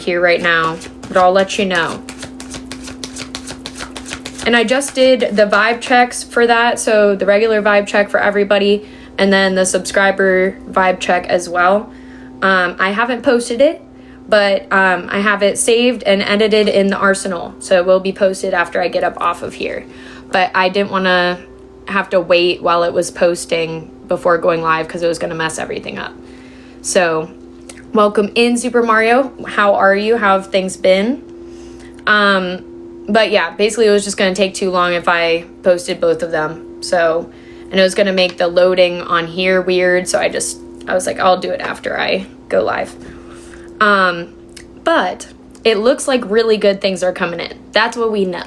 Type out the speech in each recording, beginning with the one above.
here right now, but I'll let you know. And I just did the vibe checks for that, so the regular vibe check for everybody, and then the subscriber vibe check as well. I haven't posted it, but I have it saved and edited in the arsenal, so it will be posted after I get up off of here. But I didn't want to have to wait while it was posting before going live because it was going to mess everything up. So welcome in, Super Mario. How are you? How have things been? But yeah, basically it was just going to take too long if I posted both of them. So, and it was going to make the loading on here weird. So I was like, I'll do it after I go live. But it looks like really good things are coming in. That's what we know.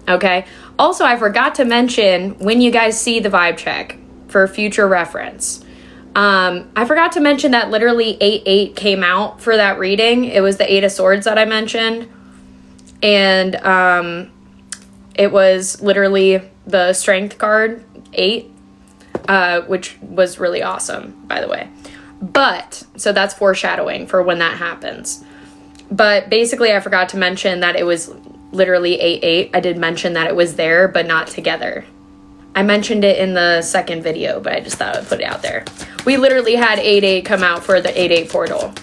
Okay. Also, I forgot to mention when you guys see the vibe check for future reference. I forgot to mention that literally 8-8 came out for that reading. It was the 8 of Swords that I mentioned. And it was literally the Strength card, 8, which was really awesome, by the way. But, so that's foreshadowing for when that happens. But basically, I forgot to mention that it was literally 8-8. I did mention that it was there, but not together. I mentioned it in the second video, but I just thought I would put it out there. We literally had 8-8 come out for the 8-8 portal.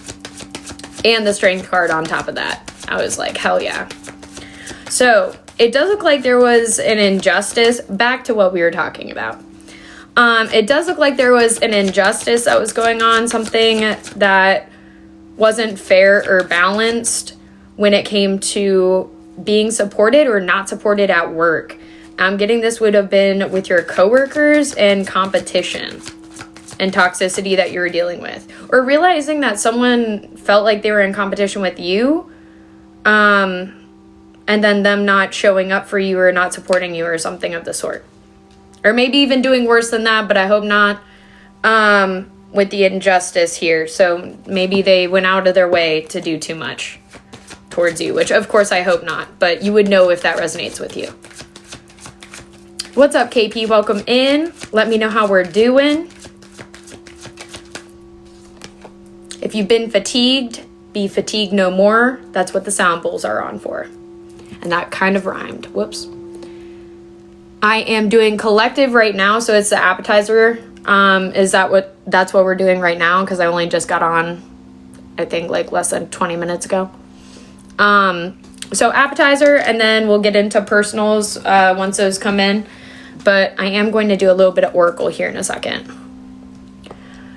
And the Strength card on top of that. I was like, hell yeah. So, it does look like there was an injustice. Back to what we were talking about. It does look like there was an injustice that was going on. Something that wasn't fair or balanced when it came to being supported or not supported at work. I'm getting this would have been with your coworkers and competition and toxicity that you were dealing with. Or realizing that someone felt like they were in competition with you. And then them not showing up for you or not supporting you or something of the sort. Or maybe even doing worse than that, but I hope not. With the injustice here. So maybe they went out of their way to do too much towards you, which of course I hope not, but you would know if that resonates with you. What's up, KP? Welcome in. Let me know how we're doing. If you've been fatigued, be fatigued no more. That's what the sound bowls are on for. And that kind of rhymed. Whoops. I am doing collective right now, so it's the appetizer. That's what we're doing right now, because I only just got on, I think, like less than 20 minutes ago. So appetizer, and then we'll get into personals once those come in. But I am going to do a little bit of oracle here in a second.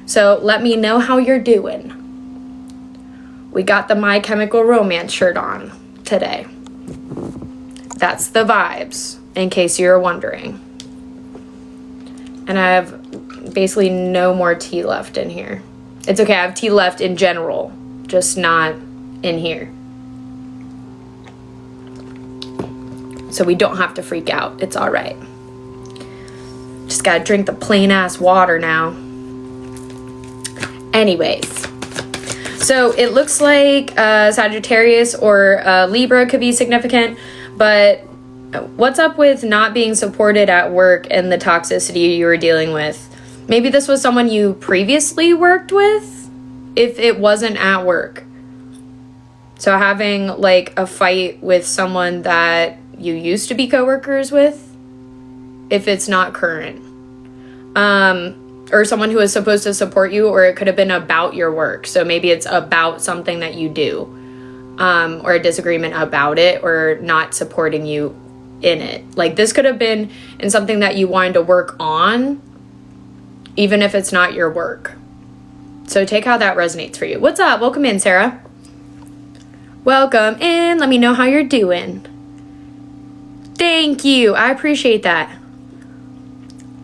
So let me know how you're doing. We got the My Chemical Romance shirt on today. That's the vibes, in case you're wondering. And I have basically no more tea left in here. It's okay, I have tea left in general, just not in here. So we don't have to freak out. It's all right. Just gotta drink the plain ass water now. Anyways, so it looks like Sagittarius or Libra could be significant, but what's up with not being supported at work and the toxicity you were dealing with? Maybe this was someone you previously worked with, if it wasn't at work. So having like a fight with someone that you used to be coworkers with, if it's not current. Or someone who is supposed to support you, or it could have been about your work. So maybe it's about something that you do, or a disagreement about it, or not supporting you in it. Like this could have been in something that you wanted to work on, even if it's not your work. So take how that resonates for you. What's up? Welcome in, Sarah. Welcome in. Let me know how you're doing. Thank you. I appreciate that.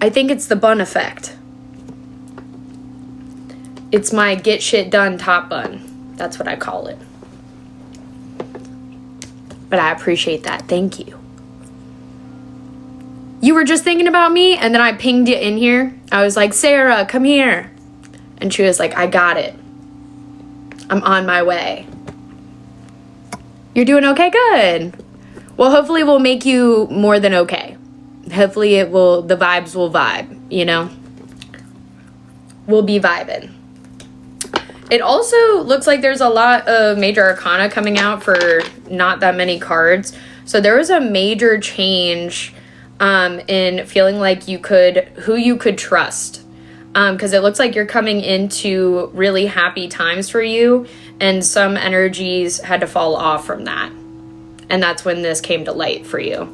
I think it's the bun effect. It's my get shit done top bun. That's what I call it. But I appreciate that. Thank you. You were just thinking about me, and then I pinged you in here. I was like, Sarah, come here. And she was like, I got it. I'm on my way. You're doing okay? Good. Well, hopefully we'll make you more than okay. Hopefully the vibes will vibe, you know? We'll be vibing. It also looks like there's a lot of major arcana coming out for not that many cards. So there was a major change in feeling like who you could trust. Because it looks like you're coming into really happy times for you, and some energies had to fall off from that. And that's when this came to light for you.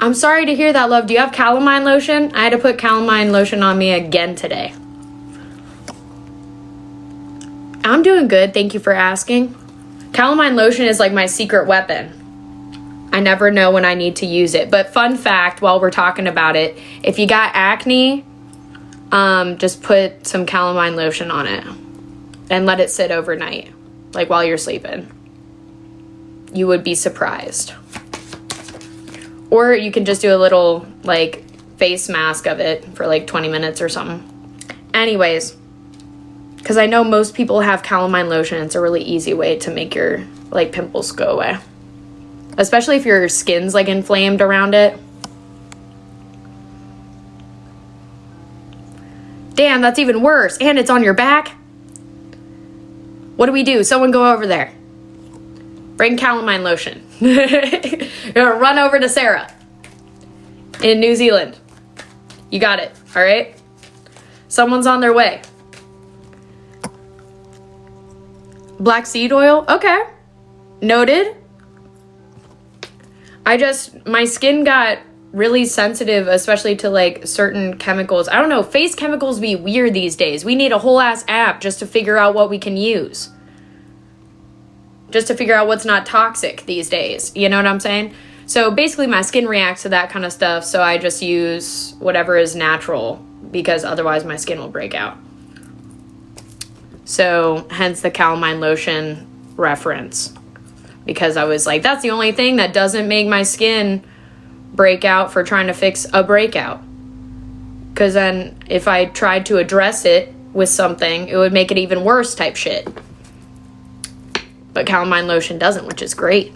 I'm sorry to hear that, love. Do you have calamine lotion? I had to put calamine lotion on me again today. I'm doing good. Thank you for asking. Calamine lotion is like my secret weapon. I never know when I need to use it. But fun fact, while we're talking about it, if you got acne, just put some calamine lotion on it and let it sit overnight, like while you're sleeping. You would be surprised. Or you can just do a little like face mask of it for like 20 minutes or something. Anyways, because I know most people have calamine lotion. It's a really easy way to make your like pimples go away. Especially if your skin's like inflamed around it. Damn, that's even worse. And it's on your back. What do we do? Someone go over there. Bring calamine lotion. You're gonna run over to Sarah in New Zealand. You got it, all right? Someone's on their way. Black seed oil? Okay. Noted. My skin got really sensitive, especially to like certain chemicals. I don't know, face chemicals be weird these days. We need a whole ass app just to figure out what we can use. Just to figure out what's not toxic these days. You know what I'm saying? So basically my skin reacts to that kind of stuff. So I just use whatever is natural because otherwise my skin will break out. So hence the calamine lotion reference. Because I was like, that's the only thing that doesn't make my skin break out for trying to fix a breakout. Because then if I tried to address it with something, it would make it even worse type shit. But calamine lotion doesn't, which is great.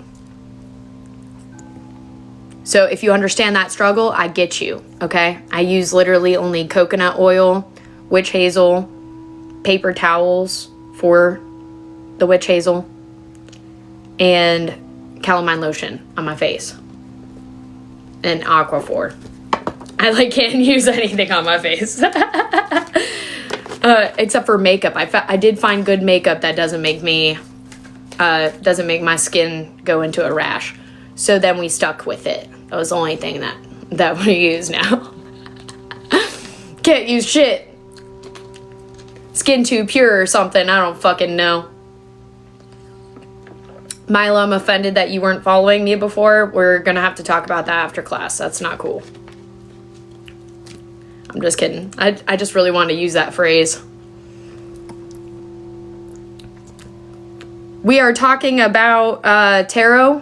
So if you understand that struggle, I get you, okay? I use literally only coconut oil, witch hazel, paper towels for the witch hazel, and calamine lotion on my face. And Aquaphor. I like can't use anything on my face. Except for makeup. I did find good makeup that doesn't make my skin go into a rash. So then we stuck with it. That was the only thing that we use now. Can't use shit. Skin too pure or something. I don't fucking know. Milo, I'm offended that you weren't following me before. We're gonna have to talk about that after class. That's not cool. I'm just kidding. I just really wanted to use that phrase. We are talking about tarot.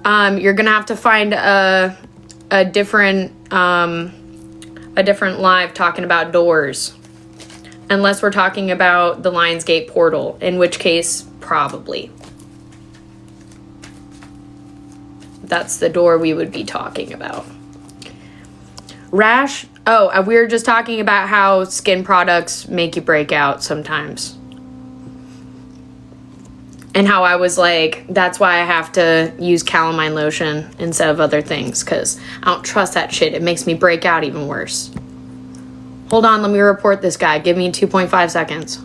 You're gonna have to find a different live talking about doors. Unless we're talking about the Lionsgate portal, in which case, probably. That's the door we would be talking about. Rash. Oh, we were just talking about how skin products make you break out sometimes. And how I was like, that's why I have to use calamine lotion instead of other things. Because I don't trust that shit. It makes me break out even worse. Hold on, let me report this guy. Give me 2.5 seconds.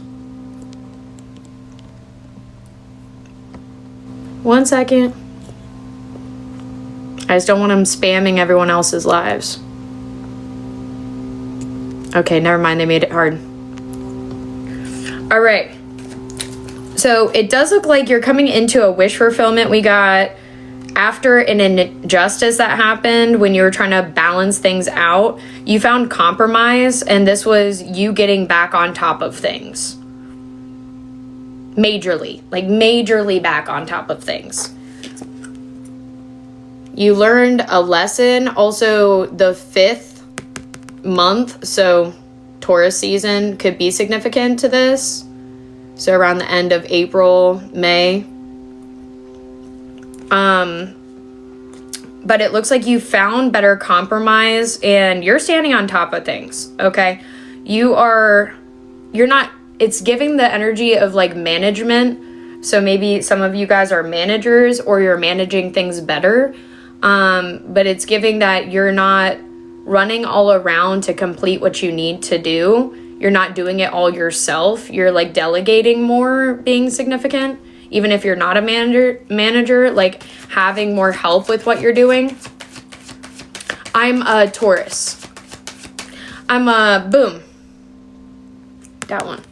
1 second. I just don't want him spamming everyone else's lives. Okay, never mind. They made it hard. All right. So it does look like you're coming into a wish fulfillment. We got after an injustice that happened when you were trying to balance things out, you found compromise, and this was you getting back on top of things. Majorly back on top of things. You learned a lesson. Also, the 5th month, so Taurus season, could be significant to this. So around the end of April, May. But it looks like you found better compromise and you're standing on top of things, okay? it's giving the energy of like management. So maybe some of you guys are managers or you're managing things better. But it's giving that you're not running all around to complete what you need to do. You're not doing it all yourself. You're like delegating more, being significant. Even if you're not a manager, like having more help with what you're doing. I'm a Taurus. I'm a boom. That one.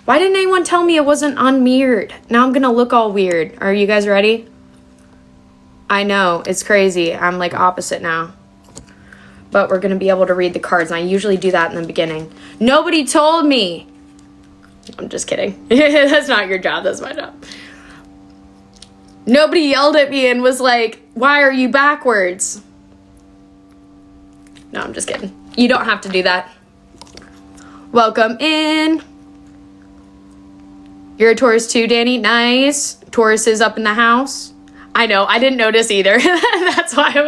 Why didn't anyone tell me it wasn't unmirrored? Now I'm gonna look all weird. Are you guys ready? I know, it's crazy. I'm like opposite now. But we're gonna be able to read the cards, and I usually do that in the beginning. Nobody told me. I'm just kidding. That's not your job, that's my job. Nobody yelled at me and was like, why are you backwards? No, I'm just kidding. You don't have to do that. Welcome in. You're a Taurus too, Danny? Nice. Taurus is up in the house. I know, I didn't notice either. That's why I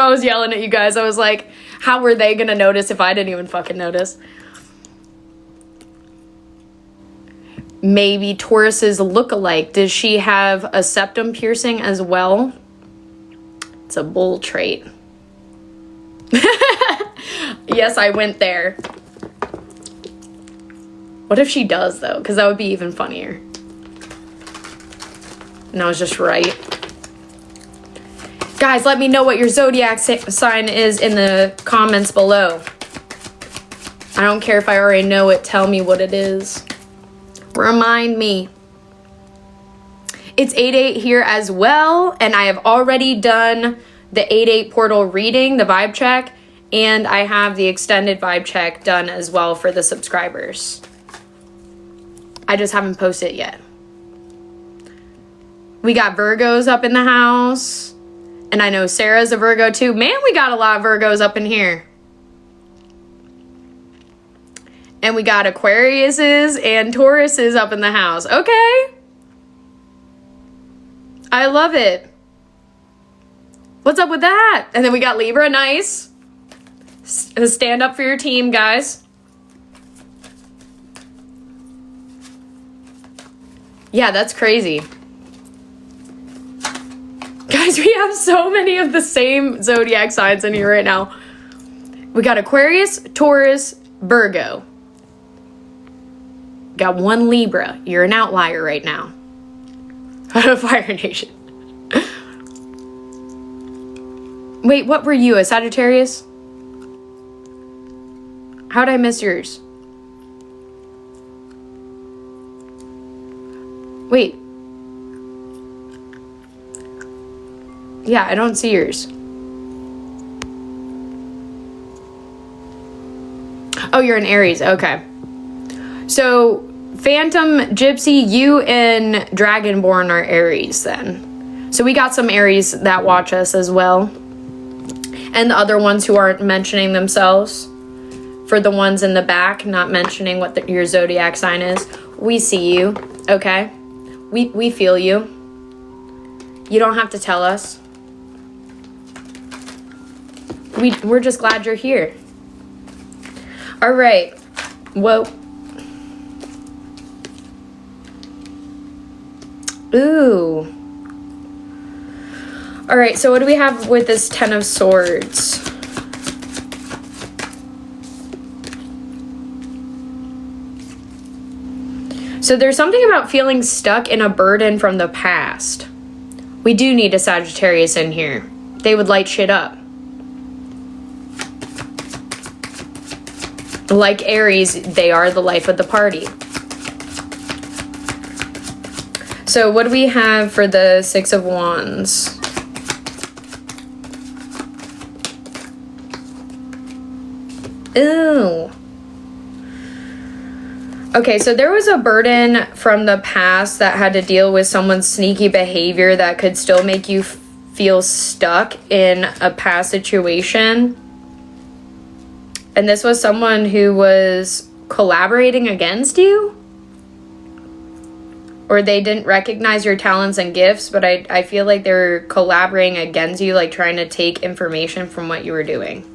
was yelling at you guys. I was like, how were they gonna notice if I didn't even fucking notice? Maybe Taurus's look-alike. Does she have a septum piercing as well? It's a bull trait. Yes, I went there. What if she does, though? Because that would be even funnier. And I was just right. Guys, let me know what your zodiac sign is in the comments below. I don't care if I already know it. Tell me what it is. Remind me. It's 8/8 here as well, and I have already done the 8/8 portal reading, the vibe check, and I have the extended vibe check done as well for the subscribers. I just haven't posted it yet. We got Virgos up in the house, and I know Sarah's a Virgo too. Man, we got a lot of Virgos up in here. And we got Aquariuses and Tauruses up in the house. Okay. I love it. What's up with that? And then we got Libra. Nice. Stand up for your team, guys. Yeah, that's crazy. Guys, we have so many of the same zodiac signs in here right now. We got Aquarius, Taurus, Virgo. Got one Libra. You're an outlier right now. Fire Nation. Wait, what were you? A Sagittarius? How'd I miss yours? Wait. Yeah, I don't see yours. Oh, you're an Aries. Okay. So, Phantom, Gypsy, you and Dragonborn are Aries then. So we got some Aries that watch us as well. And the other ones who aren't mentioning themselves. For the ones in the back, not mentioning what your zodiac sign is. We see you, okay? We feel you. You don't have to tell us. We're just glad you're here. All right. Whoa. Ooh. All right, so what do we have with this Ten of Swords? So there's something about feeling stuck in a burden from the past. We do need a Sagittarius in here. They would light shit up. Like Aries, they are the life of the party. So what do we have for the Six of Wands? Ooh. Okay, so there was a burden from the past that had to deal with someone's sneaky behavior that could still make you feel stuck in a past situation. And this was someone who was collaborating against you? Or they didn't recognize your talents and gifts, but I feel like they're collaborating against you, like trying to take information from what you were doing.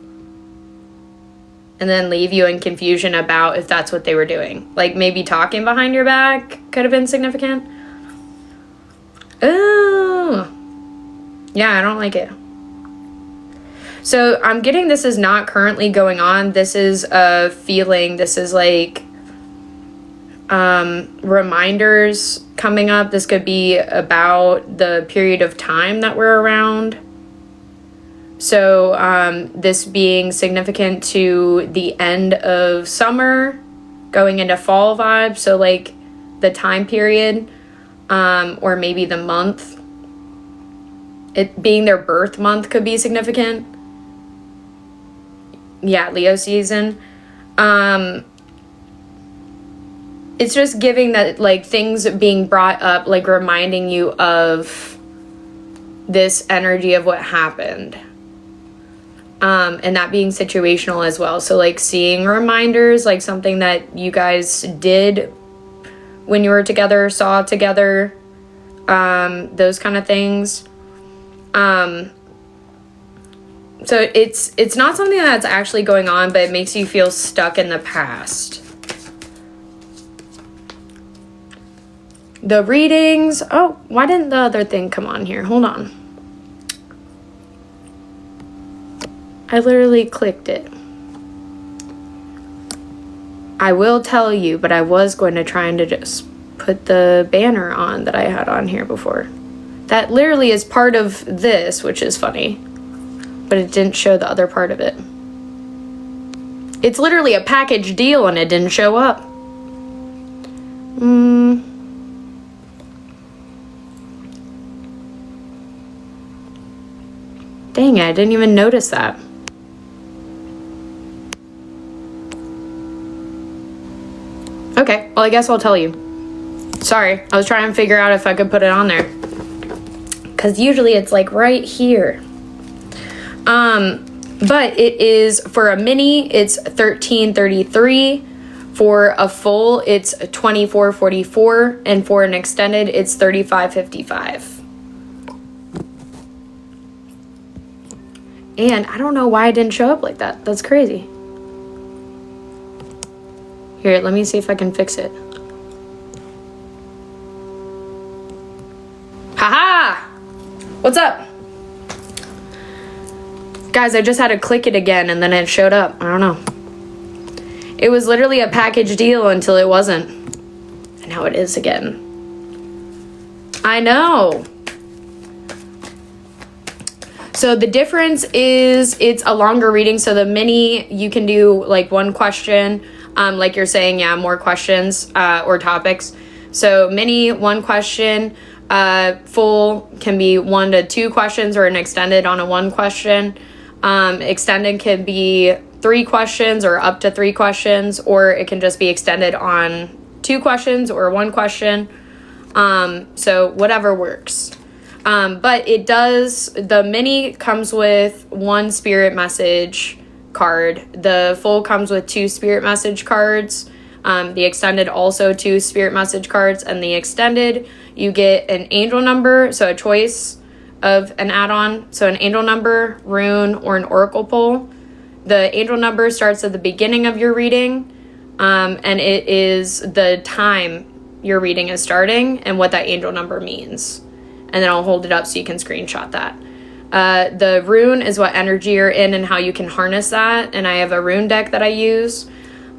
and then leave you in confusion about if that's what they were doing. Like maybe talking behind your back could have been significant. Oh, yeah, I don't like it. So I'm getting this is not currently going on. This is a feeling. This is like reminders coming up. This could be about the period of time that we're around. So this being significant to the end of summer, going into fall vibes. So like the time period, or maybe the month. It being their birth month could be significant. Yeah, Leo season. It's just giving that like things being brought up, like reminding you of this energy of what happened. And that being situational as well. So like seeing reminders, like something that you guys did when you were together, saw together, those kind of things. So it's not something that's actually going on, but it makes you feel stuck in the past. The readings. Oh, why didn't the other thing come on here? Hold on. I literally clicked it. I will tell you, but I was going to try and to just put the banner on that I had on here before. That literally is part of this, which is funny. But it didn't show the other part of it. It's literally a package deal and it didn't show up. Dang it, I didn't even notice that. Okay, well I guess I'll tell you. Sorry, I was trying to figure out if I could put it on there. Because usually it's like right here. But it is for a mini, it's $13.33. For a full, it's $24.44, and for an extended, it's $35.55. And I don't know why it didn't show up like that. That's crazy. Here, let me see if I can fix it. Haha! What's up? Guys, I just had to click it again and then it showed up. I don't know. It was literally a package deal until it wasn't. And now it is again. I know. So the difference is it's a longer reading. So the mini, you can do like one question. Like you're saying, yeah, more questions or topics. So mini, one question. Full can be 1 to 2 questions or an extended on a 1 question. Extended can be 3 questions or up to 3 questions, or it can just be extended on 2 questions or 1 question. So whatever works. But it does, the mini comes with 1 spirit message card. The full comes with 2 spirit message cards. The extended also 2 spirit message cards, and the extended you get an angel number, so a choice of an add-on. So an angel number, rune, or an oracle pull. The angel number starts at the beginning of your reading, and it is the time your reading is starting and what that angel number means. And then I'll hold it up so you can screenshot that. The rune is what energy you're in and how you can harness that. And I have a rune deck that I use.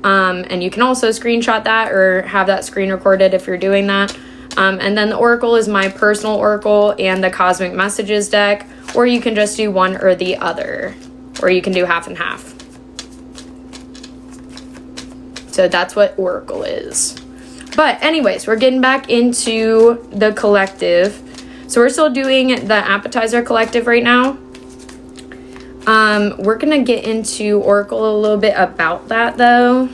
And you can also screenshot that or have that screen recorded if you're doing that. And then the oracle is my personal oracle and the cosmic messages deck, or you can just do one or the other, or you can do half and half. So that's what oracle is. But anyways, we're getting back into the collective. So we're still doing the appetizer collective right now. We're gonna get into oracle a little bit about that though.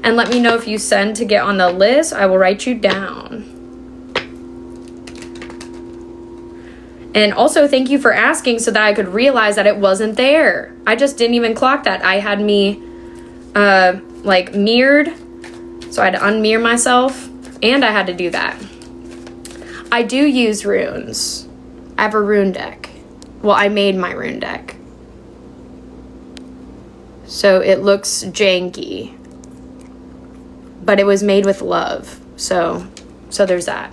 And let me know if you send to get on the list. I will write you down. And also thank you for asking so that I could realize that it wasn't there. I just didn't even clock that. I had me like mirrored. So I had to unmirror myself and I had to do that. I do use runes. I have a rune deck. Well, I made my rune deck. So it looks janky, but it was made with love. So there's that.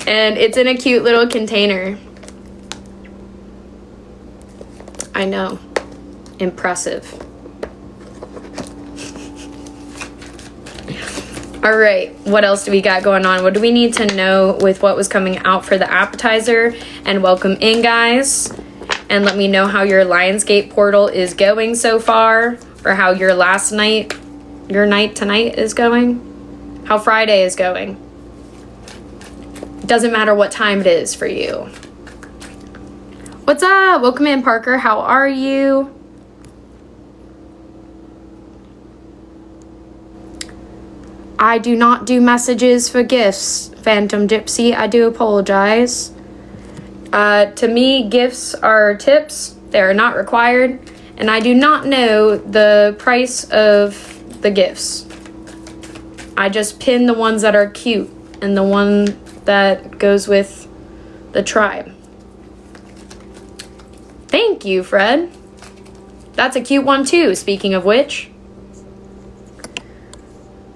And it's in a cute little container. I know. Impressive. All right, what else do we got going on? What do we need to know with what was coming out for the appetizer? And welcome in, guys. And let me know how your Lionsgate portal is going so far, or how your night tonight is going, how Friday is going. Doesn't matter what time it is for you. What's up? Welcome in, Parker. How are you? I do not do messages for gifts, Phantom Gypsy. I do apologize. To me, gifts are tips. They are not required. And I do not know the price of the gifts. I just pin the ones that are cute and the one that goes with the tribe. Thank you, Fred. That's a cute one too, speaking of which.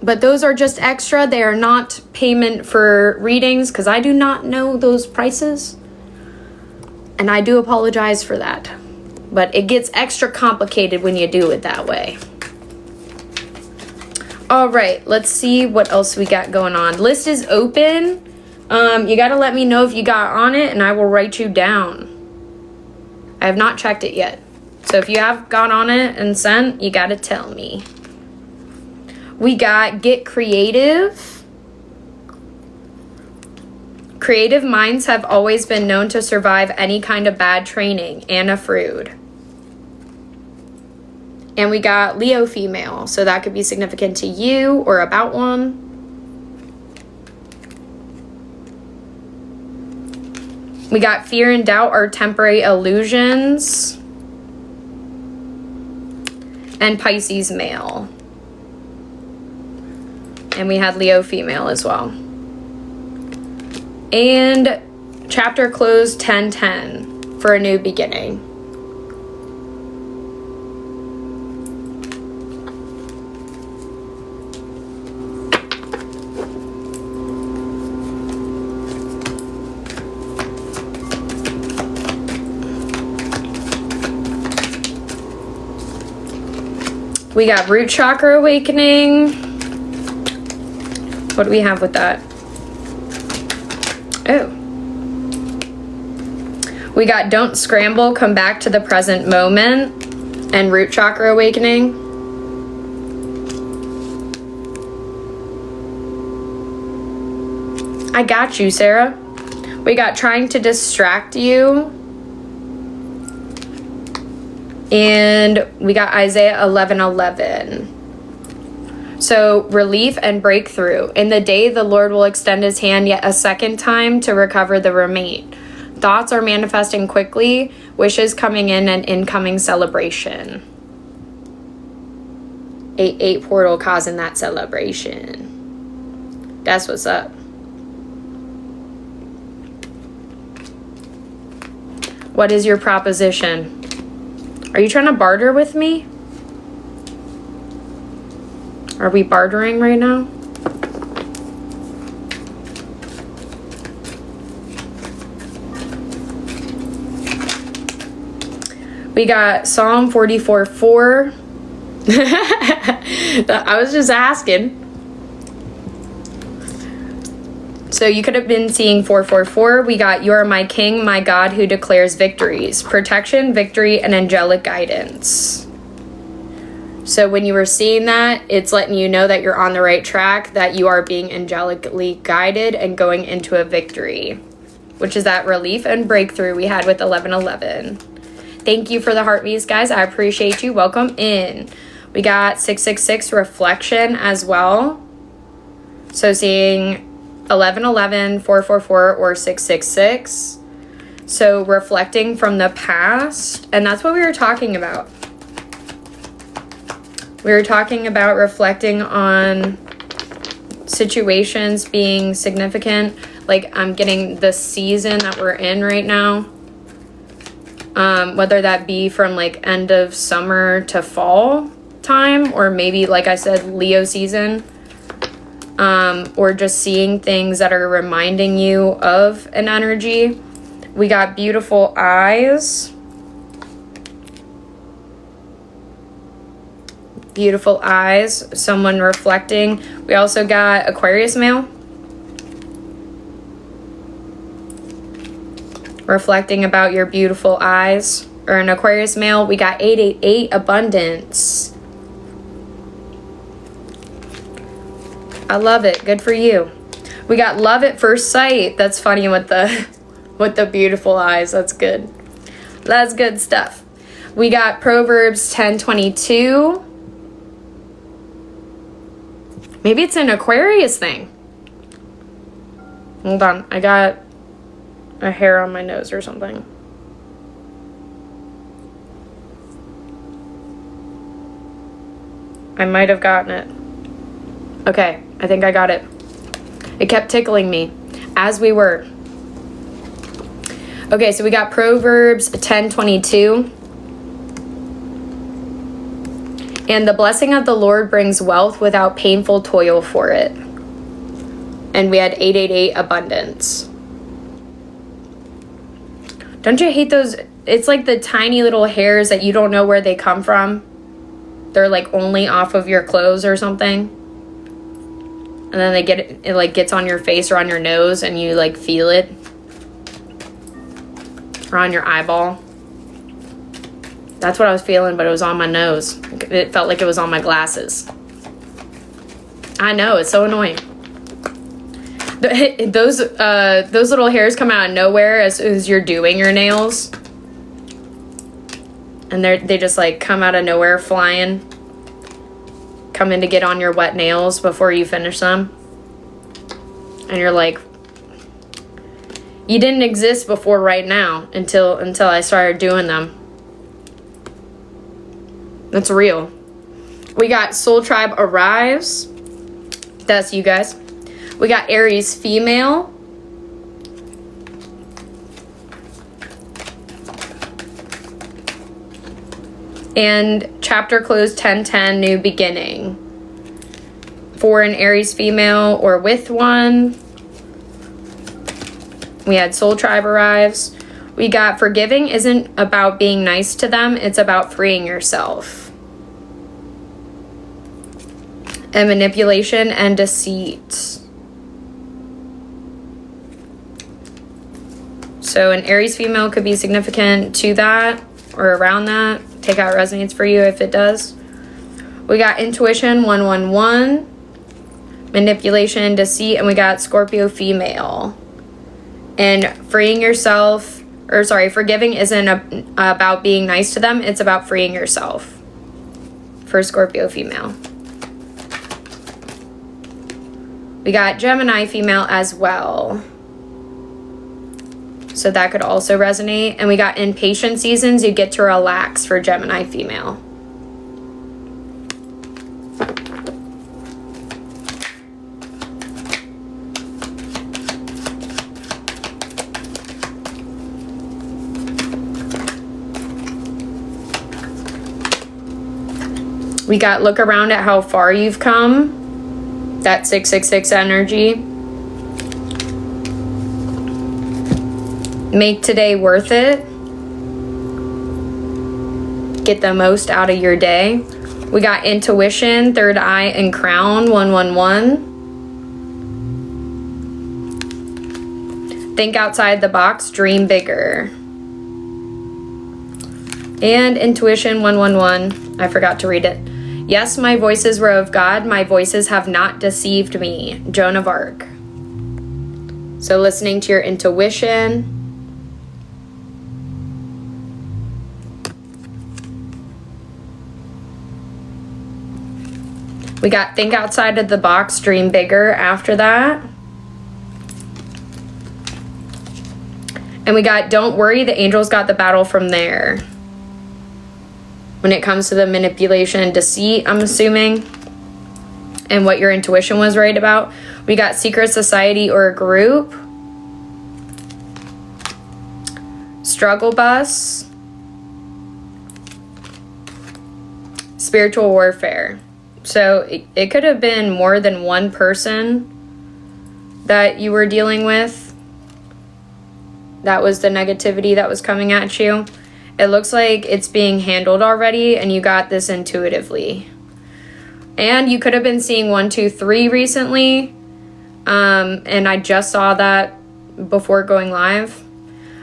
But those are just extra. They are not payment for readings because I do not know those prices. And I do apologize for that. But it gets extra complicated when you do it that way. All right, let's see what else we got going on. List is open. You got to let me know if you got on it and I will write you down. I have not checked it yet. So if you have got on it and sent, you got to tell me. We got Get Creative. Creative minds have always been known to survive any kind of bad training. Anna Freud. And we got Leo female. So that could be significant to you or about one. We got Fear and Doubt are temporary illusions. And Pisces male. And we had Leo female as well. And chapter closed 10:10 for a new beginning. We got root chakra awakening. What do we have with that? Oh. We got don't scramble, come back to the present moment, and root chakra awakening. I got you, Sarah. We got trying to distract you. And we got Isaiah 11:11. So, relief and breakthrough. In the day, the Lord will extend his hand yet a second time to recover the remain. Thoughts are manifesting quickly, wishes coming in, and incoming celebration. 8-8 portal causing that celebration. That's what's up. What is your proposition? Are you trying to barter with me? Are we bartering right now? We got Psalm 44:4. I was just asking. So you could have been seeing 444. We got You Are My King, My God who declares victories. Protection, victory, and angelic guidance. So when you were seeing that, it's letting you know that you're on the right track, that you are being angelically guided and going into a victory, which is that relief and breakthrough we had with 11:11. Thank you for the heartbeats, guys. I appreciate you. Welcome in. We got 666 reflection as well. So seeing 11:11, 444, or 666. So reflecting from the past, and that's what we were talking about. We were talking about reflecting on situations being significant. Like I'm getting the season that we're in right now. whether that be from like end of summer to fall time, or maybe, like I said, Leo season, or just seeing things that are reminding you of an energy. We got beautiful eyes. Beautiful eyes, someone reflecting. We also got Aquarius male. Reflecting about your beautiful eyes. Or an Aquarius male. We got 888 abundance. I love it. Good for you. We got love at first sight. That's funny with the beautiful eyes. That's good. That's good stuff. We got Proverbs 10:22. Maybe it's an Aquarius thing. Hold on. I got a hair on my nose or something. I might have gotten it. Okay, I think I got it. It kept tickling me as we were. Okay, so we got Proverbs 10:22. And the blessing of the Lord brings wealth without painful toil for it. And we had 888 abundance. Don't you hate those? It's like the tiny little hairs that you don't know where they come from. They're like only off of your clothes or something. And then it like gets on your face or on your nose and you like feel it. Or on your eyeball. That's what I was feeling, but it was on my nose. It felt like it was on my glasses. I know, it's so annoying. Those little hairs come out of nowhere as soon as you're doing your nails. And they just like come out of nowhere flying. Come in to get on your wet nails before you finish them. And you're like, you didn't exist before right now until I started doing them. That's real. We got Soul Tribe arrives. That's you guys. We got Aries female. And chapter close 10:10 new beginning. For an Aries female or with one. We had Soul Tribe arrives. We got forgiving isn't about being nice to them. It's about freeing yourself. And manipulation and deceit. So an Aries female could be significant to that or around that. Take out resonates for you if it does. We got intuition 111. Manipulation, deceit, and we got Scorpio female. And freeing yourself, or sorry, forgiving isn't about being nice to them. It's about freeing yourself. For Scorpio female. We got Gemini female as well. So that could also resonate. And we got impatient seasons, you get to relax for Gemini female. We got look around at how far you've come. That 666 energy. Make today worth it. Get the most out of your day. We got intuition, third eye, and crown 111. Think outside the box, dream bigger. And intuition 111. I forgot to read it. Yes, my voices were of God. My voices have not deceived me. Joan of Arc. So listening to your intuition. We got think outside of the box, dream bigger after that. And we got don't worry, the angels got the battle from there. When it comes to the manipulation and deceit, I'm assuming, and what your intuition was right about. We got secret society or a group. Struggle bus. spiritual warfare. So it could have been more than one person that you were dealing with. That was the negativity that was coming at you. It looks like it's being handled already and you got this intuitively. And you could have been seeing 1, 2, 3 recently. And I just saw that before going live.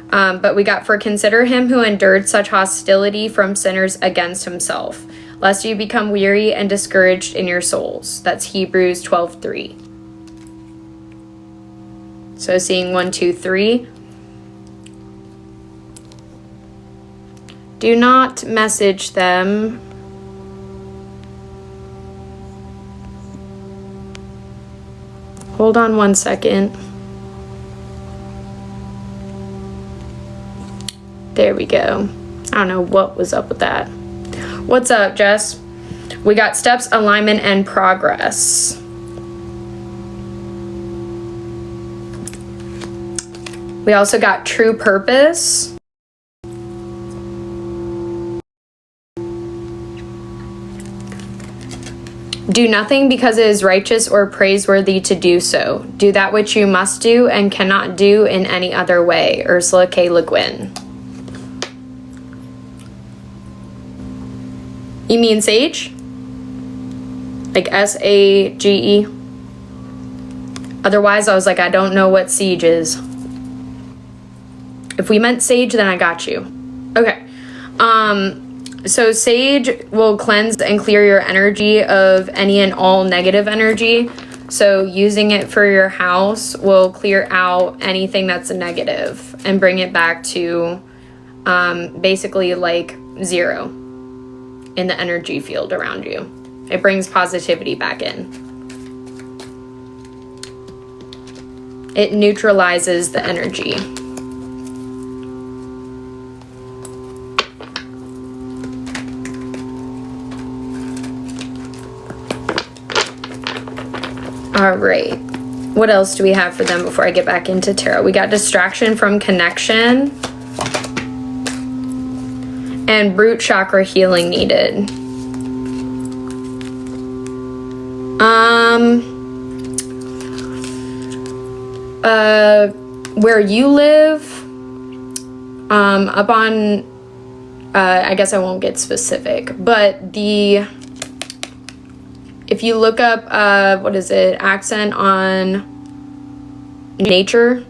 But we got, for consider him who endured such hostility from sinners against himself, lest you become weary and discouraged in your souls. That's Hebrews 12:3. So seeing 1, 2, 3. Do not message them. Hold on 1 second. There we go. I don't know what was up with that. What's up, Jess? We got steps, alignment, and progress. We also got true purpose. Do nothing because it is righteous or praiseworthy to do so. Do that which you must do and cannot do in any other way. Ursula K. Le Guin. You mean sage? Like S-A-G-E? Otherwise, I was like, I don't know what siege is. If we meant sage, then I got you. Okay. So sage will cleanse and clear your energy of any and all negative energy. So using it for your house will clear out anything that's a negative and bring it back to basically like 0 in the energy field around you. It brings positivity back in. It neutralizes the energy. All right. What else do we have for them before I get back into tarot? We got distraction from connection and root chakra healing needed. Where you live, up on, I guess I won't get specific, but if you look up, what is it, accent on nature,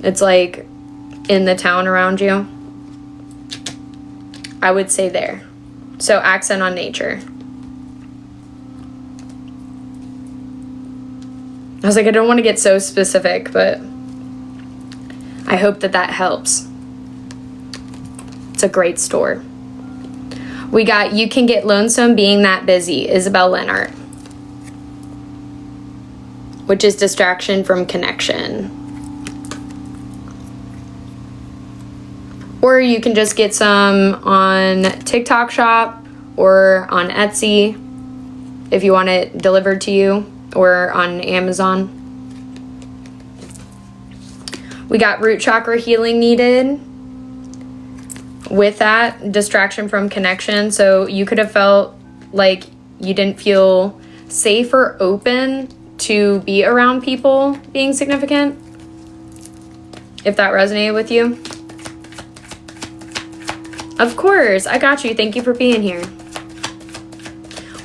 it's like in the town around you. I would say there. So accent on nature. I was like, I don't want to get so specific, but I hope that that helps. It's a great store. We got you can get lonesome being that busy, Isabel Lennart, which is distraction from connection. Or you can just get some on TikTok shop or on Etsy if you want it delivered to you, or on Amazon. We got root chakra healing needed. With that, distraction from connection. So you could have felt like you didn't feel safe or open to be around people being significant. If that resonated with you. Of course, I got you. Thank you for being here.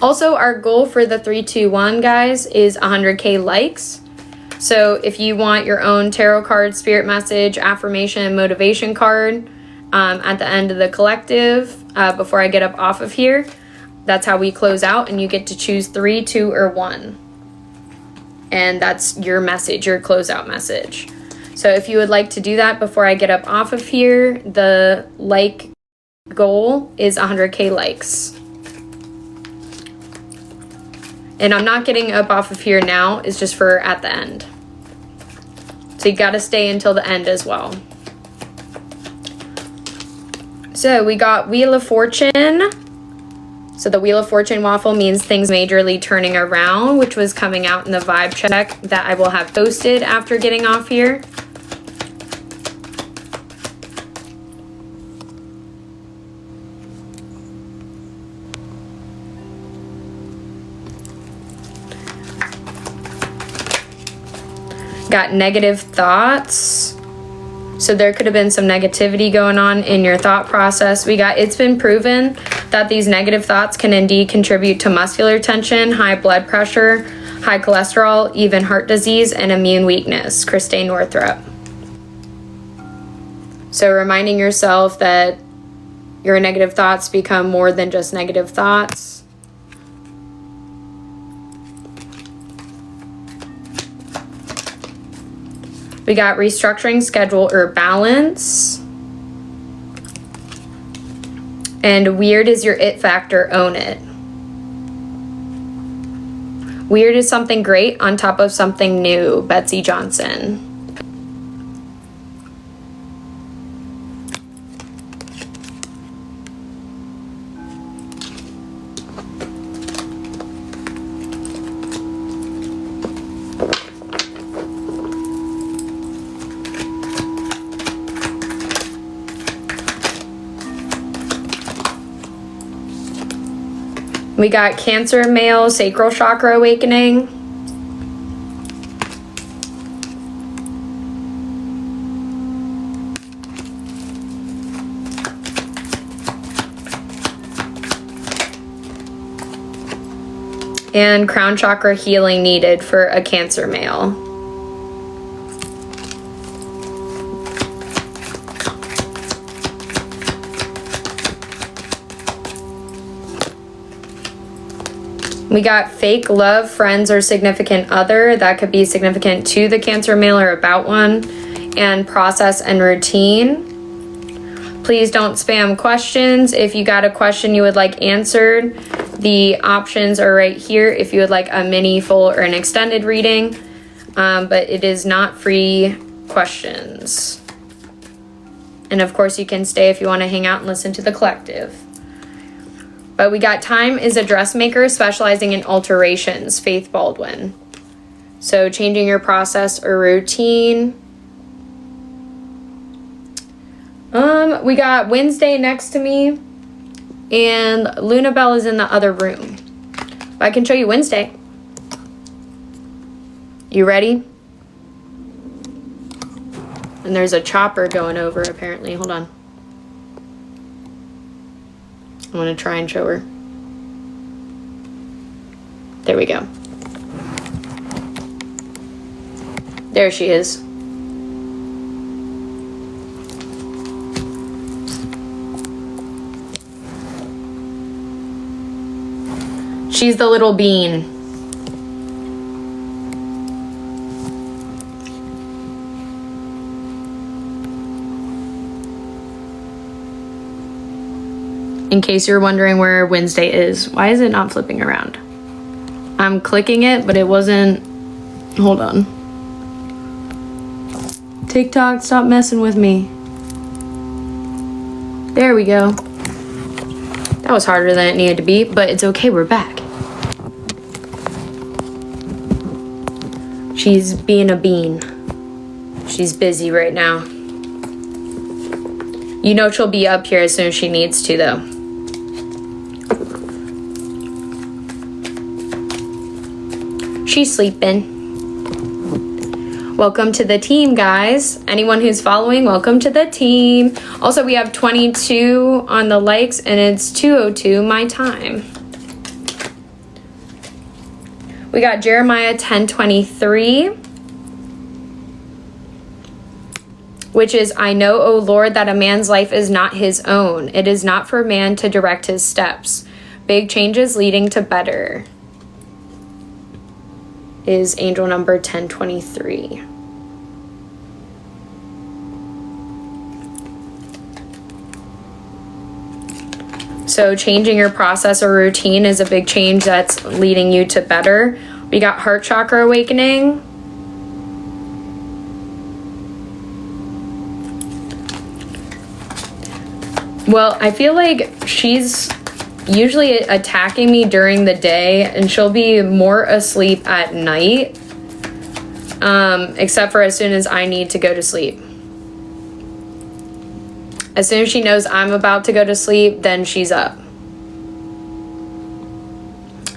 Also, our goal for the 321 guys is 100K likes. So if you want your own tarot card, spirit message, affirmation, and motivation card at the end of the collective, before I get up off of here, that's how we close out, and you get to choose 3, 2, or 1. And that's your message, your closeout message. So if you would like to do that before I get up off of here, the like goal is 100K likes. And I'm not getting up off of here now, it's just for at the end. So you gotta stay until the end as well. So we got Wheel of Fortune. So the Wheel of Fortune waffle means things majorly turning around, which was coming out in the vibe check that I will have posted after getting off here. got negative thoughts. So there could have been some negativity going on in your thought process. We got, it's been proven that these negative thoughts can indeed contribute to muscular tension, high blood pressure, high cholesterol, even heart disease, and immune weakness. Christine Northrup. So reminding yourself that your negative thoughts become more than just negative thoughts. We got restructuring, schedule, or balance. And weird is your it factor, own it. Weird is something great on top of something new, Betsy Johnson. We got Cancer male, sacral chakra awakening. And crown chakra healing needed for a Cancer male. We got fake love, friends, or significant other. That could be significant to the Cancer male or about one. And process and routine. Please don't spam questions. If you got a question you would like answered, the options are right here if you would like a mini, full, or an extended reading. But it is not free questions. And of course you can stay if you want to hang out and listen to the collective. But we got time is a dressmaker specializing in alterations, Faith Baldwin. So changing your process or routine. We got Wednesday next to me, and Luna Bell is in the other room. But I can show you Wednesday. You ready? And there's a chopper going over apparently. Hold on. I want to try and show her. There we go. There she is. She's the little bean. In case you're wondering where Wednesday is, why is it not flipping around? I'm clicking it, but it wasn't. Hold on. TikTok, stop messing with me. There we go. That was harder than it needed to be, but it's okay, we're back. She's being a bean. She's busy right now. You know she'll be up here as soon as she needs to, though. She's sleeping. Welcome to the team, guys. Anyone who's following, welcome to the team. Also, we have 22 on the likes, and it's 2:02 my time. We got Jeremiah 10:23, which is, I know, O Lord, that a man's life is not his own. It is not for man to direct his steps. Big changes leading to better. Is angel number 1023. So changing your process or routine is a big change that's leading you to better. We got heart chakra awakening. Well, I feel like she's usually attacking me during the day, and she'll be more asleep at night, except for as soon as I need to go to sleep. As soon as she knows I'm about to go to sleep, then she's up.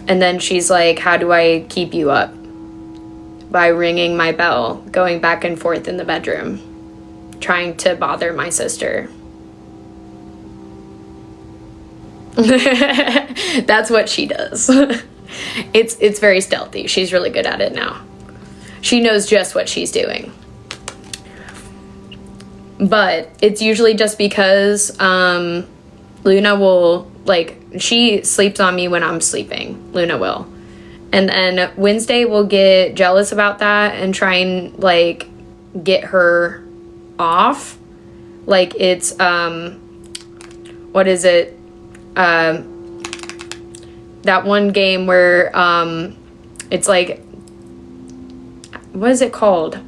And then she's like, how do I keep you up? by ringing my bell, going back and forth in the bedroom, trying to bother my sister. That's what she does. It's very stealthy. She's really good at it now. She knows just what she's doing. But it's usually just because Luna will, like, she sleeps on me when I'm sleeping. Luna will. And then Wednesday will get jealous about that and try and, like, get her off. Like, it's, what is it? That one game where, it's like, what is it called?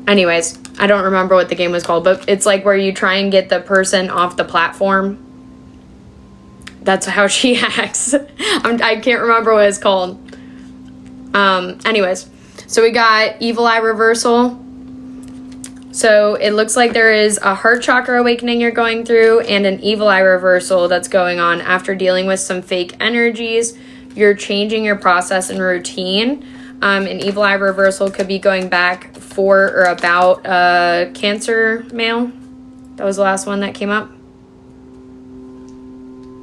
Anyways, I don't remember what the game was called, but it's like where you try and get the person off the platform. That's how she acts. I can't remember what it's called. Anyways, so we got Evil Eye Reversal. So it looks like there is a heart chakra awakening you're going through and an evil eye reversal that's going on after dealing with some fake energies. You're changing your process and routine. An evil eye reversal could be going back for or about Cancer male. That was the last one that came up.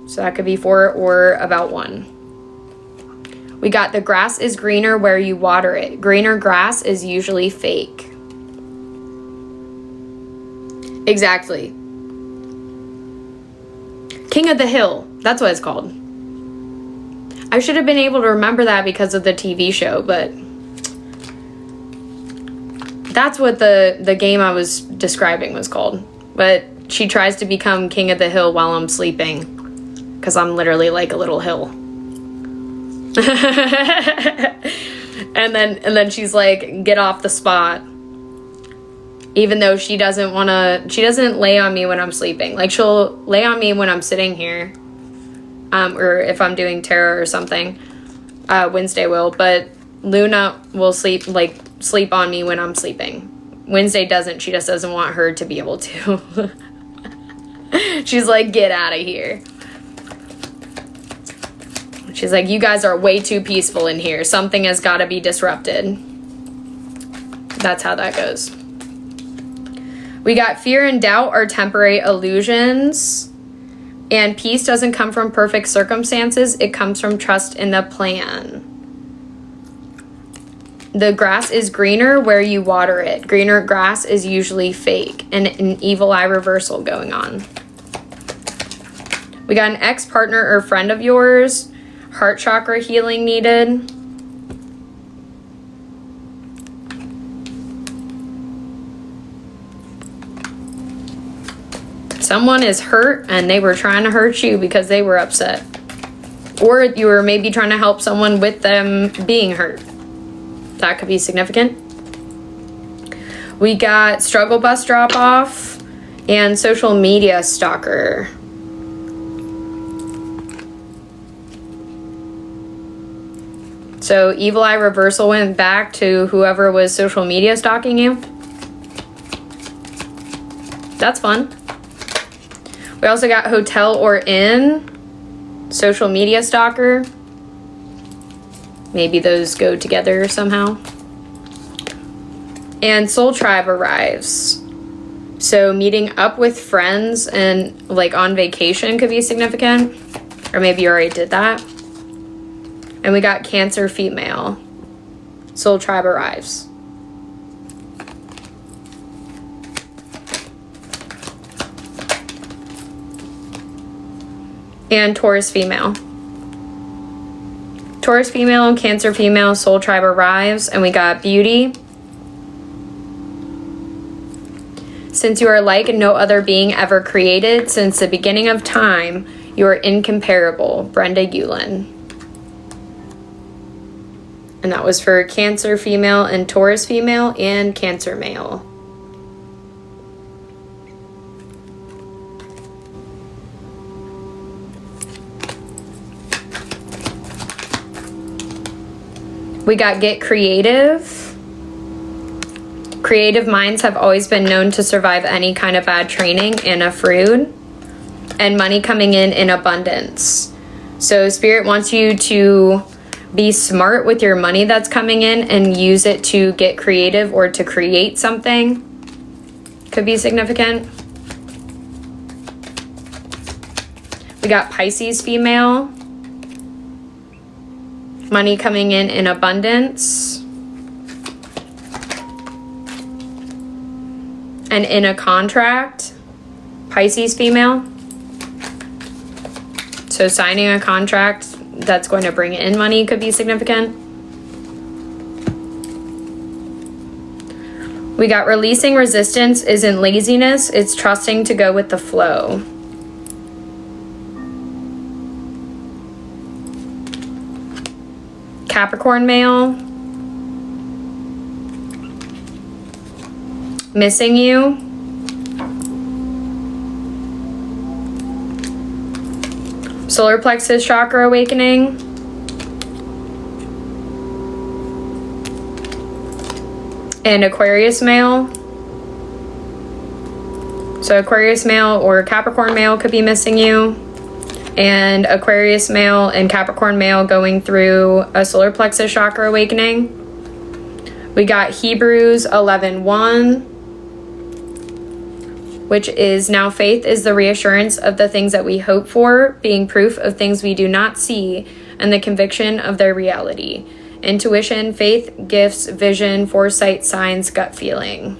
So that could be for or about one. We got the grass is greener where you water it. Greener grass is usually fake. Exactly. King of the Hill. That's what it's called. I should have been able to remember that because of the TV show, but that's what the game I was describing was called. But she tries to become King of the Hill while I'm sleeping, because I'm literally like a little hill. and then she's like, get off the spot. Even though she doesn't lay on me when I'm sleeping. Like, she'll lay on me when I'm sitting here. Or if I'm doing tarot or something. Wednesday will. But Luna will sleep on me when I'm sleeping. Wednesday doesn't. She just doesn't want her to be able to. She's like, get out of here. She's like, you guys are way too peaceful in here. Something has got to be disrupted. That's how that goes. We got fear and doubt are temporary illusions. And peace doesn't come from perfect circumstances. It comes from trust in the plan. The grass is greener where you water it. Greener grass is usually fake. And an evil eye reversal going on. We got an ex-partner or friend of yours. Heart chakra healing needed. Someone is hurt and they were trying to hurt you because they were upset. Or you were maybe trying to help someone with them being hurt. That could be significant. We got struggle bus drop off and social media stalker. So evil eye reversal went back to whoever was social media stalking you. That's fun. We also got hotel or inn, social media stalker. Maybe those go together somehow. And soul tribe arrives. So meeting up with friends and like on vacation could be significant. Or maybe you already did that. And we got Cancer female. Soul tribe arrives. And Taurus female. Taurus female and Cancer female, soul tribe arrives. And we got beauty. Since you are like no other being ever created, since the beginning of time, you are incomparable. Brenda Yulin. And that was for Cancer female and Taurus female and Cancer male. We got get creative. Creative minds have always been known to survive any kind of bad training and a fruit. And money coming in abundance. So Spirit wants you to Be smart with your money that's coming in and use it to get creative or to create something. Could be significant. We got Pisces female. Money coming in abundance. And in a contract. Pisces female. So signing a contract that's going to bring in money could be significant. We got releasing resistance isn't laziness, it's trusting to go with the flow. Capricorn male. Missing you. Solar plexus chakra awakening. And Aquarius male. So Aquarius male or Capricorn male could be missing you. And Aquarius male and Capricorn male going through a solar plexus chakra awakening. We got Hebrews 11:1. Which is, now faith is the reassurance of the things that we hope for, being proof of things we do not see, and the conviction of their reality. Intuition, faith, gifts, vision, foresight, signs, gut feeling.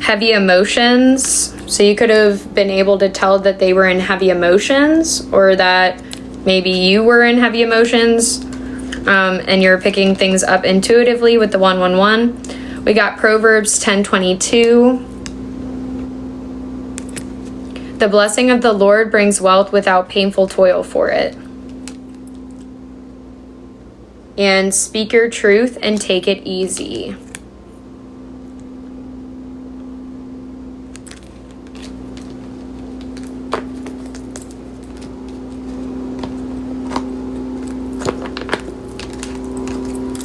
Heavy emotions. So you could have been able to tell that they were in heavy emotions, or that maybe you were in heavy emotions, and you're picking things up intuitively with the 111. We got Proverbs 10:22. The blessing of the Lord brings wealth without painful toil for it. And speak your truth and take it easy.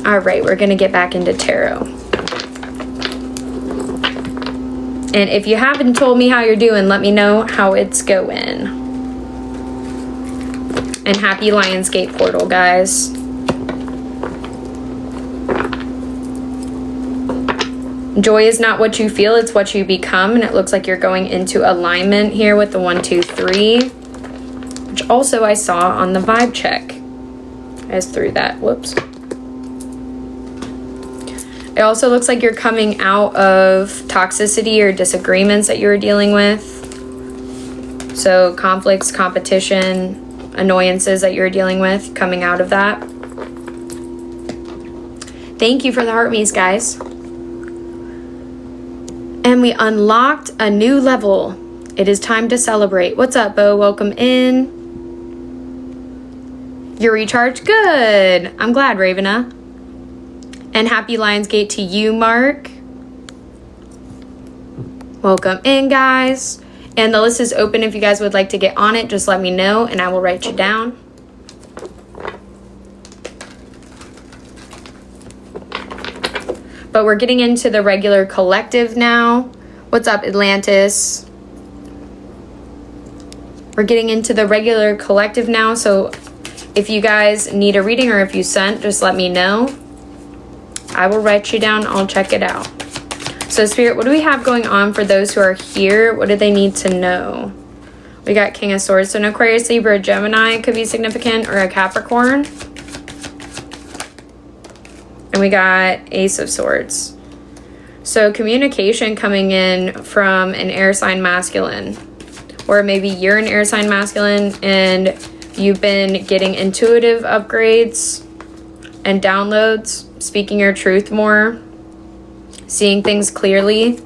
All right, we're going to get back into tarot. And if you haven't told me how you're doing, let me know how it's going. And happy Lionsgate portal, guys. Joy is not what you feel, it's what you become. And it looks like you're going into alignment here with the 1, 2, 3. Which also I saw on the vibe check. I just threw that. Whoops. It also looks like you're coming out of toxicity or disagreements that you were dealing with. So conflicts, competition, annoyances that you're dealing with, coming out of that. Thank you for the heart me's, guys. And we unlocked a new level. It is time to celebrate. What's up, Bo? Welcome in. You're recharged? Good. I'm glad, Ravena. And happy Lionsgate to you, Mark. Welcome in, guys. And the list is open. If you guys would like to get on it, just let me know and I will write you down. But we're getting into the regular collective now. What's up, Atlantis? We're getting into the regular collective now. So if you guys need a reading or if you sent, just let me know. I will write you down. I'll check it out. So Spirit, what do we have going on for those who are here? What do they need to know? We got King of Swords. So an Aquarius, Libra, Gemini could be significant, or a Capricorn. And we got Ace of Swords. So communication coming in from an air sign masculine. Or maybe you're an air sign masculine and you've been getting intuitive upgrades and downloads. Speaking your truth more, seeing things clearly.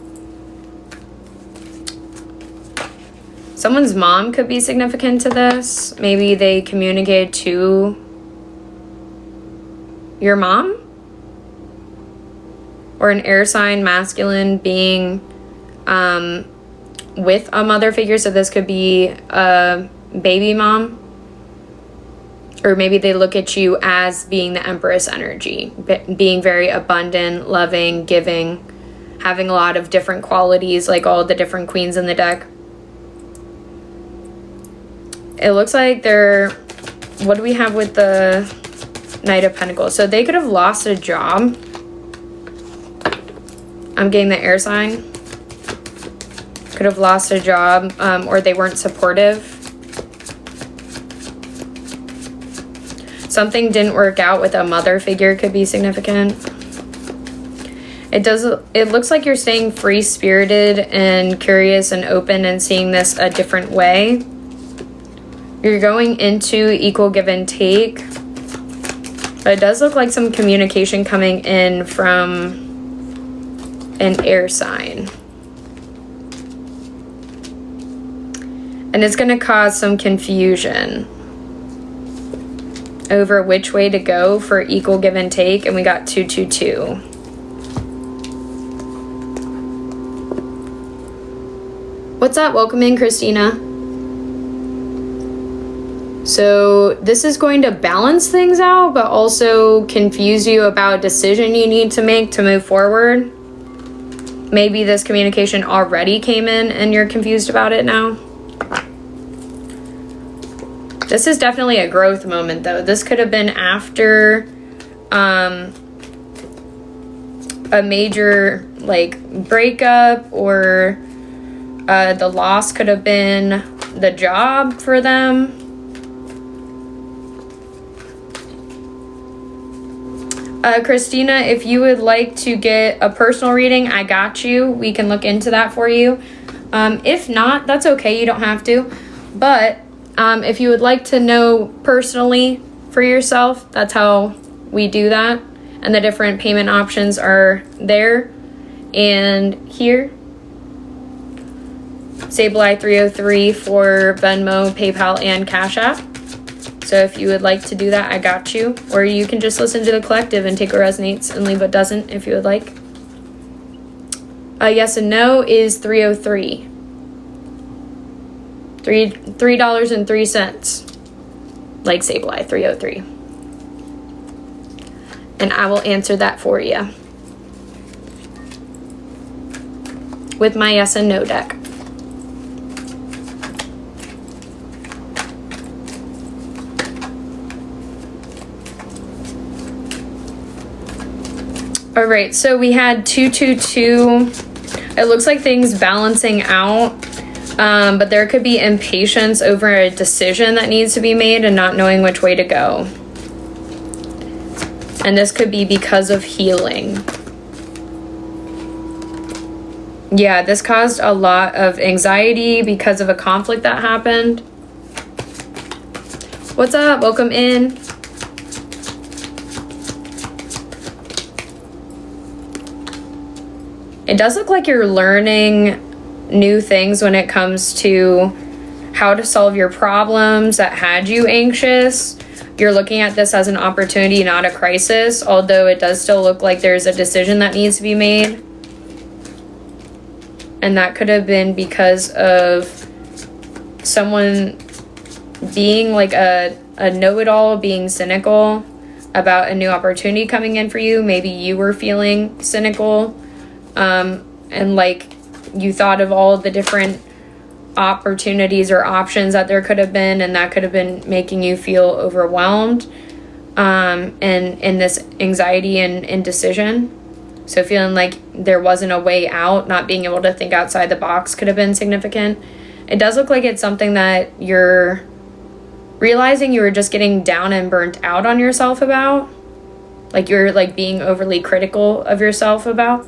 Someone's mom could be significant to this. Maybe they communicate to your mom, or an air sign masculine being with a mother figure. So this could be a baby mom. Or maybe they look at you as being the Empress energy, being very abundant, loving, giving, having a lot of different qualities, like all the different queens in the deck. It looks like they're, what do we have with the Knight of Pentacles? So they could have lost a job. I'm getting the air sign. Could have lost a job, or they weren't supportive. Something didn't work out with a mother figure could be significant. It looks like you're staying free-spirited and curious and open and seeing this a different way. You're going into equal give and take. But it does look like some communication coming in from an air sign. And it's going to cause some confusion over which way to go for equal give and take. And we got 222. What's up? Welcome in, Christina. So this is going to balance things out, but also confuse you about a decision you need to make to move forward. Maybe this communication already came in and you're confused about it now. This is definitely a growth moment, though. This could have been after a major, like, breakup, or the loss could have been the job for them. Christina, if you would like to get a personal reading, I got you. We can look into that for you. If not, that's okay. You don't have to. But if you would like to know personally for yourself, that's how we do that. And the different payment options are there and here. sable8826 for Venmo, PayPal, and Cash App. So if you would like to do that, I got you. Or you can just listen to the collective and take what resonates and leave what doesn't if you would like. Yes and no is 303. $3.03. Like Sableye 303. And I will answer that for you with my yes and no deck. All right, so we had 222. It looks like things balancing out, but there could be impatience over a decision that needs to be made and not knowing which way to go. And this could be because of healing. Yeah, this caused a lot of anxiety because of a conflict that happened. What's up? Welcome in. It does look like you're learning new things when it comes to how to solve your problems that had you anxious. You're looking at this as an opportunity, not a crisis, although it does still look like there's a decision that needs to be made. And that could have been because of someone being like a know-it-all, being cynical about a new opportunity coming in for you. Maybe you were feeling cynical. And like you thought of all the different opportunities or options that there could have been, and that could have been making you feel overwhelmed, and in this anxiety and indecision. So feeling like there wasn't a way out, not being able to think outside the box could have been significant. It does look like it's something that you're realizing you were just getting down and burnt out on yourself about. Like you're like being overly critical of yourself about.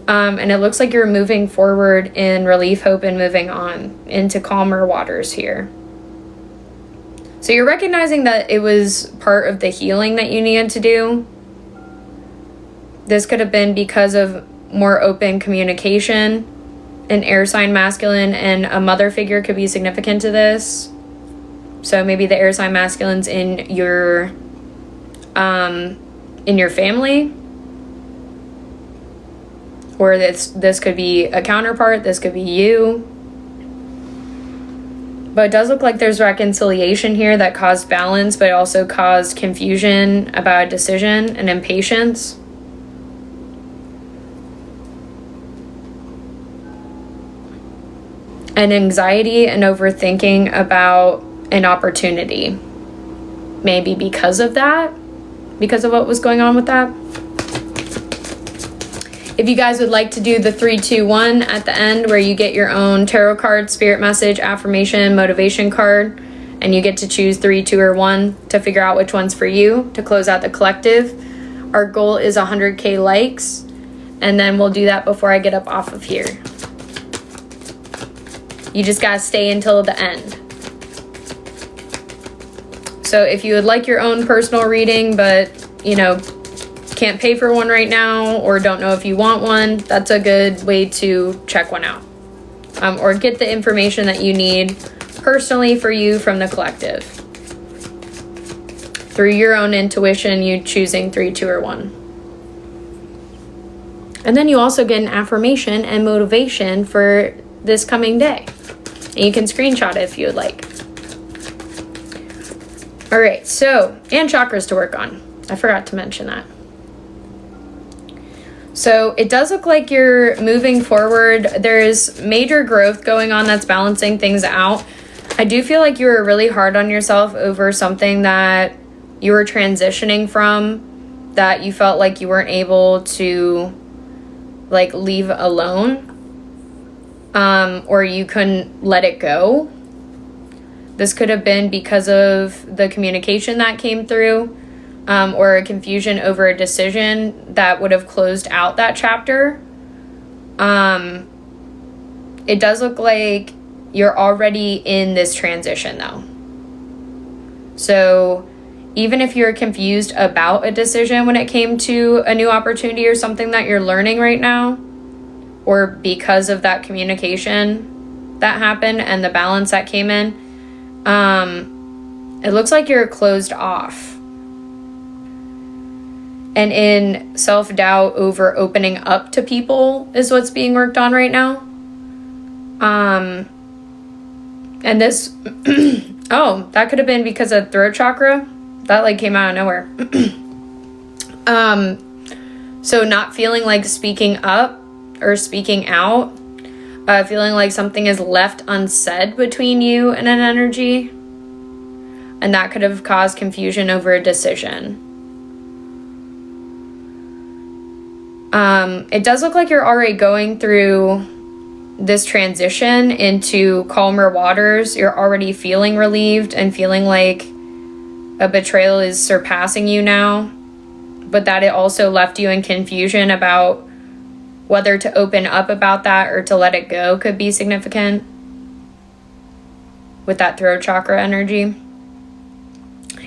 And it looks like you're moving forward in relief, hope, and moving on into calmer waters here. So you're recognizing that it was part of the healing that you needed to do. This could have been because of more open communication. An air sign masculine and a mother figure could be significant to this. So maybe the air sign masculine's in your family. Or this could be a counterpart, this could be you. But it does look like there's reconciliation here that caused balance, but it also caused confusion about a decision and impatience. an anxiety and overthinking about an opportunity. Maybe because of that, because of what was going on with that. If you guys would like to do the 3, 2, 1 at the end, where you get your own tarot card, spirit message, affirmation, motivation card, and you get to choose 3, 2, or 1 to figure out which one's for you to close out the collective. Our goal is 100K likes, and then we'll do that before I get up off of here. You just gotta stay until the end. So if you would like your own personal reading, but you know, can't pay for one right now, or don't know if you want one, that's a good way to check one out. Or get the information that you need personally for you from the collective. Through your own intuition, you choosing 3, 2, or 1. And then you also get an affirmation and motivation for this coming day. And you can screenshot it if you would like. All right, so, and chakras to work on. I forgot to mention that. So it does look like you're moving forward. There's major growth going on that's balancing things out. I do feel like you were really hard on yourself over something that you were transitioning from, that you felt like you weren't able to like leave alone, or you couldn't let it go. This could have been because of the communication that came through, or a confusion over a decision that would have closed out that chapter. It does look like you're already in this transition though. So even if you're confused about a decision when it came to a new opportunity or something that you're learning right now, or because of that communication that happened and the balance that came in, it looks like you're closed off. And in self-doubt over opening up to people is what's being worked on right now. And this, oh, that could have been because of throat chakra. That like came out of nowhere. So not feeling like speaking up or speaking out, feeling like something is left unsaid between you and an energy. And that could have caused confusion over a decision. It does look like you're already going through this transition into calmer waters. You're already feeling relieved and feeling like a betrayal is surpassing you now, but that it also left you in confusion about whether to open up about that or to let it go could be significant with that throat chakra energy.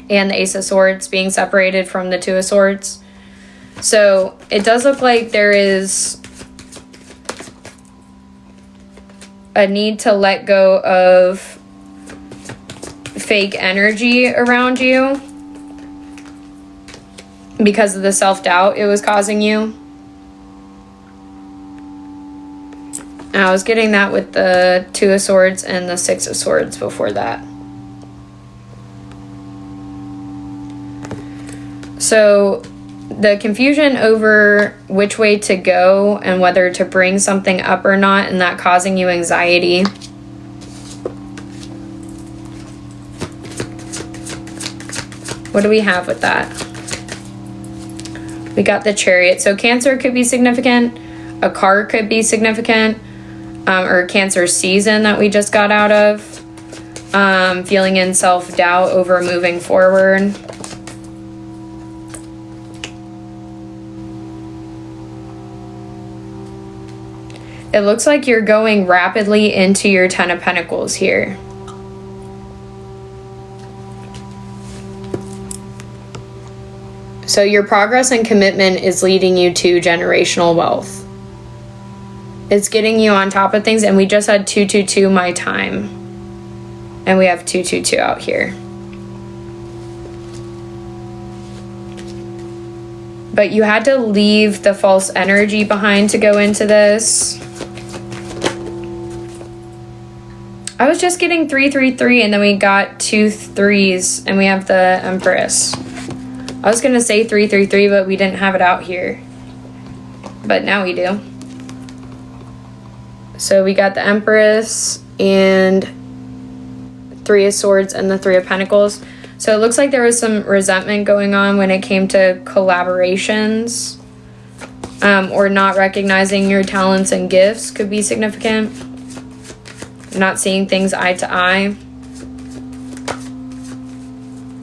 And the Ace of Swords being separated from the Two of Swords. So it does look like there is a need to let go of fake energy around you because of the self-doubt it was causing you. And I was getting that with the Two of Swords and the Six of Swords before that. So the confusion over which way to go and whether to bring something up or not, and that causing you anxiety. What do we have with that? We got the Chariot. So Cancer could be significant. A card could be significant. Or Cancer season that we just got out of. Feeling in self-doubt over moving forward. It looks like you're going rapidly into your Ten of Pentacles here. So your progress and commitment is leading you to generational wealth. It's getting you on top of things, and we just had 222 my time. And we have 222 out here. But you had to leave the false energy behind to go into this. I was just getting 333, and then we got 2 3s, and we have the Empress. I was going to say 333, but we didn't have it out here. But now we do. So we got the Empress, and Three of Swords and the Three of Pentacles. So it looks like there was some resentment going on when it came to collaborations, or not recognizing your talents and gifts could be significant. Not seeing things eye to eye.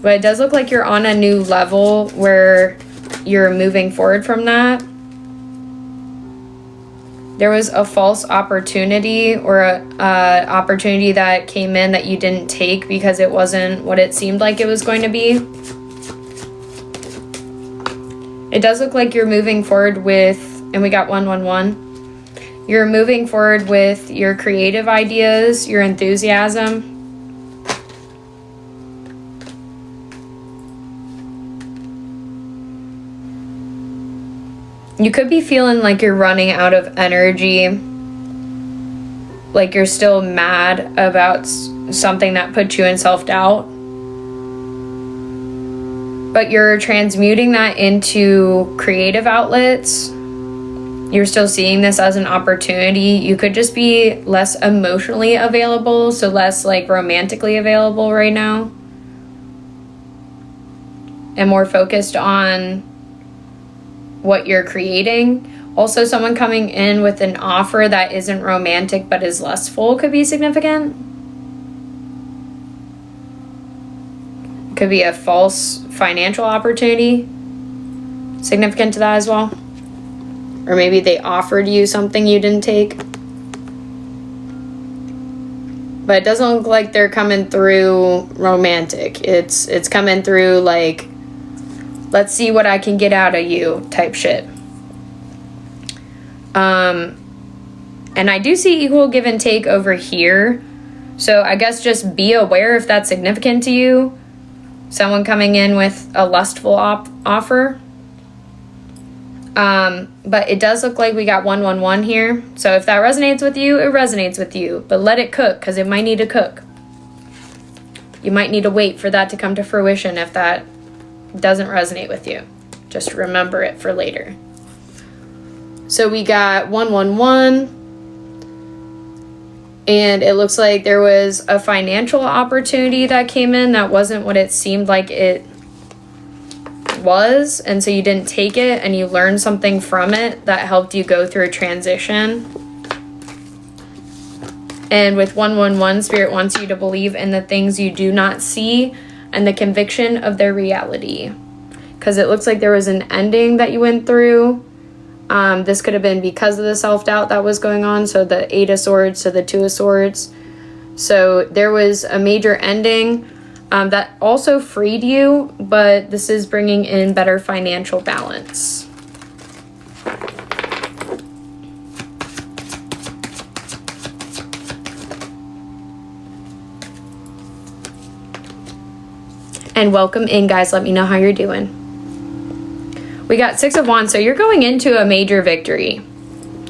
But it does look like you're on a new level where you're moving forward from that. There was a false opportunity, or a opportunity that came in that you didn't take because it wasn't what it seemed like it was going to be. It does look like you're moving forward with, and we got 111. You're moving forward with your creative ideas, your enthusiasm. You could be feeling like you're running out of energy, like you're still mad about something that put you in self-doubt. But you're transmuting that into creative outlets. You're still seeing this as an opportunity. You could just be less emotionally available, so less like romantically available right now. And more focused on what you're creating. Also, someone coming in with an offer that isn't romantic but is lustful could be significant. Could be a false financial opportunity significant to that as well. Or maybe they offered you something you didn't take. But it doesn't look like they're coming through romantic. It's coming through like, let's see what I can get out of you type shit. And I do see equal give and take over here. So I guess just be aware if that's significant to you. Someone coming in with a lustful offer. But it does look like we got 111 here. So if that resonates with you, it resonates with you. But let it cook, because it might need to cook. You might need to wait for that to come to fruition if that doesn't resonate with you. Just remember it for later. So we got 111. And it looks like there was a financial opportunity that came in that wasn't what it seemed like it was. And so you didn't take it and you learned something from it that helped you go through a transition. And with 111, Spirit wants you to believe in the things you do not see and the conviction of their reality. Because it looks like there was an ending that you went through. This could have been because of the self-doubt that was going on. So the 8 of Swords to the 2 of Swords. So there was a major ending that also freed you, but this is bringing in better financial balance. And welcome in, guys. Let me know how you're doing. We got 6 of Wands, so you're going into a major victory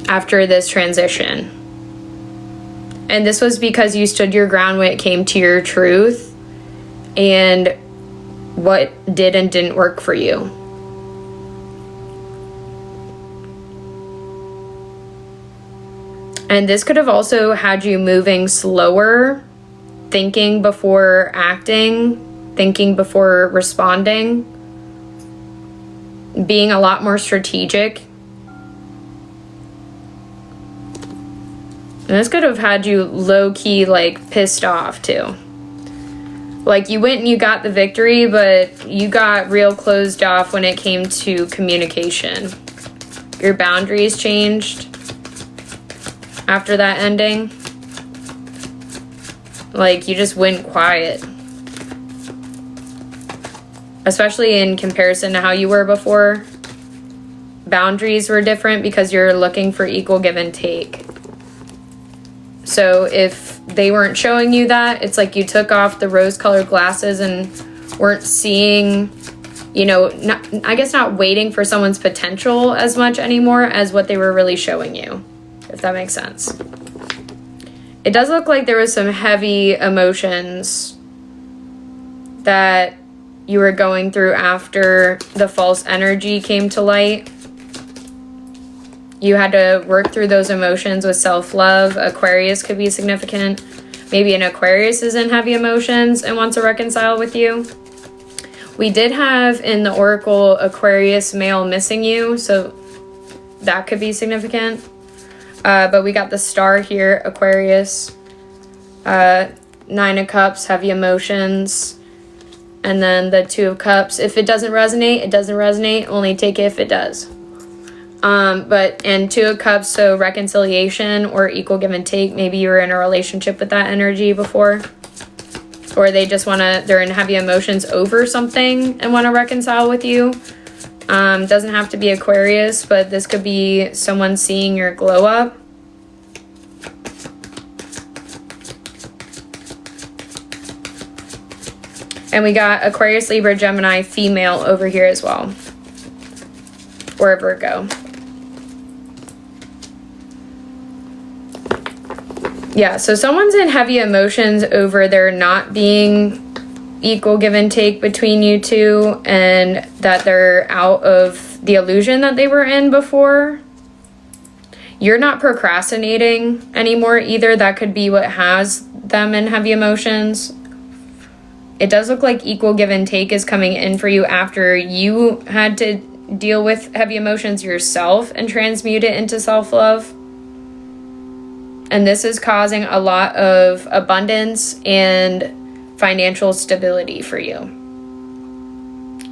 after this transition. And this was because you stood your ground when it came to your truth and what did and didn't work for you. And this could have also had you moving slower, thinking before acting, thinking before responding, being a lot more strategic. And this could have had you low-key, like, pissed off, too. Like, you went and you got the victory, but you got real closed off when it came to communication. Your boundaries changed after that ending. Like, you just went quiet. Especially in comparison to how you were before. Boundaries were different because you're looking for equal give and take. So if they weren't showing you that, it's like you took off the rose-colored glasses and weren't seeing, you know, I guess not waiting for someone's potential as much anymore as what they were really showing you, if that makes sense. It does look like there was some heavy emotions that you were going through after the false energy came to light. You had to work through those emotions with self-love. Aquarius could be significant. Maybe an Aquarius is in heavy emotions and wants to reconcile with you. We did have in the Oracle Aquarius male missing you, so that could be significant. But we got the star here, Aquarius. 9 of Cups, heavy emotions. And then the 2 of Cups. If it doesn't resonate, it doesn't resonate. Only take it if it does. And 2 of Cups, so reconciliation or equal give and take. Maybe you were in a relationship with that energy before. Or they just they're in heavy emotions over something and want to reconcile with you. Doesn't have to be Aquarius, but this could be someone seeing your glow up. And we got Aquarius, Libra, Gemini, female over here as well. Or a Virgo. Yeah, so someone's in heavy emotions over there not being equal give and take between you two, and that they're out of the illusion that they were in before. You're not procrastinating anymore either. That could be what has them in heavy emotions. It does look like equal give and take is coming in for you after you had to deal with heavy emotions yourself and transmute it into self-love. And this is causing a lot of abundance and financial stability for you.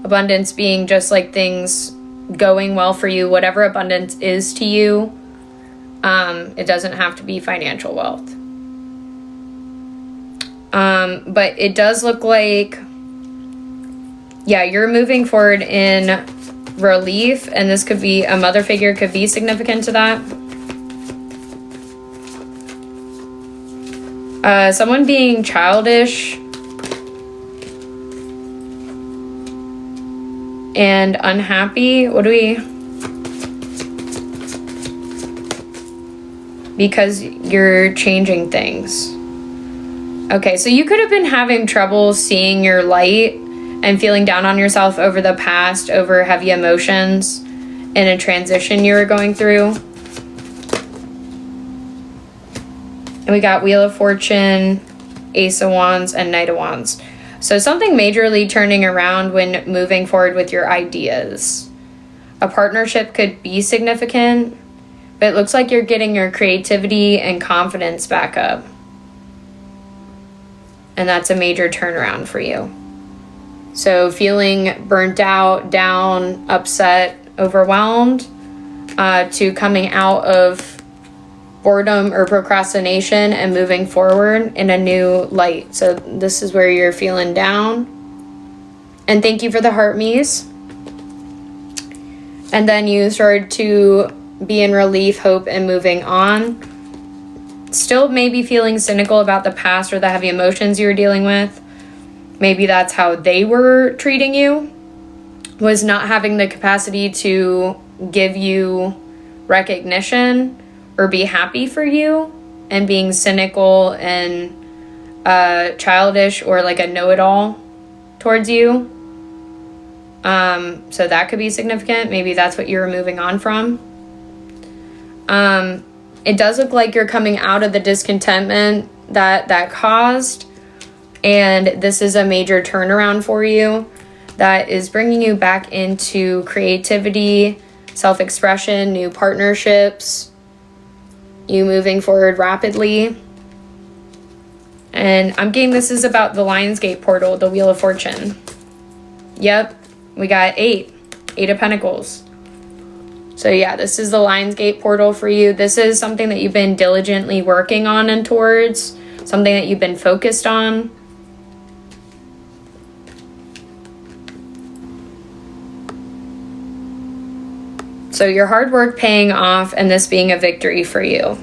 Abundance being just like things going well for you, whatever abundance is to you. It doesn't have to be financial wealth. But it does look like, yeah, you're moving forward in relief, and this could be a mother figure, could be significant to that. Someone being childish and unhappy. What do we... Because you're changing things. Okay, so you could have been having trouble seeing your light and feeling down on yourself over the past, over heavy emotions in a transition you were going through. And we got Wheel of Fortune, Ace of Wands, and Knight of Wands. So something majorly turning around when moving forward with your ideas. A partnership could be significant, but it looks like you're getting your creativity and confidence back up. And that's a major turnaround for you. So feeling burnt out, down, upset, overwhelmed, to coming out of boredom or procrastination and moving forward in a new light. So this is where you're feeling down. And thank you for the heart me's. And then you started to be in relief, hope, and moving on. Still maybe feeling cynical about the past or the heavy emotions you were dealing with. Maybe that's how they were treating you, was not having the capacity to give you recognition or be happy for you, and being cynical and childish or like a know-it-all towards you. So that could be significant. Maybe that's what you're moving on from. It does look like you're coming out of the discontentment that caused, and this is a major turnaround for you that is bringing you back into creativity, self-expression, new partnerships, you moving forward rapidly. And I'm getting this is about the Lionsgate portal, the Wheel of Fortune. Yep, we got 8 of Pentacles. So yeah, this is the Lionsgate portal for you. This is something that you've been diligently working on and towards, something that you've been focused on. So your hard work paying off, and this being a victory for you.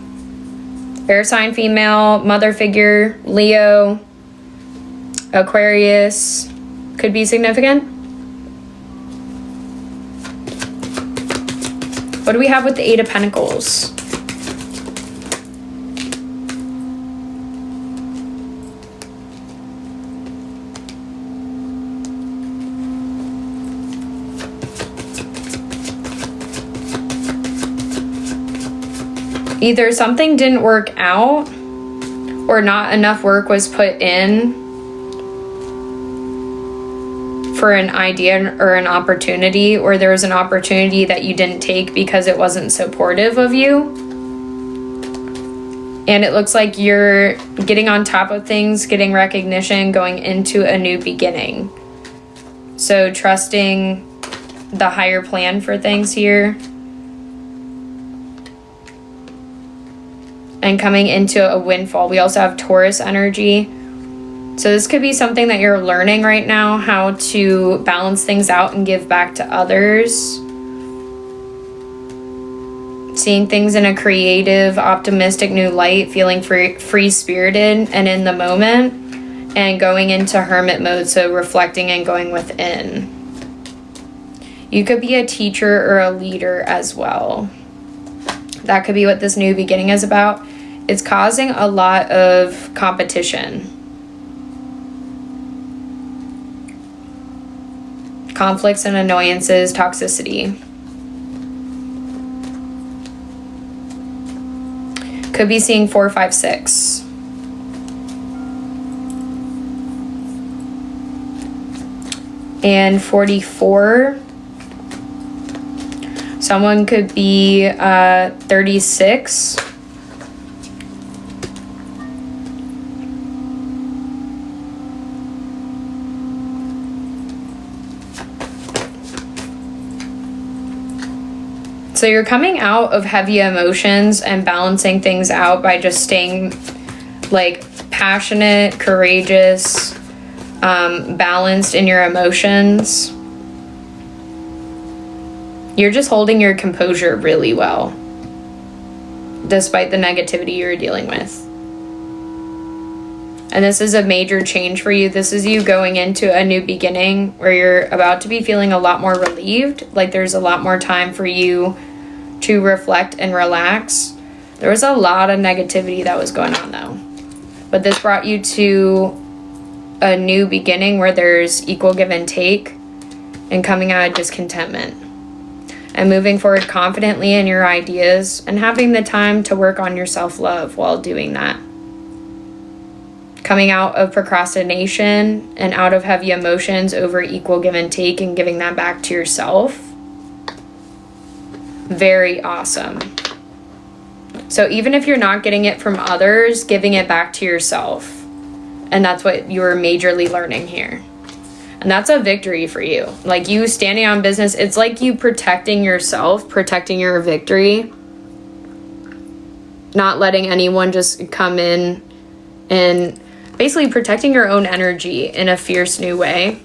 Air sign female, mother figure, Leo, Aquarius, could be significant. What do we have with the 8 of Pentacles? Either something didn't work out, or not enough work was put in for an idea or an opportunity, or there was an opportunity that you didn't take because it wasn't supportive of you. And it looks like you're getting on top of things, getting recognition, going into a new beginning. So trusting the higher plan for things here. And coming into a windfall. We also have Taurus energy. So this could be something that you're learning right now, how to balance things out and give back to others. Seeing things in a creative, optimistic new light, feeling free-spirited and in the moment, and going into hermit mode, so reflecting and going within. You could be a teacher or a leader as well. That could be what this new beginning is about. It's causing a lot of competition. Conflicts and annoyances, toxicity. Could be seeing 4, 5, 6. And 44. Someone could be 36. So you're coming out of heavy emotions and balancing things out by just staying like passionate, courageous, balanced in your emotions. You're just holding your composure really well, despite the negativity you're dealing with. And this is a major change for you. This is you going into a new beginning where you're about to be feeling a lot more relieved. Like there's a lot more time for you to reflect and relax. There was a lot of negativity that was going on though. But this brought you to a new beginning where there's equal give and take and coming out of discontentment. And moving forward confidently in your ideas and having the time to work on your self-love while doing that. Coming out of procrastination and out of heavy emotions over equal give and take and giving that back to yourself. Very awesome. So even if you're not getting it from others, giving it back to yourself. And that's what you're majorly learning here. And that's a victory for you. Like you standing on business, it's like you protecting yourself, protecting your victory. Not letting anyone just come in and basically protecting your own energy in a fierce new way.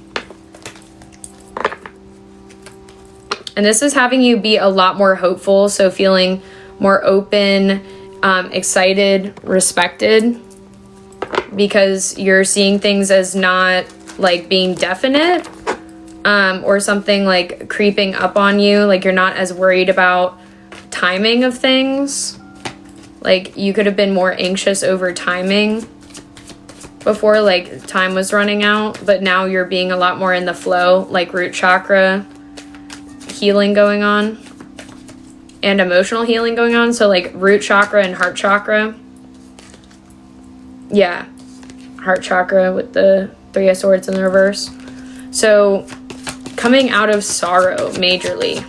And this is having you be a lot more hopeful, so feeling more open, excited, respected, because you're seeing things as not like being definite or something like creeping up on you. Like you're not as worried about timing of things. Like you could have been more anxious over timing before, like time was running out, but now you're being a lot more in the flow, like root chakra healing going on and emotional healing going on. So like root chakra and heart chakra. Yeah, heart chakra with the 3 of Swords in the reverse. So coming out of sorrow majorly.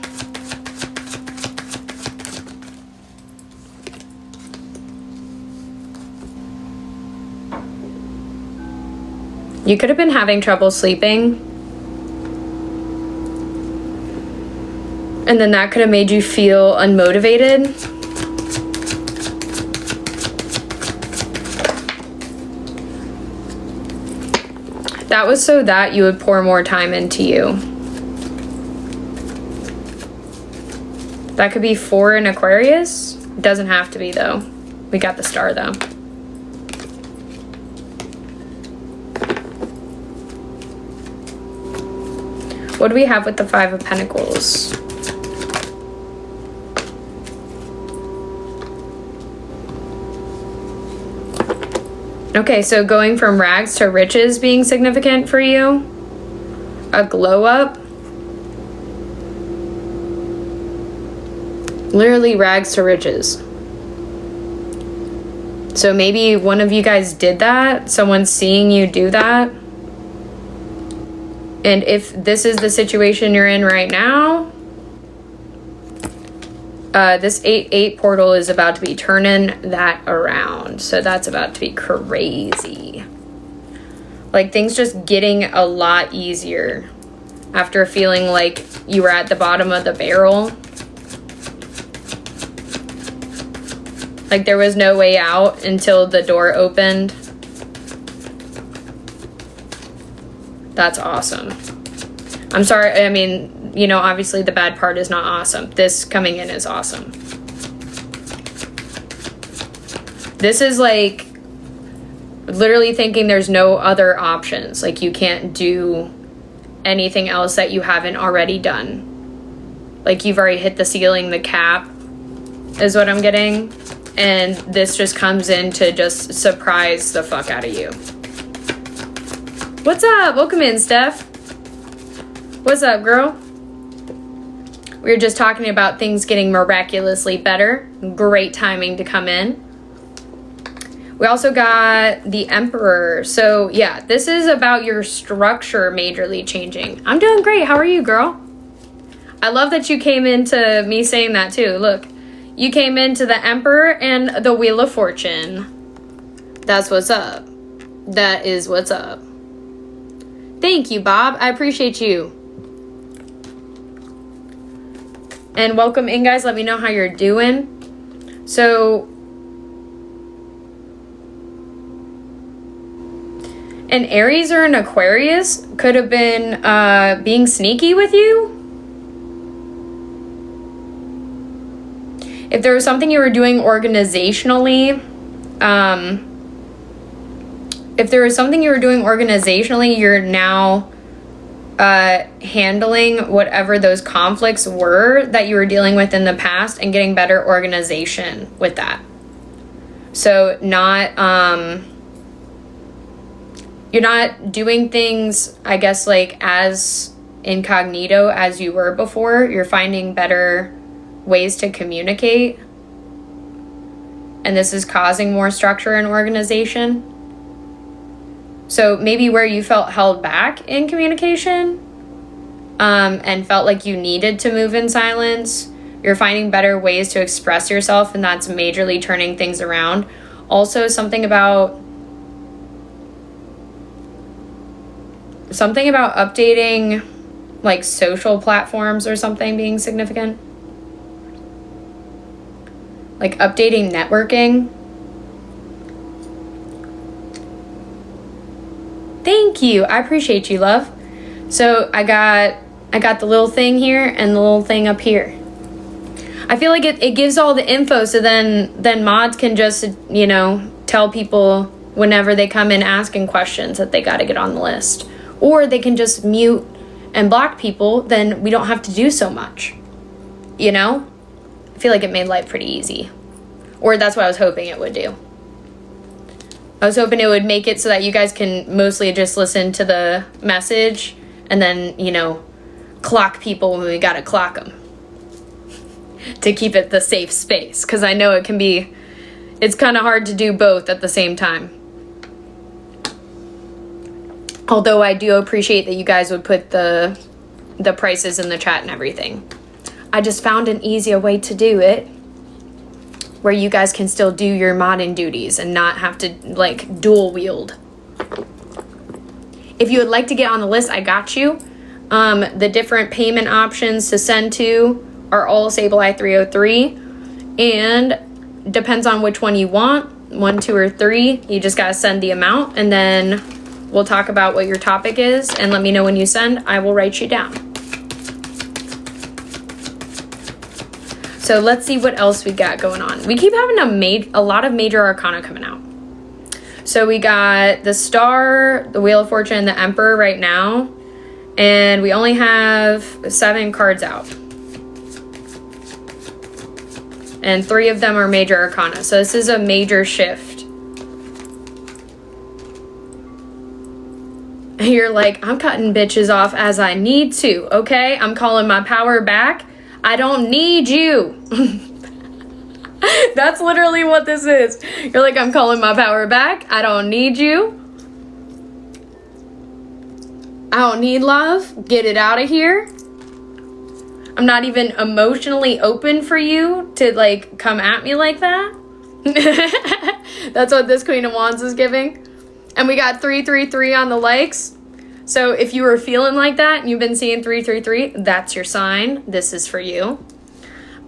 You could have been having trouble sleeping. And then that could have made you feel unmotivated. That was so that you would pour more time into you. That could be 4 in Aquarius. It doesn't have to be though. We got the star though. What do we have with the 5 of Pentacles? Okay, so going from rags to riches being significant for you. A glow up. Literally rags to riches. So maybe one of you guys did that. Someone's seeing you do that. And if this is the situation you're in right now, this 8-8 portal is about to be turning that around. So that's about to be crazy. Like, things just getting a lot easier after feeling like you were at the bottom of the barrel. Like there was no way out until the door opened. That's awesome. I'm sorry, I mean, you know, obviously the bad part is not awesome. This coming in is awesome. This is like literally thinking there's no other options. Like you can't do anything else that you haven't already done. Like you've already hit the ceiling, the cap is what I'm getting. And this just comes in to just surprise the fuck out of you. What's up? Welcome in, Steph. What's up, girl? We were just talking about things getting miraculously better. Great timing to come in. We also got the Emperor. So yeah, this is about your structure majorly changing. I'm doing great. How are you, girl? I love that you came into me saying that too. Look, you came into the Emperor and the Wheel of Fortune. That's what's up. That is what's up. Thank you, Bob. I appreciate you. And welcome in, guys. Let me know how you're doing. So, an Aries or an Aquarius could have been being sneaky with you. If there was something you were doing organizationally, you're now handling whatever those conflicts were that you were dealing with in the past and getting better organization with that. So you're not doing things, I guess, like as incognito as you were before. You're finding better ways to communicate. And this is causing more structure and organization. So maybe where you felt held back in communication and felt like you needed to move in silence, you're finding better ways to express yourself, and that's majorly turning things around. Also, something about updating like social platforms or something being significant. Like updating networking. Thank you. I appreciate you, love. So I got the little thing here and the little thing up here. I feel like it gives all the info, so then mods can just, you know, tell people whenever they come in asking questions that they got to get on the list. Or they can just mute and block people, then we don't have to do so much. You know? I feel like it made life pretty easy. Or that's what I was hoping it would do. I was hoping it would make it so that you guys can mostly just listen to the message and then, you know, clock people when we gotta clock them. To keep it the safe space. Because I know it's kind of hard to do both at the same time. Although I do appreciate that you guys would put the prices in the chat and everything. I just found an easier way to do it, where you guys can still do your modding duties and not have to like dual wield. If you would like to get on the list, I got you. The different payment options to send to are all sable8826, and depends on which one you want, 1, 2, or 3. You just gotta send the amount, and then we'll talk about what your topic is, and let me know when you send. I will write you down. So let's see what else we got going on. We keep having a lot of major arcana coming out. So we got the Star, the Wheel of Fortune, and the Emperor right now. And we only have 7 cards out. And 3 of them are major arcana. So this is a major shift. You're like, I'm cutting bitches off as I need to, okay? I'm calling my power back. I don't need you. That's literally what this is. You're like, I'm calling my power back. I don't need you. I don't need love. Get it out of here. I'm not even emotionally open for you to like come at me like that. That's what this Queen of Wands is giving. And we got 333 on the likes. So if you were feeling like that and you've been seeing 333, that's your sign. This is for you.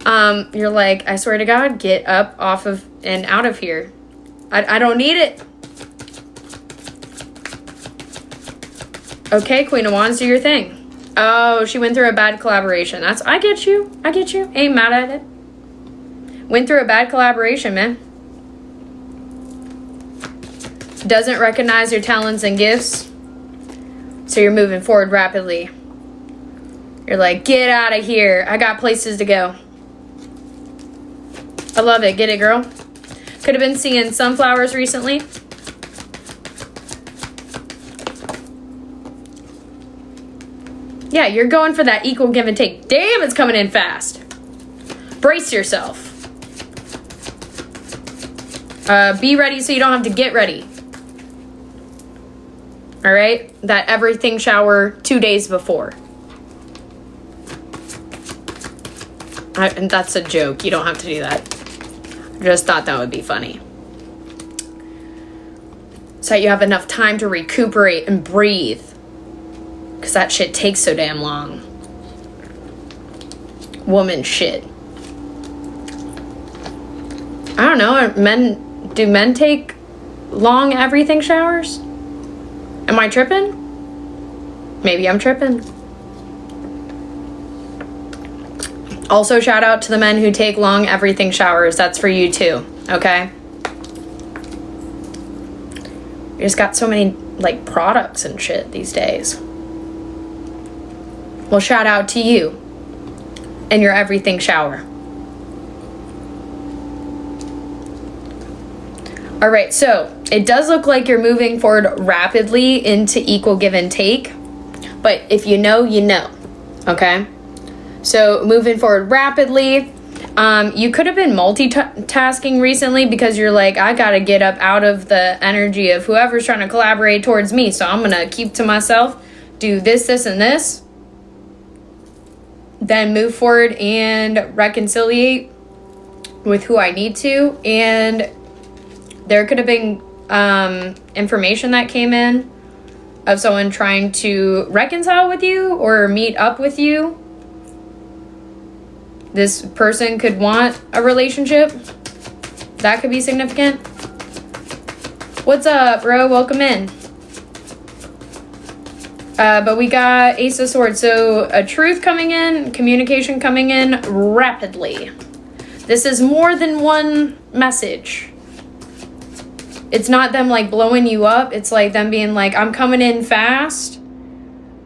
You're like, I swear to God, get up off of and out of here. I don't need it. Okay, Queen of Wands, do your thing. Oh, she went through a bad collaboration. I get you. Ain't mad at it. Went through a bad collaboration, man. Doesn't recognize your talents and gifts. So you're moving forward rapidly. You're like, get out of here. I got places to go. I love it. Get it, girl? Could have been seeing sunflowers recently. Yeah, you're going for that equal give and take. Damn, it's coming in fast. Brace yourself. Be ready so you don't have to get ready. All right? That everything shower 2 days before. And that's a joke. You don't have to do that. I just thought that would be funny. So that you have enough time to recuperate and breathe. Because that shit takes so damn long. Woman shit. I don't know. Do men take long everything showers? Am I tripping? Maybe I'm tripping. Also, shout out to the men who take long everything showers. That's for you too, okay? You just got so many, like, products and shit these days. Well, shout out to you and your everything shower. All right, so it does look like you're moving forward rapidly into equal give and take. But if you know, you know, okay? So moving forward rapidly. You could have been multitasking recently because you're like, I got to get up out of the energy of whoever's trying to collaborate towards me. So I'm going to keep to myself, do this, this, and this. Then move forward and reconciliate with who I need to. And there could have been information that came in of someone trying to reconcile with you or meet up with you. This person could want a relationship. That could be significant. What's up, bro? Welcome in. But we got Ace of Swords. So a truth coming in, communication coming in rapidly. This is more than one message. It's not them like blowing you up. It's like them being like, I'm coming in fast.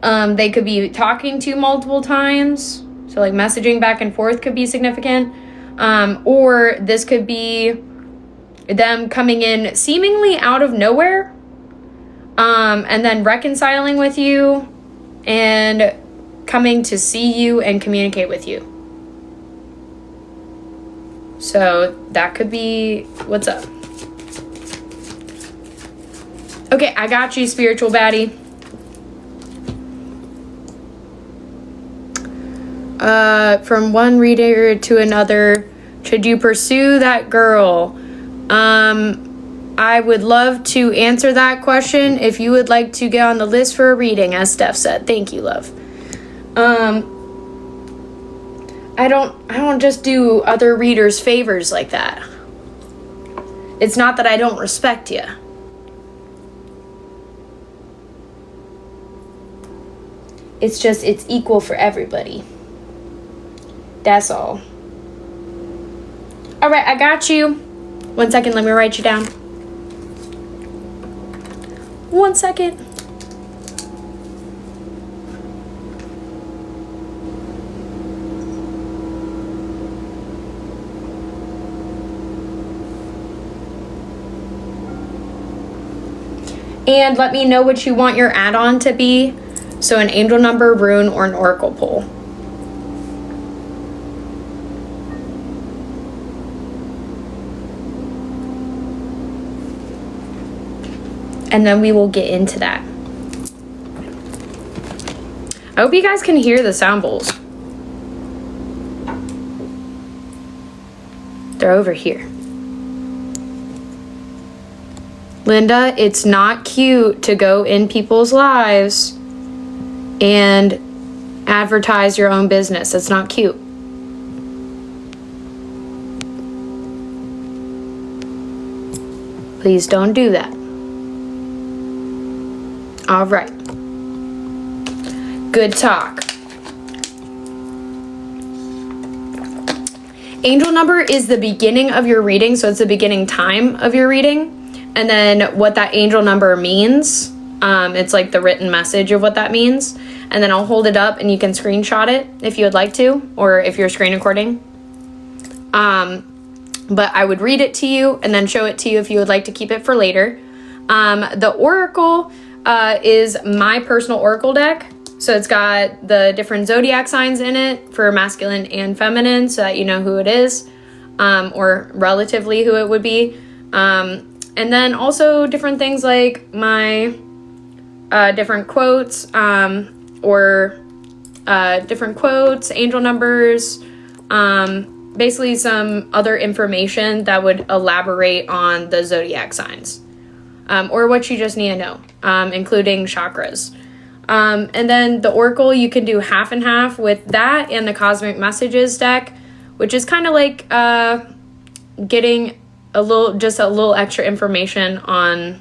They could be talking to you multiple times. So like messaging back and forth could be significant. Or this could be them coming in seemingly out of nowhere. And then reconciling with you and coming to see you and communicate with you. So that could be what's up. Okay, I got you, spiritual baddie. From one reader to another, should you pursue that girl? I would love to answer that question if you would like to get on the list for a reading, as Steph said. Thank you, love. I don't just do other readers favors like that. It's not that I don't respect you. It's just, it's equal for everybody. That's all. All right, I got you. 1 second, let me write you down. 1 second. And let me know what you want your add-on to be. So an angel number, rune, or an oracle pull. and then we will get into that. I hope you guys can hear the sound bowls. They're over here. Linda, it's not cute to go in people's lives and advertise your own business. It's not cute. Please don't do that. All right. Good talk. Angel number is the beginning of your reading, so it's the beginning time of your reading. And then what that angel number means, it's like the written message of what that means. And then I'll hold it up and you can screenshot it if you would like to, or if you're screen recording. But I would read it to you and then show it to you if you would like to keep it for later. The Oracle is my personal Oracle deck. So it's got the different zodiac signs in it for masculine and feminine, so that you know who it is, or relatively who it would be. And then also different things like my different quotes, different quotes, angel numbers, basically some other information that would elaborate on the zodiac signs, or what you just need to know, including chakras. And then the Oracle, you can do half and half with that and the Cosmic Messages deck, which is kind of like getting a little extra information on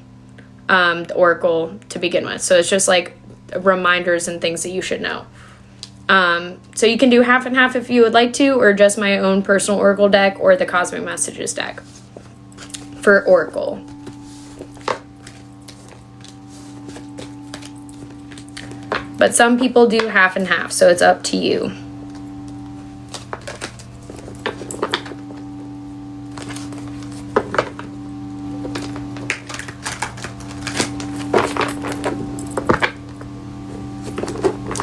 the Oracle to begin with. So it's just like reminders and things that you should know. So you can do half and half if you would like to, or just my own personal Oracle deck or the Cosmic Messages deck for Oracle. But some people do half and half, so it's up to you.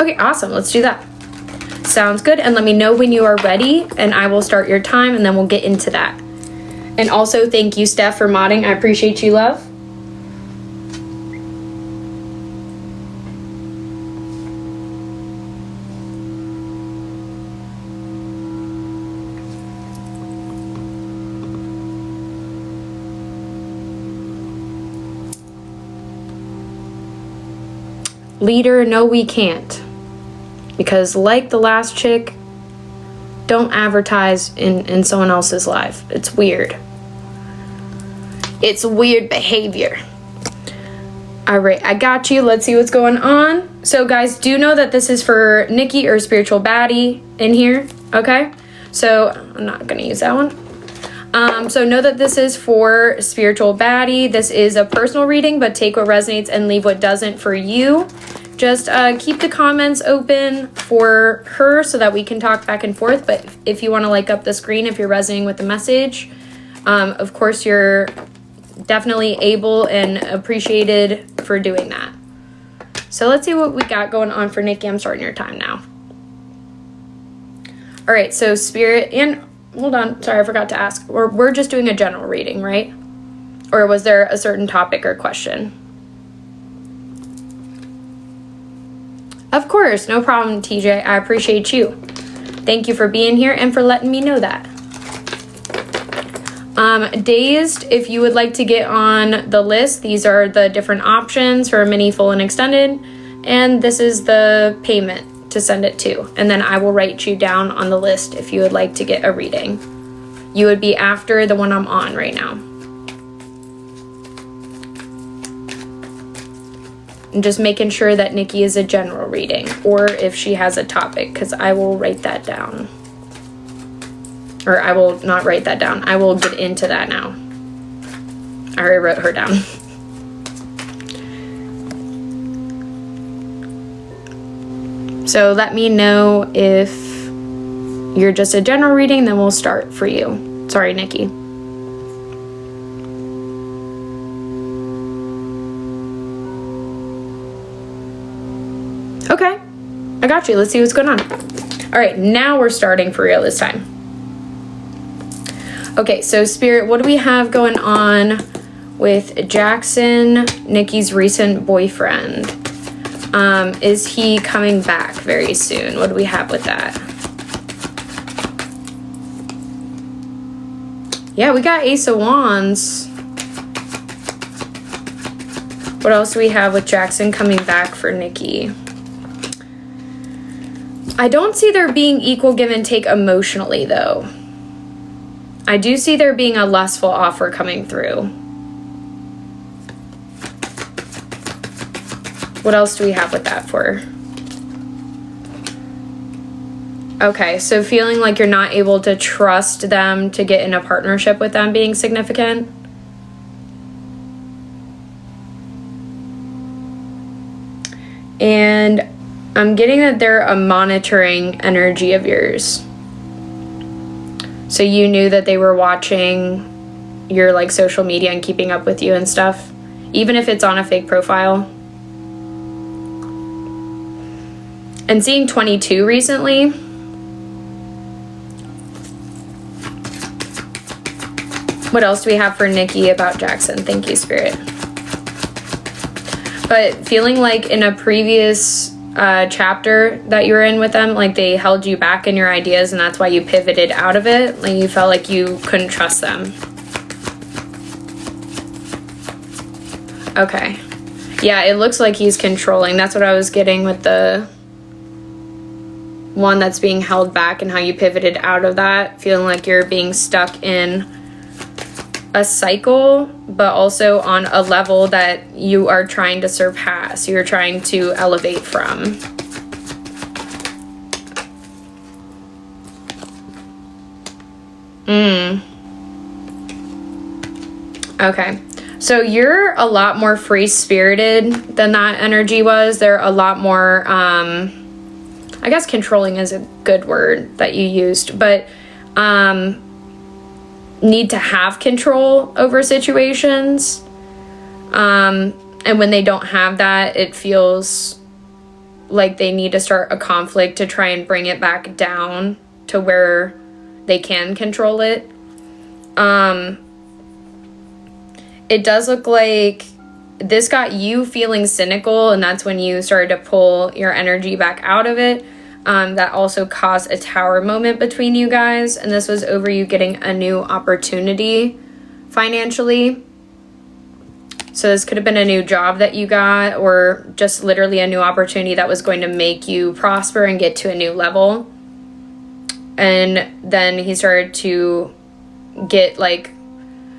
Okay, awesome. Let's do that. Sounds good. And let me know when you are ready, and I will start your time, and then we'll get into that. And also, thank you, Steph, for modding. I appreciate you, love. Leader, no, we can't. Because like the last chick, don't advertise in someone else's life. It's weird. It's weird behavior. All right, I got you. Let's see what's going on. So guys, do know that this is for Nikki or Spiritual Baddie in here, okay? So I'm not gonna use that one. So know that this is for Spiritual Baddie. This is a personal reading, but take what resonates and leave what doesn't for you. Just keep the comments open for her so that we can talk back and forth. But if you want to like up the screen, if you're resonating with the message, of course, you're definitely able and appreciated for doing that. So let's see what we got going on for Nikki. I'm starting your time now. All right, so Spirit, and hold on, sorry, I forgot to ask. We're just doing a general reading, right? Or was there a certain topic or question? Of course, no problem, TJ. I appreciate you. Thank you for being here and for letting me know that. Dazed, if you would like to get on the list, these are the different options for mini, full, and extended. And this is the payment to send it to. And then I will write you down on the list if you would like to get a reading. You would be after the one I'm on right now. And just making sure that Nikki is a general reading, or if she has a topic, because I will write that down. Or I will not write that down. I will get into that now. I already wrote her down. So let me know if you're just a general reading, then we'll start for you. Sorry, Nikki. Okay, I got you. Let's see what's going on. All right, now we're starting for real this time. Okay, so Spirit, what do we have going on with Jackson, Nikki's recent boyfriend. Is he coming back very soon? What do we have with that? Yeah, we got Ace of Wands. What else do we have with Jackson coming back for Nikki? I don't see there being equal give and take emotionally, though. I do see there being a lustful offer coming through. What else do we have with that for? Okay, so feeling like you're not able to trust them to get in a partnership with them being significant. And I'm getting that they're a monitoring energy of yours. So you knew that they were watching your like social media and keeping up with you and stuff, even if it's on a fake profile. And seeing 22 recently. What else do we have for Nikki about Jackson? Thank you, Spirit. But feeling like in a previous chapter that you were in with them, like they held you back in your ideas and that's why you pivoted out of it. Like you felt like you couldn't trust them. Okay. Yeah, it looks like he's controlling. That's what I was getting with the one that's being held back and how you pivoted out of that. Feeling like you're being stuck in a cycle, but also on a level that you are trying to surpass. You're trying to elevate from. Okay. So you're a lot more free-spirited than that energy was. They're a lot more, I guess controlling is a good word that you used, but need to have control over situations. And when they don't have that, it feels like they need to start a conflict to try and bring it back down to where they can control it. It does look like this got you feeling cynical, and that's when you started to pull your energy back out of it. That also caused a tower moment between you guys, and this was over you getting a new opportunity financially. So this could have been a new job that you got, or just literally a new opportunity that was going to make you prosper and get to a new level. And then he started to get like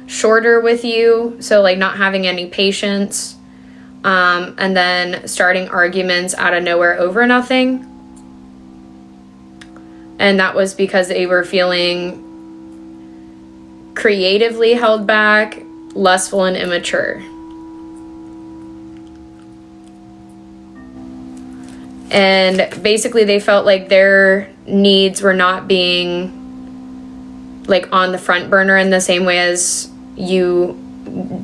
shorter with you, so like not having any patience, and then starting arguments out of nowhere over nothing. And that was because they were feeling creatively held back, lustful, and immature. And basically they felt like their needs were not being like on the front burner in the same way as you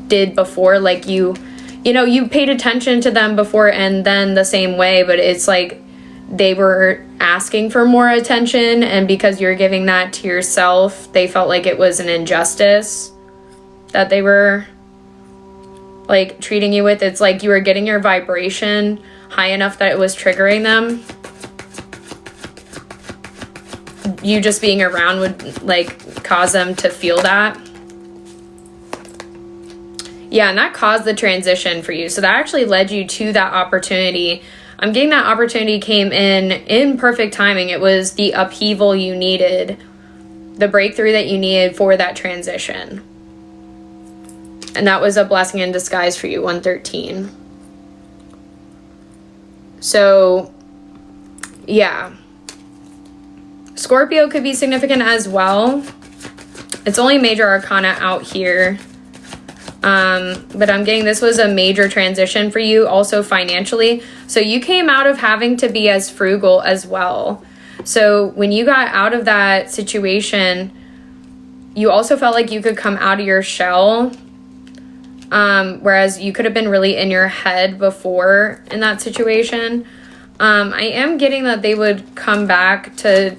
did before. Like you paid attention to them before and then the same way, but it's like they were asking for more attention, and because you're giving that to yourself, they felt like it was an injustice that they were like treating you with. It's like you were getting your vibration high enough that it was triggering them. You just being around would like cause them to feel that. Yeah, and that caused the transition for you. So that actually led you to that opportunity. I'm getting that opportunity came in perfect timing. It was the upheaval you needed, the breakthrough that you needed for that transition. And that was a blessing in disguise for you, 113. So, yeah. Scorpio could be significant as well. It's only major arcana out here. But I'm getting this was a major transition for you also financially. So you came out of having to be as frugal as well. So when you got out of that situation, you also felt like you could come out of your shell. Whereas you could have been really in your head before in that situation. I am getting that they would come back to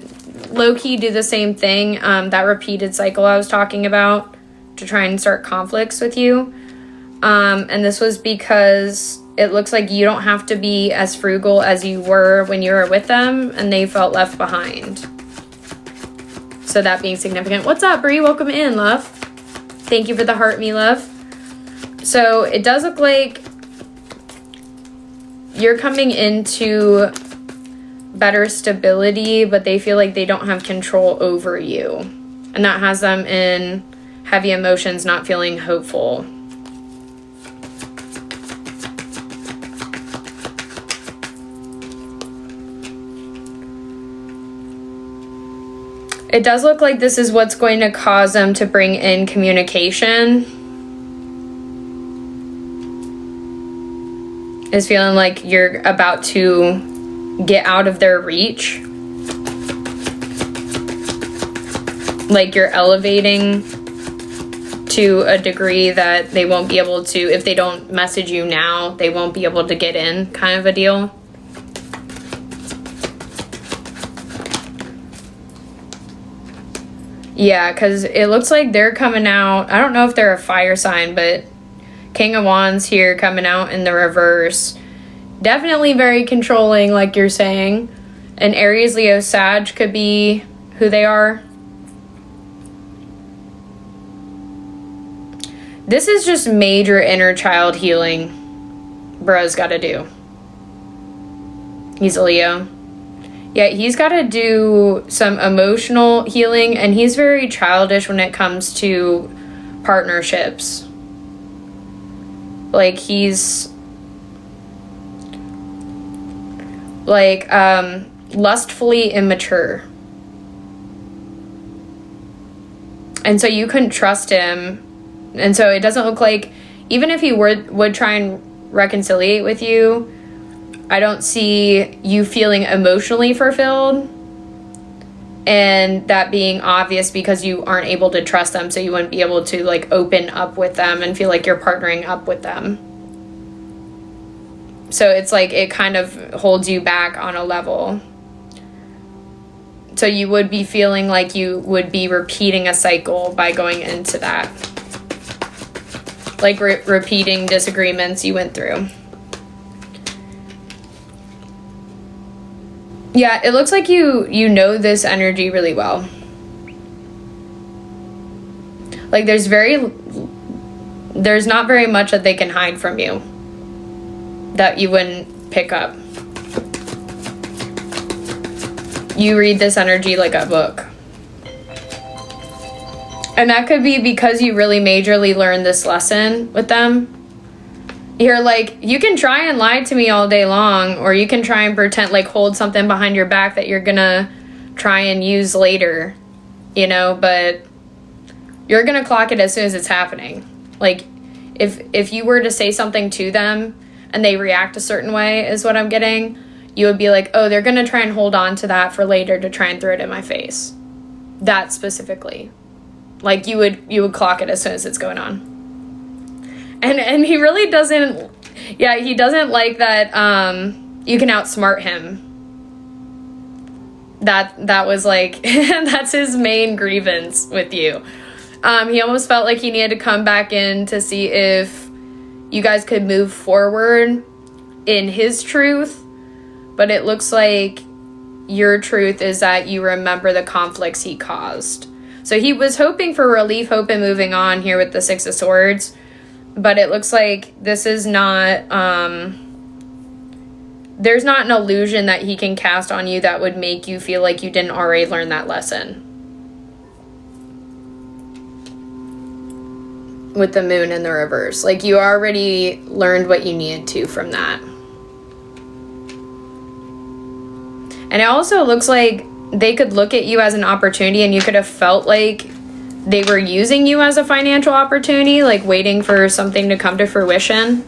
low-key do the same thing. That repeated cycle I was talking about, to try and start conflicts with you. And this was because it looks like you don't have to be as frugal as you were when you were with them, and they felt left behind. So that being significant. What's up, Bree? Welcome in, love. Thank you for the heart, me love. So it does look like you're coming into better stability, but they feel like they don't have control over you. And that has them in heavy emotions, not feeling hopeful. It does look like this is what's going to cause them to bring in communication. Is feeling like you're about to get out of their reach. Like you're elevating to a degree that they won't be able to, if they don't message you now, they won't be able to get in, kind of a deal. Yeah, because it looks like they're coming out. I don't know if they're a fire sign, but King of Wands here coming out in the reverse. Definitely very controlling, like you're saying. And Aries, Leo, Sag could be who they are. This is just major inner child healing bro's got to do. He's a Leo. Yeah, he's got to do some emotional healing, and he's very childish when it comes to partnerships. Like, he's like lustfully immature. And so you couldn't trust him. And so it doesn't look like, even if he would try and reconciliate with you, I don't see you feeling emotionally fulfilled, and that being obvious because you aren't able to trust them, so you wouldn't be able to like open up with them and feel like you're partnering up with them. So it's like it kind of holds you back on a level. So you would be feeling like you would be repeating a cycle by going into that. Like repeating disagreements you went through. Yeah, it looks like you know this energy really well. Like there's not very much that they can hide from you that you wouldn't pick up. You read this energy like a book. And that could be because you really majorly learned this lesson with them. You're like, you can try and lie to me all day long, or you can try and pretend, like hold something behind your back that you're gonna try and use later, you know, but you're gonna clock it as soon as it's happening. Like, if you were to say something to them and they react a certain way, is what I'm getting, you would be like, oh, they're gonna try and hold on to that for later to try and throw it in my face. That specifically. Like, you would clock it as soon as it's going on. And he really doesn't, yeah, he doesn't like that you can outsmart him. That was like, that's his main grievance with you. He almost felt like he needed to come back in to see if you guys could move forward in his truth. But it looks like your truth is that you remember the conflicts he caused. So he was hoping for relief, hope, and moving on here with the Six of Swords. But it looks like this is not, there's not an illusion that he can cast on you that would make you feel like you didn't already learn that lesson. With the moon in the reverse. Like, you already learned what you needed to from that. And it also looks like they could look at you as an opportunity, and you could have felt like they were using you as a financial opportunity, like waiting for something to come to fruition.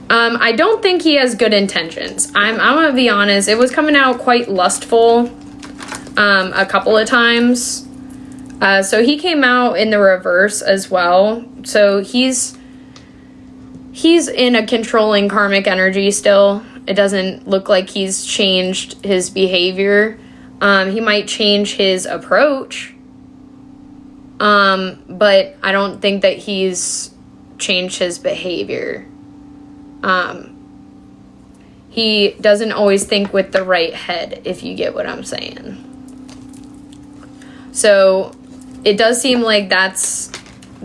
I don't think he has good intentions. I'm gonna be honest. It was coming out quite lustful a couple of times. So he came out in the reverse as well. So he's in a controlling karmic energy still. It doesn't look like he's changed his behavior. He might change his approach. But I don't think that he's changed his behavior. He doesn't always think with the right head, if you get what I'm saying. So it does seem like that's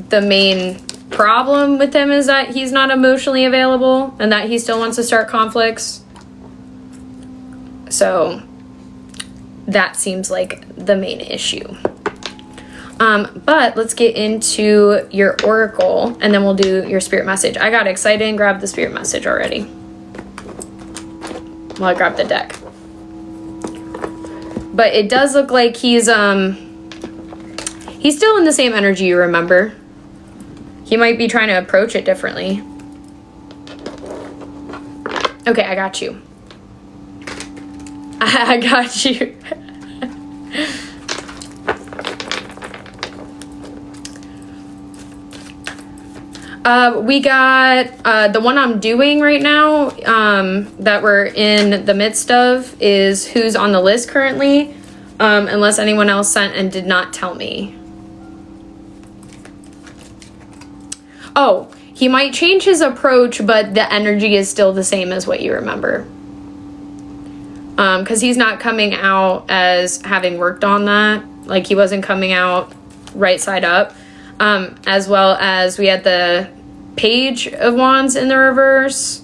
the main problem with him, is that he's not emotionally available and that he still wants to start conflicts. So that seems like the main issue. But let's get into your oracle and then we'll do your spirit message. I got excited and grabbed the spirit message already. Well, I grabbed the deck. But it does look like he's still in the same energy you remember. He might be trying to approach it differently. Okay, I got you. I got you. We got the one I'm doing right now that we're in the midst of is who's on the list currently, unless anyone else sent and did not tell me. Oh, he might change his approach, but the energy is still the same as what you remember. Because he's not coming out as having worked on that. Like, he wasn't coming out right side up. As well as we had the Page of Wands in the reverse.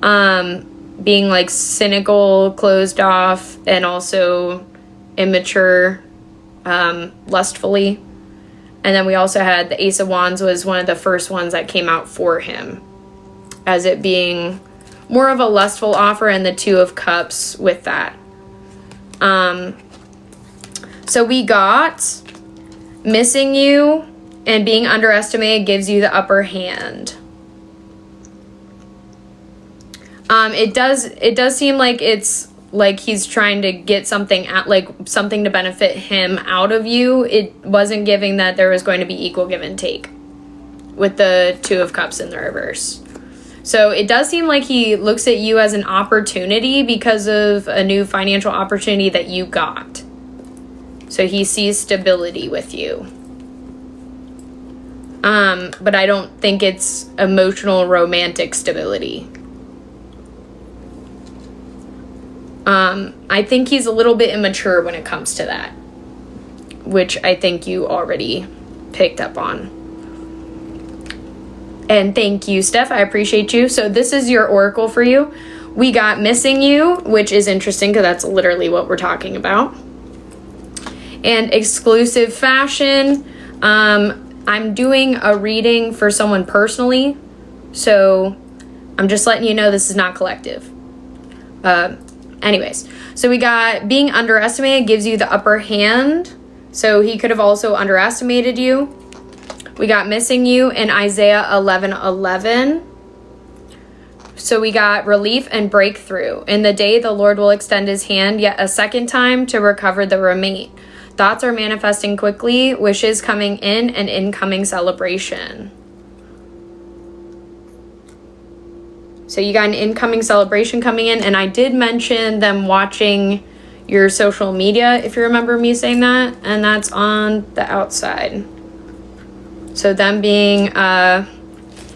Being, like, cynical, closed off, and also immature, lustfully. And then we also had the Ace of Wands was one of the first ones that came out for him, as it being more of a lustful offer, and the Two of Cups with that. So we got missing you and being underestimated gives you the upper hand. It does seem like it's like he's trying to get something out, like something to benefit him out of you. It wasn't giving that there was going to be equal give and take with the Two of Cups in the reverse. So it does seem like he looks at you as an opportunity because of a new financial opportunity that you got. So he sees stability with you. But I don't think it's emotional, romantic stability. I think he's a little bit immature when it comes to that, which I think you already picked up on. And thank you, Steph. I appreciate you. So this is your oracle for you. We got missing you, which is interesting because that's literally what we're talking about. And exclusive fashion. I'm doing a reading for someone personally. So I'm just letting you know this is not collective. Anyways, so we got being underestimated gives you the upper hand. So he could have also underestimated you. We got missing you in Isaiah 11:11. So we got relief and breakthrough. In the day the Lord will extend his hand yet a second time to recover the remain. Thoughts are manifesting quickly, wishes coming in, and incoming celebration. So you got an incoming celebration coming in, and I did mention them watching your social media, if you remember me saying that, and that's on the outside. So them being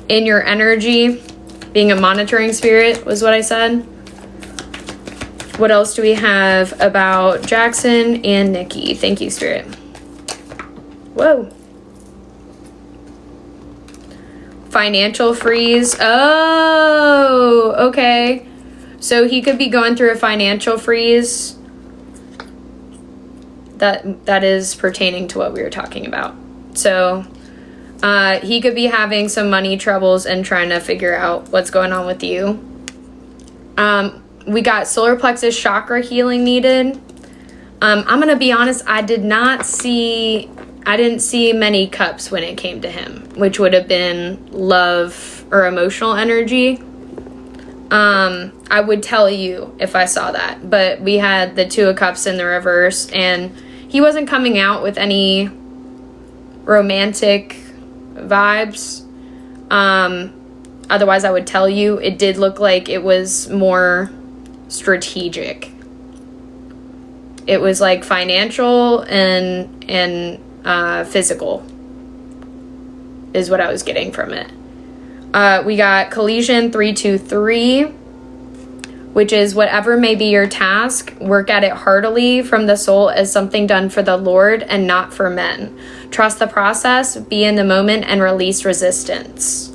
in your energy, being a monitoring spirit was what I said. What else do we have about Jackson and Nikki? Thank you, Spirit. Whoa. Financial freeze. Oh, okay. So he could be going through a financial freeze. That is pertaining to what we were talking about. So he could be having some money troubles and trying to figure out what's going on with you. We got solar plexus chakra healing needed. I'm going to be honest, I didn't see many cups when it came to him, which would have been love or emotional energy. I would tell you if I saw that, but we had the Two of Cups in the reverse, and he wasn't coming out with any romantic vibes. Otherwise I would tell you. It did look like it was more strategic. It was like financial and physical, is what I was getting from it. We got collision 323, which is whatever may be your task, work at it heartily from the soul as something done for the Lord and not for men. Trust the process, be in the moment, and release resistance.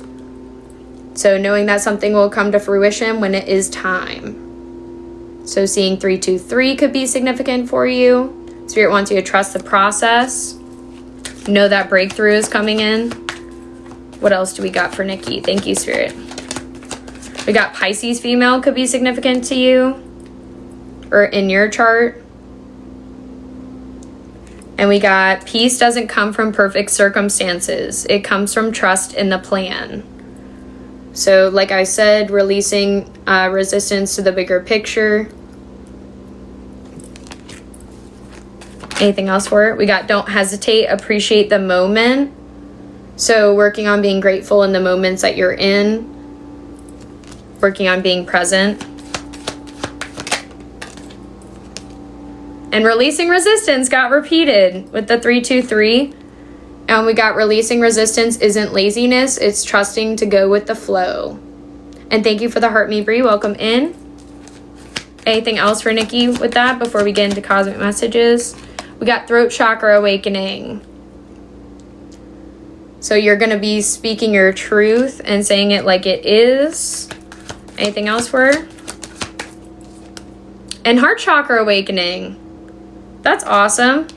So knowing that something will come to fruition when it is time. So seeing 323 could be significant for you. Spirit wants you to trust the process. Know that breakthrough is coming in. What else do we got for Nikki? Thank you, Spirit. We got Pisces female could be significant to you or in your chart. And we got peace doesn't come from perfect circumstances. It comes from trust in the plan. So like I said, releasing resistance to the bigger picture. Anything else for it? We got don't hesitate, appreciate the moment. So working on being grateful in the moments that you're in. Working on being present. And releasing resistance got repeated with the 323. And we got releasing resistance isn't laziness, it's trusting to go with the flow. And thank you for the heart me Bree. Welcome in. Anything else for Nikki with that before we get into cosmic messages? We got throat chakra awakening. So you're going to be speaking your truth and saying it like it is. Anything else for her? And heart chakra awakening. That's awesome.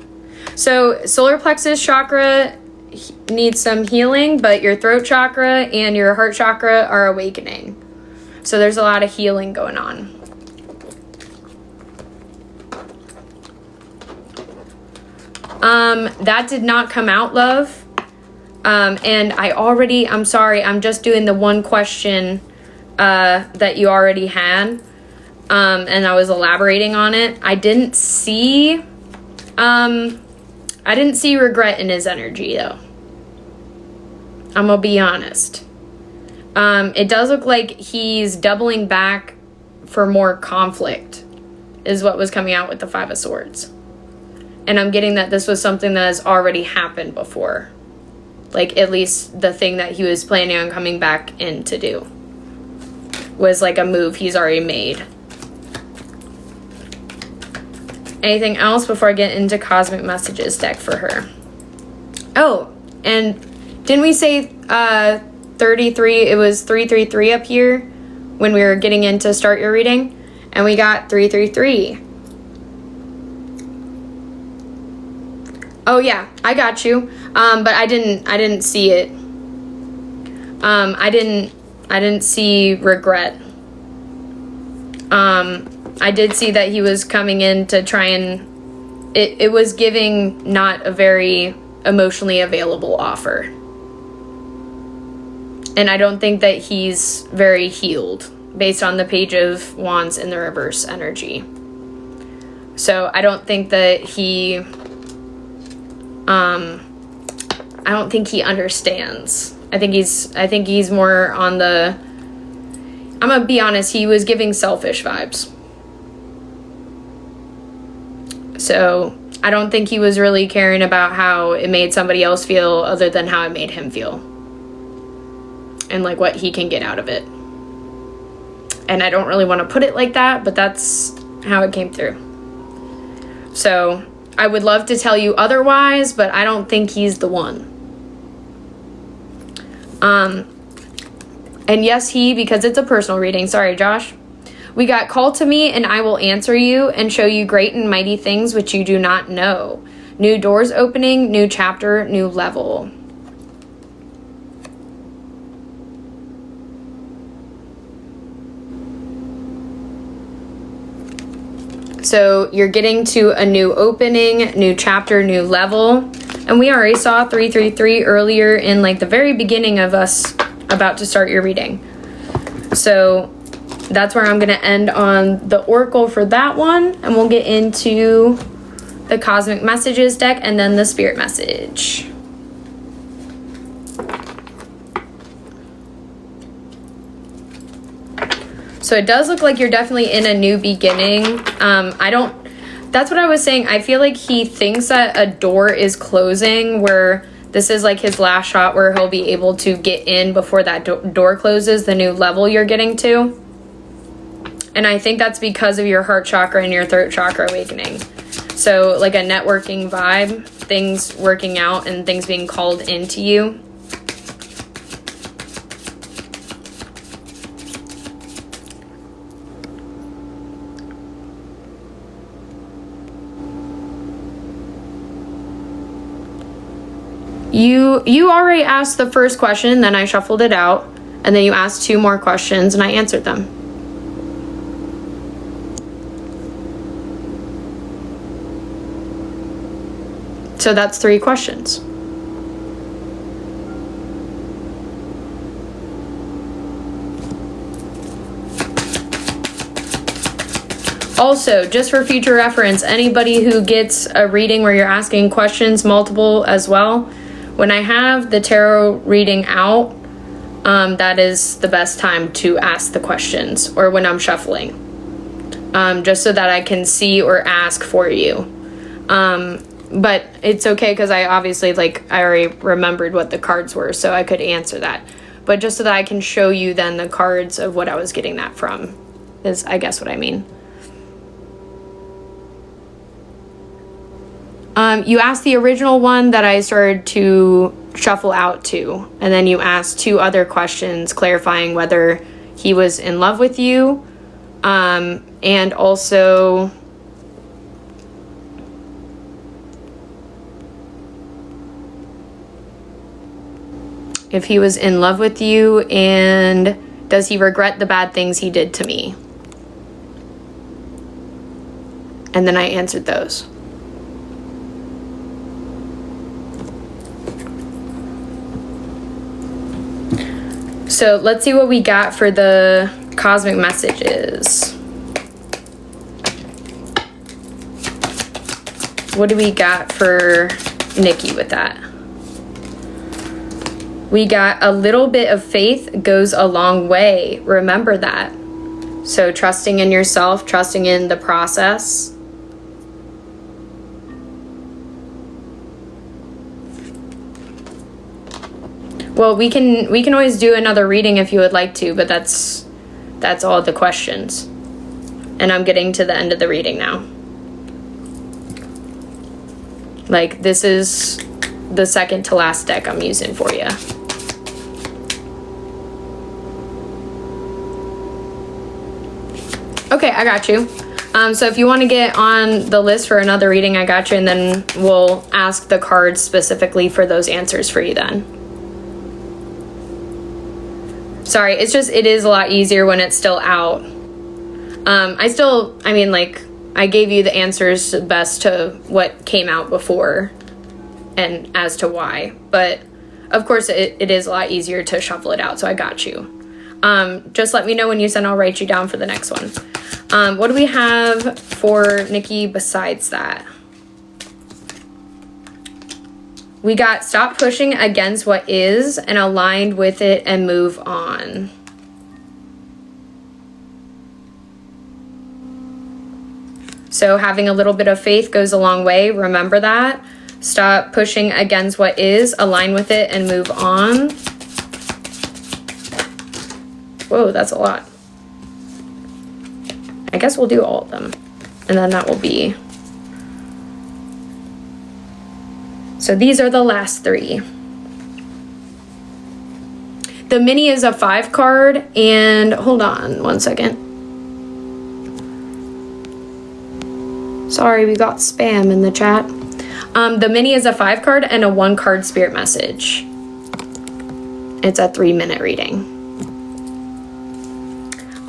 So solar plexus chakra needs some healing, but your throat chakra and your heart chakra are awakening. So there's a lot of healing going on. That did not come out, love. And I'm sorry, I'm just doing the one question that you already had. And I was elaborating on it. I didn't see regret in his energy, though. I'm gonna be honest. It does look like he's doubling back for more conflict, is what was coming out with the Five of Swords. And I'm getting that this was something that has already happened before. Like, at least the thing that he was planning on coming back in to do was like a move he's already made. Anything else before I get into cosmic messages deck for her? Oh, and didn't we say 33? It was 333 up here when we were getting into start your reading, and we got 333. Oh yeah, I got you. But I didn't see it. I didn't see regret. I did see that he was coming in to try and it was giving not a very emotionally available offer. And I don't think that he's very healed based on the Page of Wands in the reverse energy. So I don't think that he I don't think he understands. I think he's more on the, I'm gonna be honest, he was giving selfish vibes. So I don't think he was really caring about how it made somebody else feel other than how it made him feel. And like what he can get out of it. And I don't really want to put it like that, but that's how it came through. So I would love to tell you otherwise, but I don't think he's the one. And yes, because it's a personal reading. Sorry, Josh. We got call to me and I will answer you and show you great and mighty things which you do not know. New doors opening, new chapter, new level. So you're getting to a new opening, new chapter, new level. And we already saw 333 earlier in like the very beginning of us about to start your reading. So that's where I'm going to end on the oracle for that one. And we'll get into the cosmic messages deck and then the spirit message. So it does look like you're definitely in a new beginning. That's what I was saying. I feel like he thinks that a door is closing, where this is like his last shot where he'll be able to get in before that door closes, the new level you're getting to. And I think that's because of your heart chakra and your throat chakra awakening. So like a networking vibe, things working out and things being called into you. You already asked the first question, then I shuffled it out, and then you asked 2 more questions and I answered them. So that's 3 questions. Also, just for future reference, anybody who gets a reading where you're asking questions, multiple as well, when I have the tarot reading out, that is the best time to ask the questions, or when I'm shuffling, just so that I can see or ask for you. But it's okay because I obviously, like, I already remembered what the cards were, so I could answer that. But just so that I can show you then the cards of what I was getting that from, is I guess what I mean. You asked the original one that I started to shuffle out to, and then you asked 2 other questions clarifying whether he was in love with you, and also if he was in love with you, and does he regret the bad things he did to me? And then I answered those. So let's see what we got for the cosmic messages. What do we got for Nikki with that? We got a little bit of faith goes a long way. Remember that. So trusting in yourself, trusting in the process. Well, we can always do another reading if you would like to, but that's all the questions. And I'm getting to the end of the reading now. Like, this is the second to last deck I'm using for you. Okay, I got you. So if you want to get on the list for another reading, I got you, and then we'll ask the cards specifically for those answers for you then. Sorry, it is a lot easier when it's still out. I gave you the answers best to what came out before and as to why. But, of course, it is a lot easier to shuffle it out, so I got you. Just let me know when you send, I'll write you down for the next one. What do we have for Nikki besides that? We got stop pushing against what is and aligned with it and move on. So having a little bit of faith goes a long way. Remember that. Stop pushing against what is, align with it, and move on. Whoa, that's a lot. I guess we'll do all of them. And then that will be... So these are the last 3. The mini is a 5 card, and hold on one second. Sorry, we got spam in the chat. The mini is a 5 card and a 1 card spirit message. It's a 3-minute reading.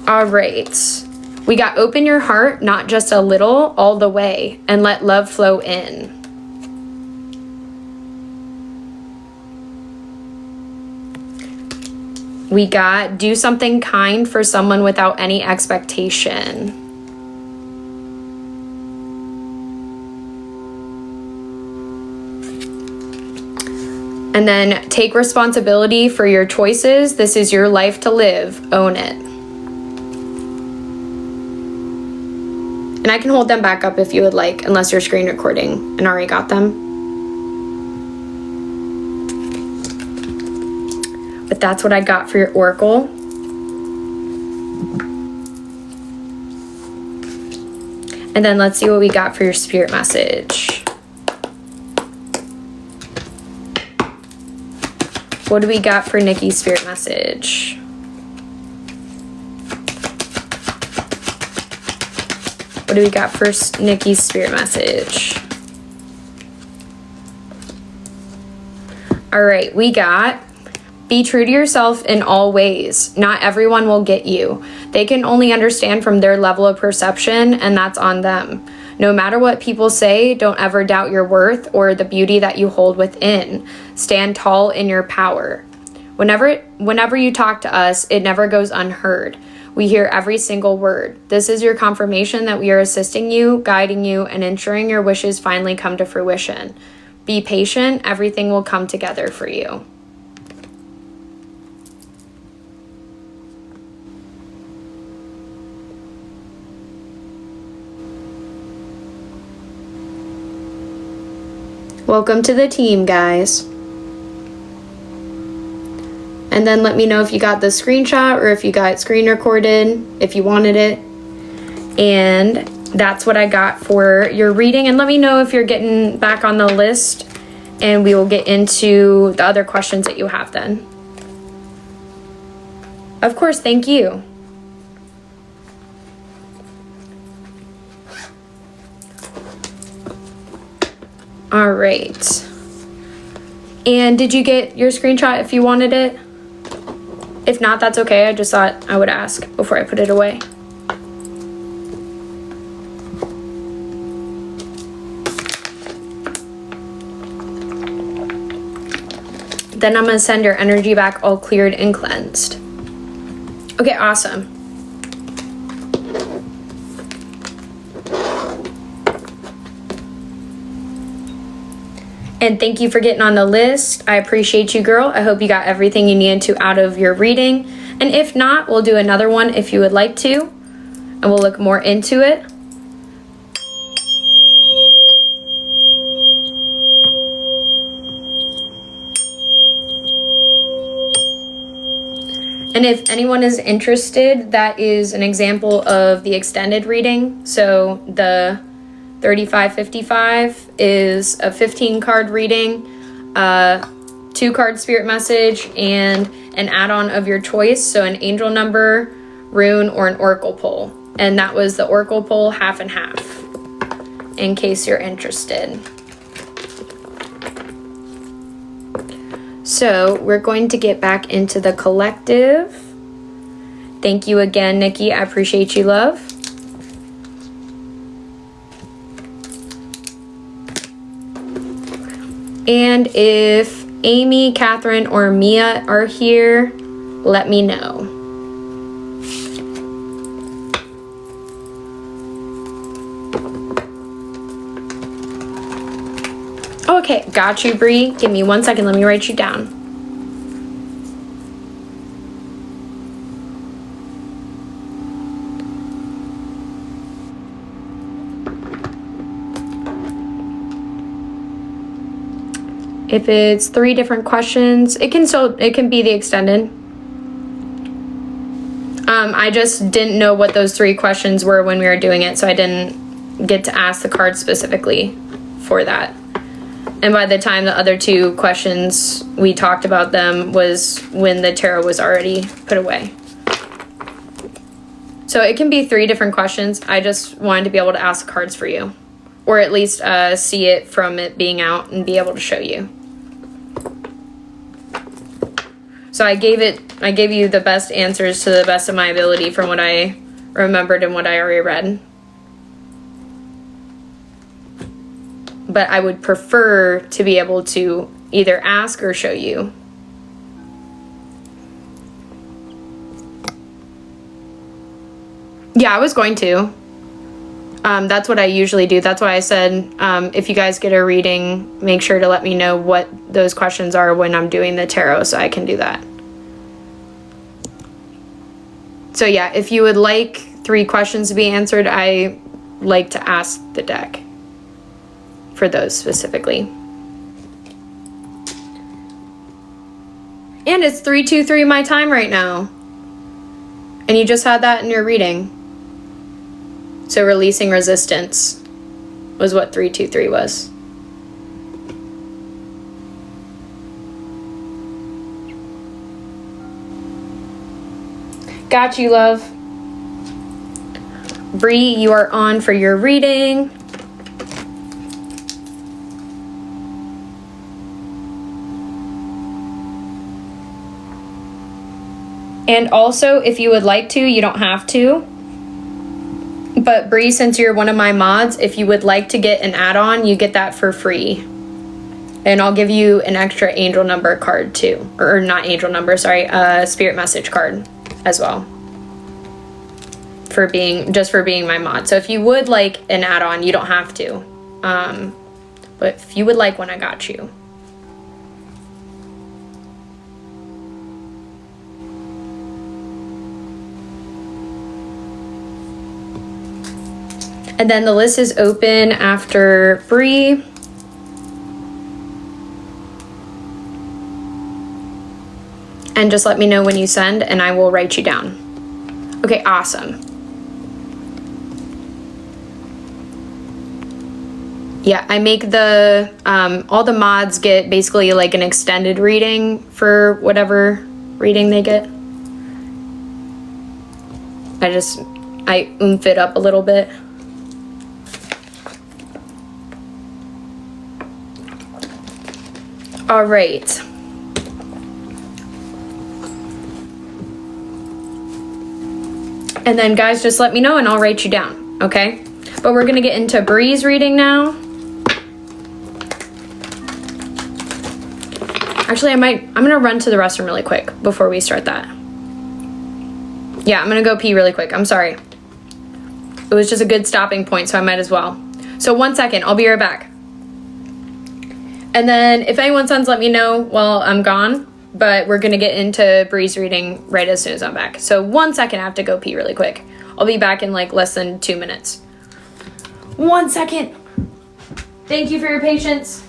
All right. We got open your heart, not just a little, all the way, and let love flow in. We got do something kind for someone without any expectation. And then take responsibility for your choices. This is your life to live. Own it. And I can hold them back up if you would like, unless you're screen recording and already got them. But that's what I got for your oracle. And then let's see what we got for your spirit message. What do we got for Nikki's spirit message? What do we got for Nikki's spirit message? All right, we got, be true to yourself in all ways. Not everyone will get you. They can only understand from their level of perception, and that's on them. No matter what people say, don't ever doubt your worth or the beauty that you hold within. Stand tall in your power. Whenever you talk to us, it never goes unheard. We hear every single word. This is your confirmation that we are assisting you, guiding you, and ensuring your wishes finally come to fruition. Be patient. Everything will come together for you. Welcome to the team, guys. And then let me know if you got the screenshot or if you got screen recorded, if you wanted it. And that's what I got for your reading. And let me know if you're getting back on the list, and we will get into the other questions that you have then. Of course, thank you. All right. And did you get your screenshot if you wanted it? If not, that's okay. I just thought I would ask before I put it away. Then I'm going to send your energy back all cleared and cleansed. Okay, awesome. And thank you for getting on the list. I appreciate you, girl. I hope you got everything you needed to out of your reading. And if not, we'll do another one if you would like to. And we'll look more into it. And if anyone is interested, that is an example of the extended reading. So the 3555 is a 15 card reading, 2 card spirit message, and an add-on of your choice. So an angel number, rune, or an oracle pull. And that was the oracle pull, half and half, in case you're interested. So we're going to get back into the collective. Thank you again, Nikki. I appreciate you, love. And if Amy, Catherine, or Mia are here, let me know. Okay, got you, Bree. Give me 1 second. Let me write you down. If it's 3 different questions, it can be the extended. I just didn't know what those 3 questions were when we were doing it, so I didn't get to ask the card specifically for that. And by the time the other 2 questions we talked about them was when the tarot was already put away. So it can be 3 different questions. I just wanted to be able to ask the cards for you, or at least see it from it being out and be able to show you. So I gave you the best answers to the best of my ability from what I remembered and what I already read. But I would prefer to be able to either ask or show you. Yeah, I was going to. That's what I usually do. That's why I said, if you guys get a reading, make sure to let me know what those questions are when I'm doing the tarot so I can do that. So yeah, if you would like 3 questions to be answered, I like to ask the deck for those specifically. And it's 323 my time right now. And you just had that in your reading. So releasing resistance was what 323 was. Got you, love. Bree, you are on for your reading. And also, if you would like to, you don't have to. But Bree, since you're one of my mods, if you would like to get an add-on, you get that for free. And I'll give you an extra angel number card too. Or not angel number, sorry, spirit message card as well. For being my mod. So if you would like an add-on, you don't have to. But if you would like one, I got you. And then the list is open after Bree. And just let me know when you send and I will write you down. Okay, awesome. Yeah, I make the, all the mods get basically like an extended reading for whatever reading they get. I oomph it up a little bit. All right. And then guys, just let me know and I'll write you down, okay? But we're gonna get into Bree's reading now. Actually, I'm gonna run to the restroom really quick before we start that. Yeah, I'm gonna go pee really quick, I'm sorry. It was just a good stopping point, so I might as well. So 1 second, I'll be right back. And then if anyone sends, let me know while I'm gone. But we're gonna get into Bree's reading right as soon as I'm back. So 1 second, I have to go pee really quick. I'll be back in like less than 2 minutes. 1 second. Thank you for your patience.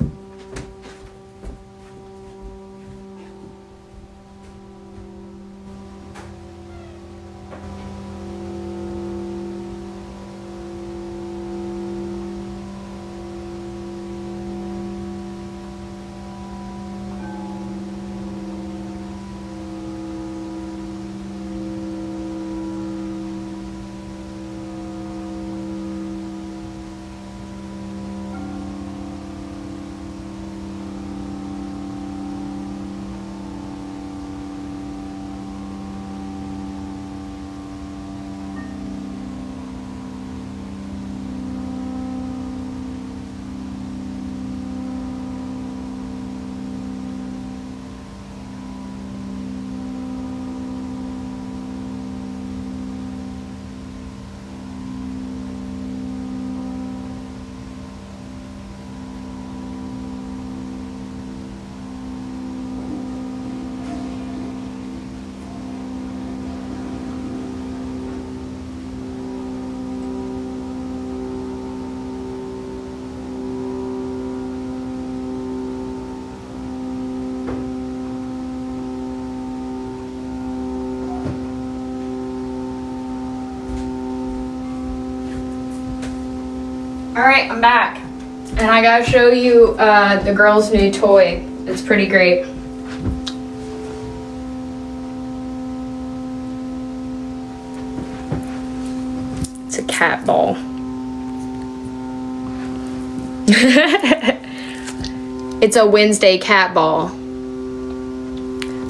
All right, I'm back. And I gotta show you the girl's new toy. It's pretty great. It's a cat ball. It's a Wednesday cat ball.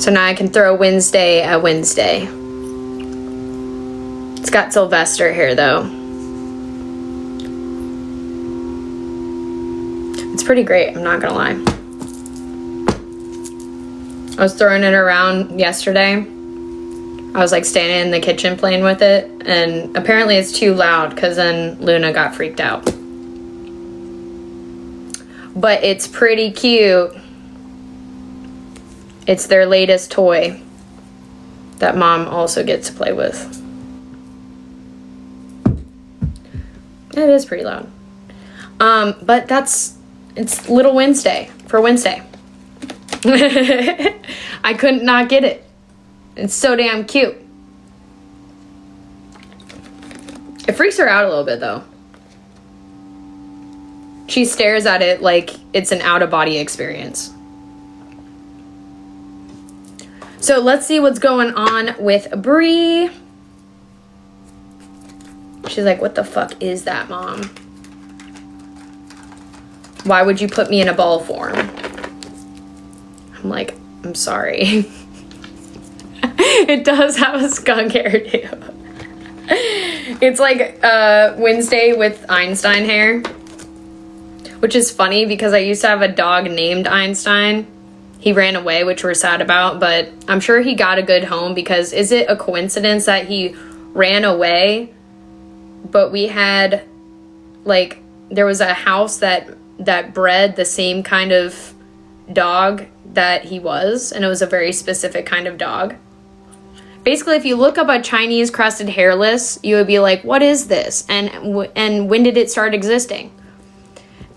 So now I can throw Wednesday at Wednesday. It's got Sylvester here though. It's pretty great, I'm not gonna lie. I was throwing it around yesterday. I was like standing in the kitchen playing with it, and apparently it's too loud because then Luna got freaked out. But it's pretty cute. It's their latest toy that Mom also gets to play with. It is pretty loud. But it's Little Wednesday for Wednesday. I couldn't not get it. It's so damn cute. It freaks her out a little bit though. She stares at it like it's an out-of-body experience. So let's see what's going on with Bree. She's like, what the fuck is that, Mom? Why would you put me in a ball form? I'm like, I'm sorry. It does have a skunk hairdo. It's like Wednesday with Einstein hair. Which is funny because I used to have a dog named Einstein. He ran away, which we're sad about, but I'm sure he got a good home because is it a coincidence that he ran away? But we had, like, there was a house that bred the same kind of dog that he was, and it was a very specific kind of dog. Basically, if you look up a Chinese crested hairless, you would be like, what is this? And when did it start existing?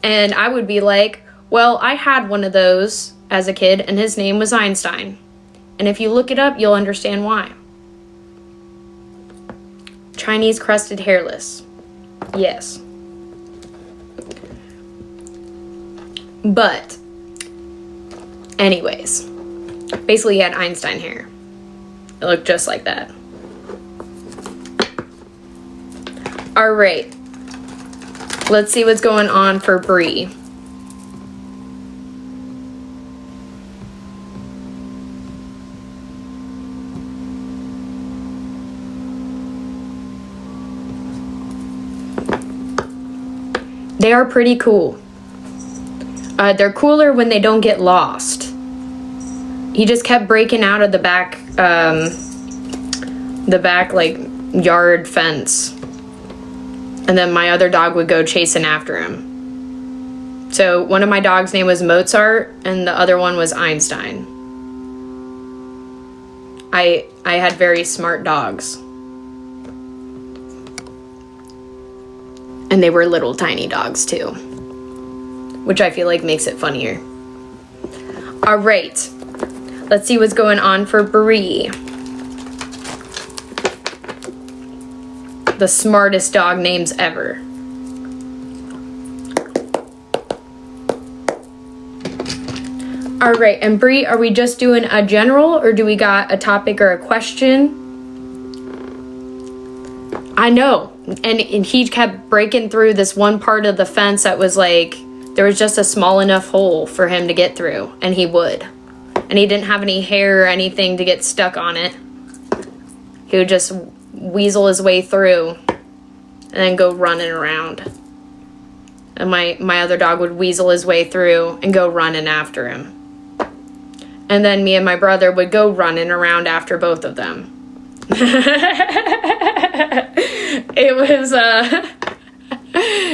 And I would be like, well, I had one of those as a kid, and his name was Einstein. And if you look it up, you'll understand why. Chinese crested hairless. Yes. But, anyways, basically he had Einstein hair. It looked just like that. All right. Let's see what's going on for Bree. They are pretty cool. They're cooler when they don't get lost. He just kept breaking out of the back like yard fence. And then my other dog would go chasing after him. So one of my dogs' name was Mozart and the other one was Einstein. I had very smart dogs. And they were little tiny dogs too, which I feel like makes it funnier. All right, let's see what's going on for Bree. The smartest dog names ever. All right, and Bree, are we just doing a general or do we got a topic or a question? I know, and he kept breaking through this one part of the fence that was like, there was just a small enough hole for him to get through, and he would. And he didn't have any hair or anything to get stuck on it. He would just weasel his way through and then go running around. And my other dog would weasel his way through and go running after him. And then me and my brother would go running around after both of them. It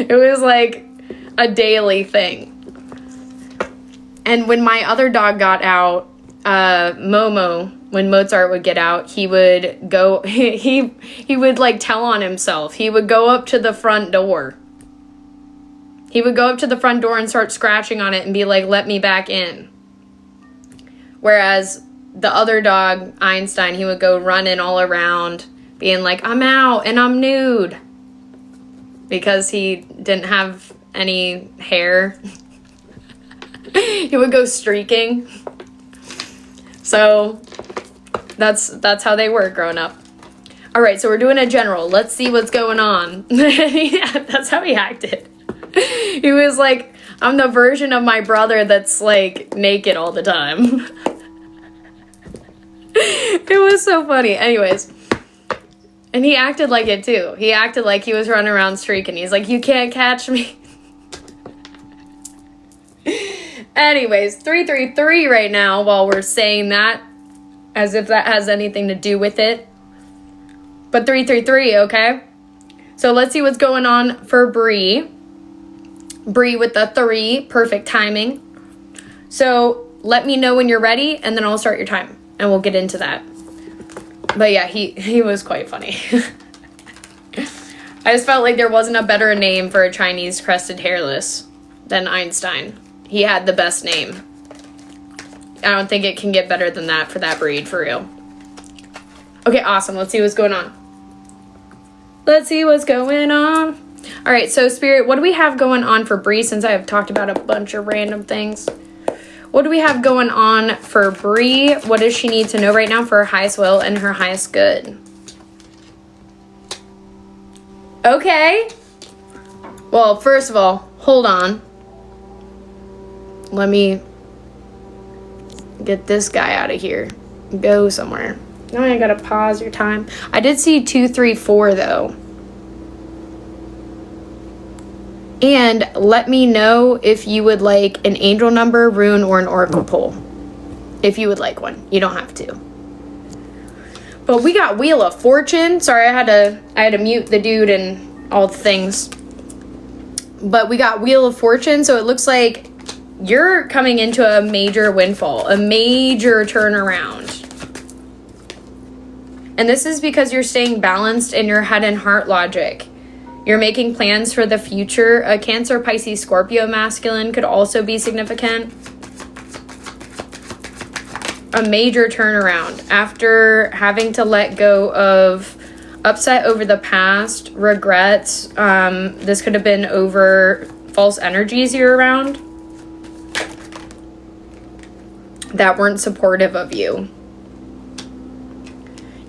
was like a daily thing. And when my other dog got out, Momo, when Mozart would get out, he would go, he would like tell on himself. He would go up to the front door. He would go up to the front door and start scratching on it and be like, let me back in. Whereas the other dog, Einstein, he would go running all around being like, I'm out and I'm nude. Because he didn't have any hair. He would go streaking. So that's how they were growing up. All right, so we're doing a general. Let's see what's going on. Yeah, that's how he acted. He was like, I'm the version of my brother that's like naked all the time. It was so funny. Anyways. And he acted like it too. He acted like he was running around streaking. He's like, you can't catch me. Anyways, 333 right now while we're saying that. As if that has anything to do with it. But 333, okay? So let's see what's going on for Bree. Bree with the 3, perfect timing. So let me know when you're ready and then I'll start your time. And we'll get into that. But yeah, he was quite funny. I just felt like there wasn't a better name for a Chinese crested hairless than Einstein. He had the best name. I don't think it can get better than that for that breed, for real. Okay, awesome. Let's see what's going on. Let's see what's going on. All right, so Spirit, what do we have going on for Bree, since I have talked about a bunch of random things? What do we have going on for Bree? What does she need to know right now for her highest will and her highest good? Okay. Well, first of all, hold on. Let me get this guy out of here. Go somewhere. Now I gotta pause your time. I did see 2, 3, 4 though. And let me know if you would like an angel number, rune, or an oracle pull. If you would like one. You don't have to. But we got Wheel of Fortune. Sorry, I had to mute the dude and all the things. But we got Wheel of Fortune, so it looks like you're coming into a major windfall, a major turnaround. And this is because you're staying balanced in your head and heart logic. You're making plans for the future. A Cancer, Pisces, Scorpio masculine could also be significant. A major turnaround after having to let go of upset over the past, regrets. This could have been over false energies you're around that weren't supportive of you.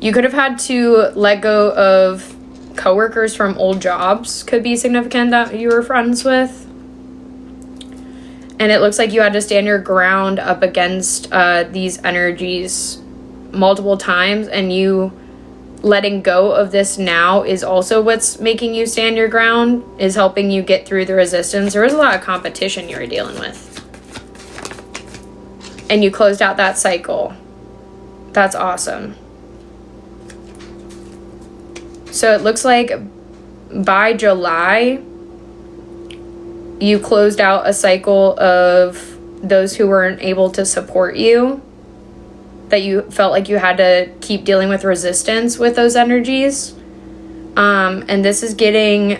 You could have had to let go of coworkers from old jobs, could be significant, that you were friends with. And it looks like you had to stand your ground up against these energies multiple times, and you letting go of this now is also what's making you stand your ground, is helping you get through the resistance. There was a lot of competition you were dealing with. And you closed out that cycle. That's awesome. So it looks like by July, you closed out a cycle of those who weren't able to support you, that you felt like you had to keep dealing with resistance with those energies. And this is getting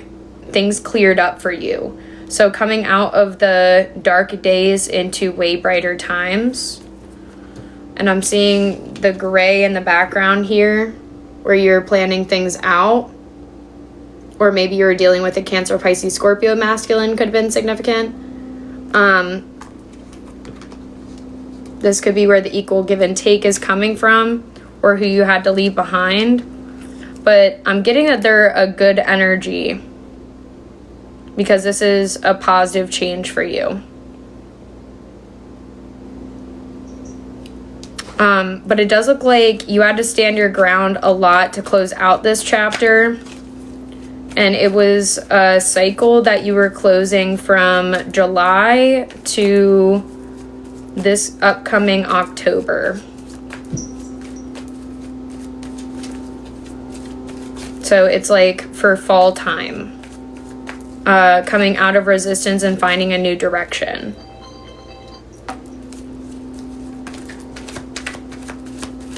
things cleared up for you. So coming out of the dark days into way brighter times. And I'm seeing the gray in the background here, where you're planning things out. Or maybe you were dealing with a Cancer, Pisces, Scorpio masculine, could have been significant. This could be where the equal give and take is coming from, or who you had to leave behind. But I'm getting that they're a good energy, because this is a positive change for you. But it does look like you had to stand your ground a lot to close out this chapter. And it was a cycle that you were closing from July to this upcoming October. So it's like for fall time. Coming out of resistance and finding a new direction.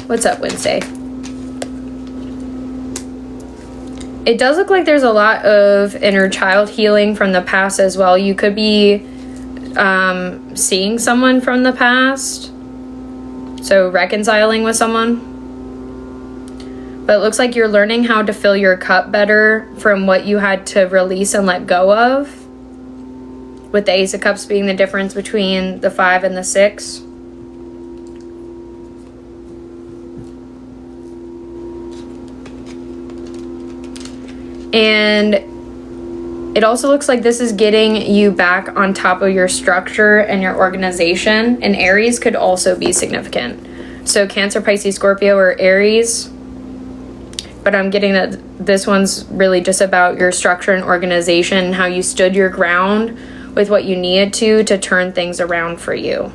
What's up, Wednesday? It does look like there's a lot of inner child healing from the past as well. You could be seeing someone from the past, so reconciling with someone. But it looks like you're learning how to fill your cup better from what you had to release and let go of, with the Ace of Cups being the difference between the 5 and the 6. And it also looks like this is getting you back on top of your structure and your organization. And Aries could also be significant. So Cancer, Pisces, Scorpio, or Aries. But I'm getting that this one's really just about your structure and organization, how you stood your ground with what you needed to turn things around for you.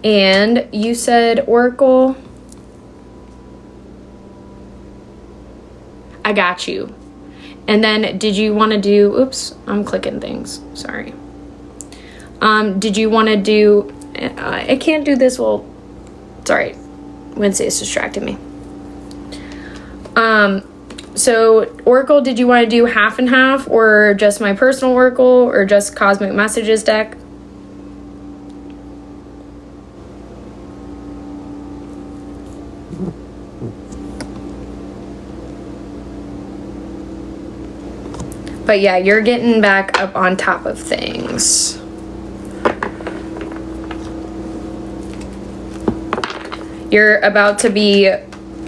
And you said Oracle. I got you. And then did you want to do, oops, I'm clicking things, sorry. Did you want to do, I can't do this, well, sorry, Wednesday's distracted me. So, Oracle, did you want to do half and half, or just my personal Oracle, or just Cosmic Messages deck? But yeah, you're getting back up on top of things. You're about to be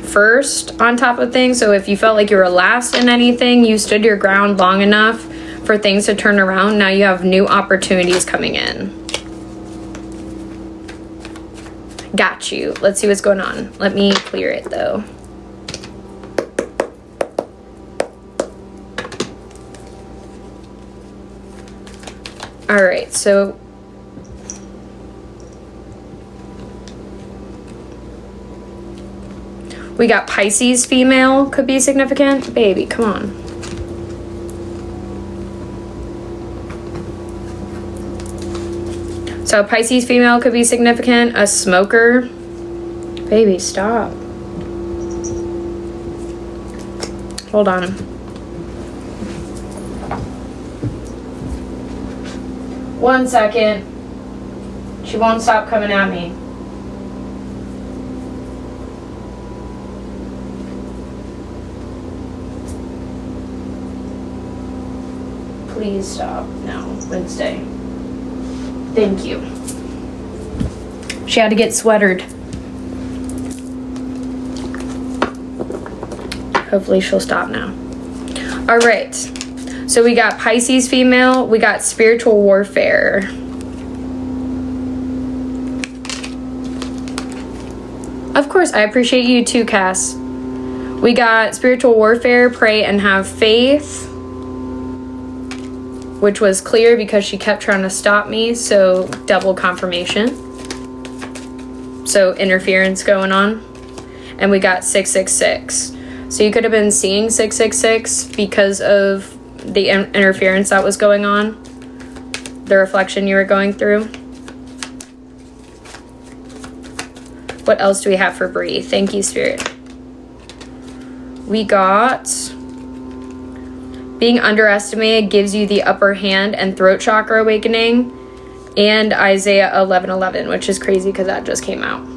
first on top of things. So if you felt like you were last in anything, you stood your ground long enough for things to turn around. Now you have new opportunities coming in. Got you. Let's see what's going on. Let me clear it though. All right, so we got Pisces female could be significant. Baby, come on. So Pisces female could be significant. A smoker. Baby, stop. Hold on. One second. She won't stop coming at me. Please stop. No, Wednesday. Thank you. She had to get sweatered. Hopefully she'll stop now. All right. So we got Pisces female. We got spiritual warfare. Of course, I appreciate you too, Cass. We got spiritual warfare, pray and have faith, which was clear because she kept trying to stop me, so double confirmation. So interference going on. And we got 666. So you could have been seeing 666 because of the interference that was going on, the reflection you were going through. What else do we have for Bree? Thank you, Spirit. We got being underestimated gives you the upper hand and throat chakra awakening, and Isaiah 11:11, which is crazy because that just came out.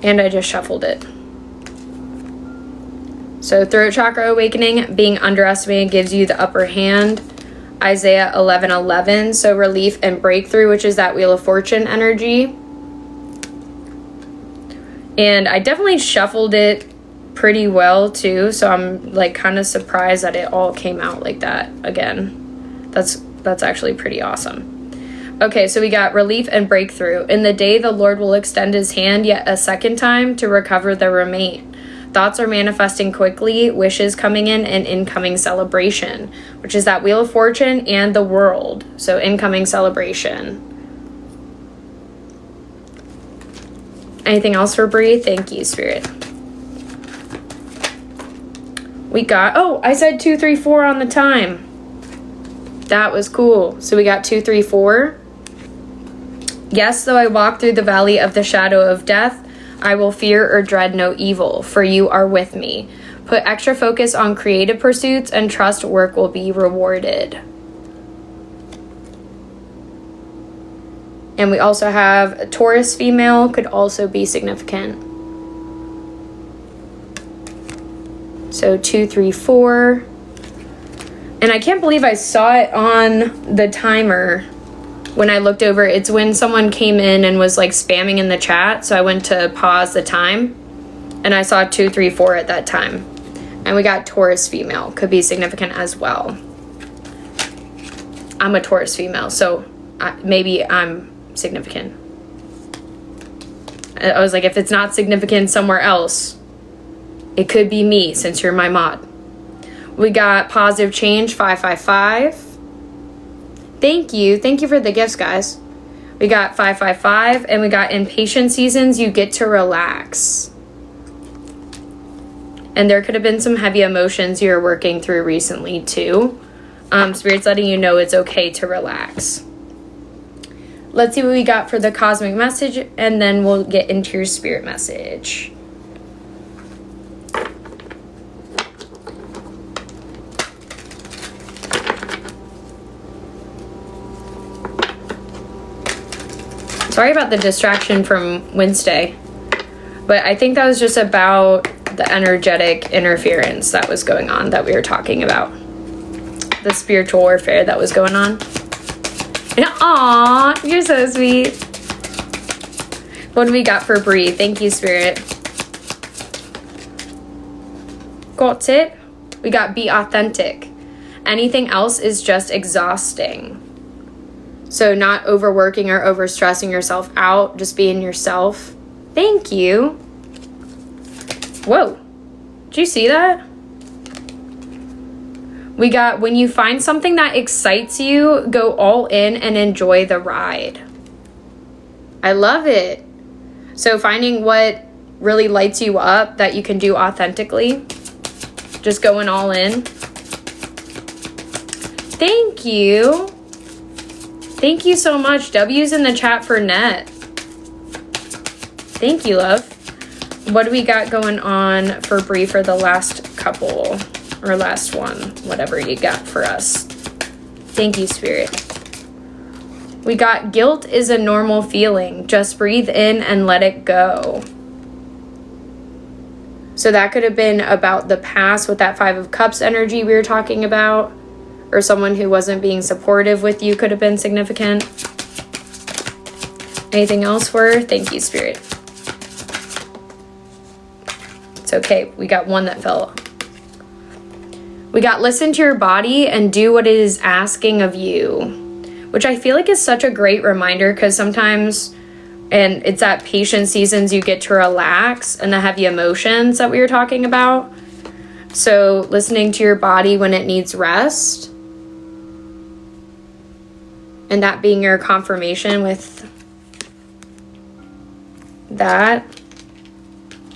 And I just shuffled it. So throat chakra awakening, being underestimated gives you the upper hand. Isaiah 11:11, so relief and breakthrough, which is that Wheel of Fortune energy. And I definitely shuffled it pretty well too, so I'm like kind of surprised that it all came out like that again. That's actually pretty awesome. Okay, so we got relief and breakthrough. In the day the Lord will extend his hand yet a second time to recover the remain. Thoughts are manifesting quickly, wishes coming in, and incoming celebration, which is that Wheel of Fortune and the World. So incoming celebration. Anything else for Bree? Thank you, Spirit. We got, oh, I said 234 on the time. That was cool. So we got 234. Yes, though I walk through the valley of the shadow of death, I will fear or dread no evil, for you are with me. Put extra focus on creative pursuits and trust work will be rewarded. And we also have a Taurus female, could also be significant. So 234. And I can't believe I saw it on the timer when I looked over. It's when someone came in and was like spamming in the chat. So I went to pause the time and I saw 234 at that time. And we got Taurus female, could be significant as well. I'm a Taurus female, so maybe I'm significant. I was like, if it's not significant somewhere else, it could be me since you're my mod. We got positive change, 555. Thank you for the gifts, guys. We got 555, and we got impatient seasons, you get to relax. And there could have been some heavy emotions you're working through recently too. Spirit's letting you know it's okay to relax. Let's see what we got for the cosmic message, and then we'll get into your spirit message. Sorry about the distraction from Wednesday, but I think that was just about the energetic interference that was going on that we were talking about. The spiritual warfare that was going on. Aw, you're so sweet. What do we got for Bree? Thank you, Spirit. Got it. We got be authentic. Anything else is just exhausting. So not overworking or overstressing yourself out, just being yourself. Thank you. Whoa. Did you see that? We got, when you find something that excites you, go all in and enjoy the ride. I love it. So finding what really lights you up that you can do authentically. Just going all in. Thank you. Thank you so much. W's in the chat for net. Thank you, love. What do we got going on for Bree for the last couple? Or last one, whatever you got for us. Thank you, Spirit. We got guilt is a normal feeling. Just breathe in and let it go. So that could have been about the past with that 5 of Cups energy we were talking about. Or someone who wasn't being supportive with you could have been significant. Anything else for her? Thank you, Spirit. It's okay. We got one that fell. We got listen to your body and do what it is asking of you, which I feel like is such a great reminder because sometimes, and it's at patient seasons, you get to relax and the heavy emotions that we were talking about. So listening to your body when it needs rest and that being your confirmation with that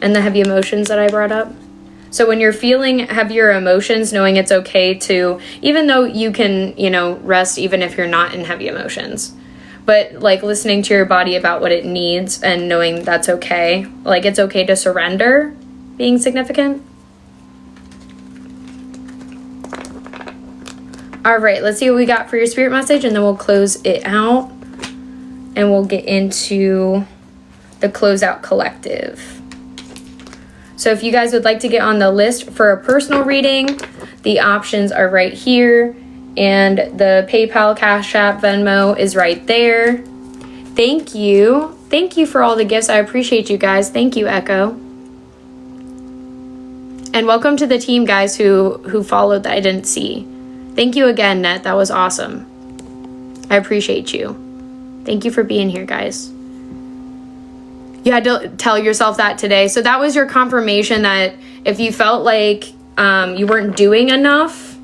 and the heavy emotions that I brought up. So when you're feeling heavier emotions, knowing it's okay to, even though you can, rest even if you're not in heavy emotions, but like listening to your body about what it needs and knowing that's okay. Like it's okay to surrender being significant. All right, let's see what we got for your spirit message and then we'll close it out and we'll get into the closeout collective. So if you guys would like to get on the list for a personal reading, the options are right here. And the PayPal, Cash App, Venmo is right there. Thank you. Thank you for all the gifts. I appreciate you guys. Thank you, Echo. And welcome to the team, guys, who followed that I didn't see. Thank you again, Net. That was awesome. I appreciate you. Thank you for being here, guys. You had to tell yourself that today. So that was your confirmation that if you felt like you weren't doing enough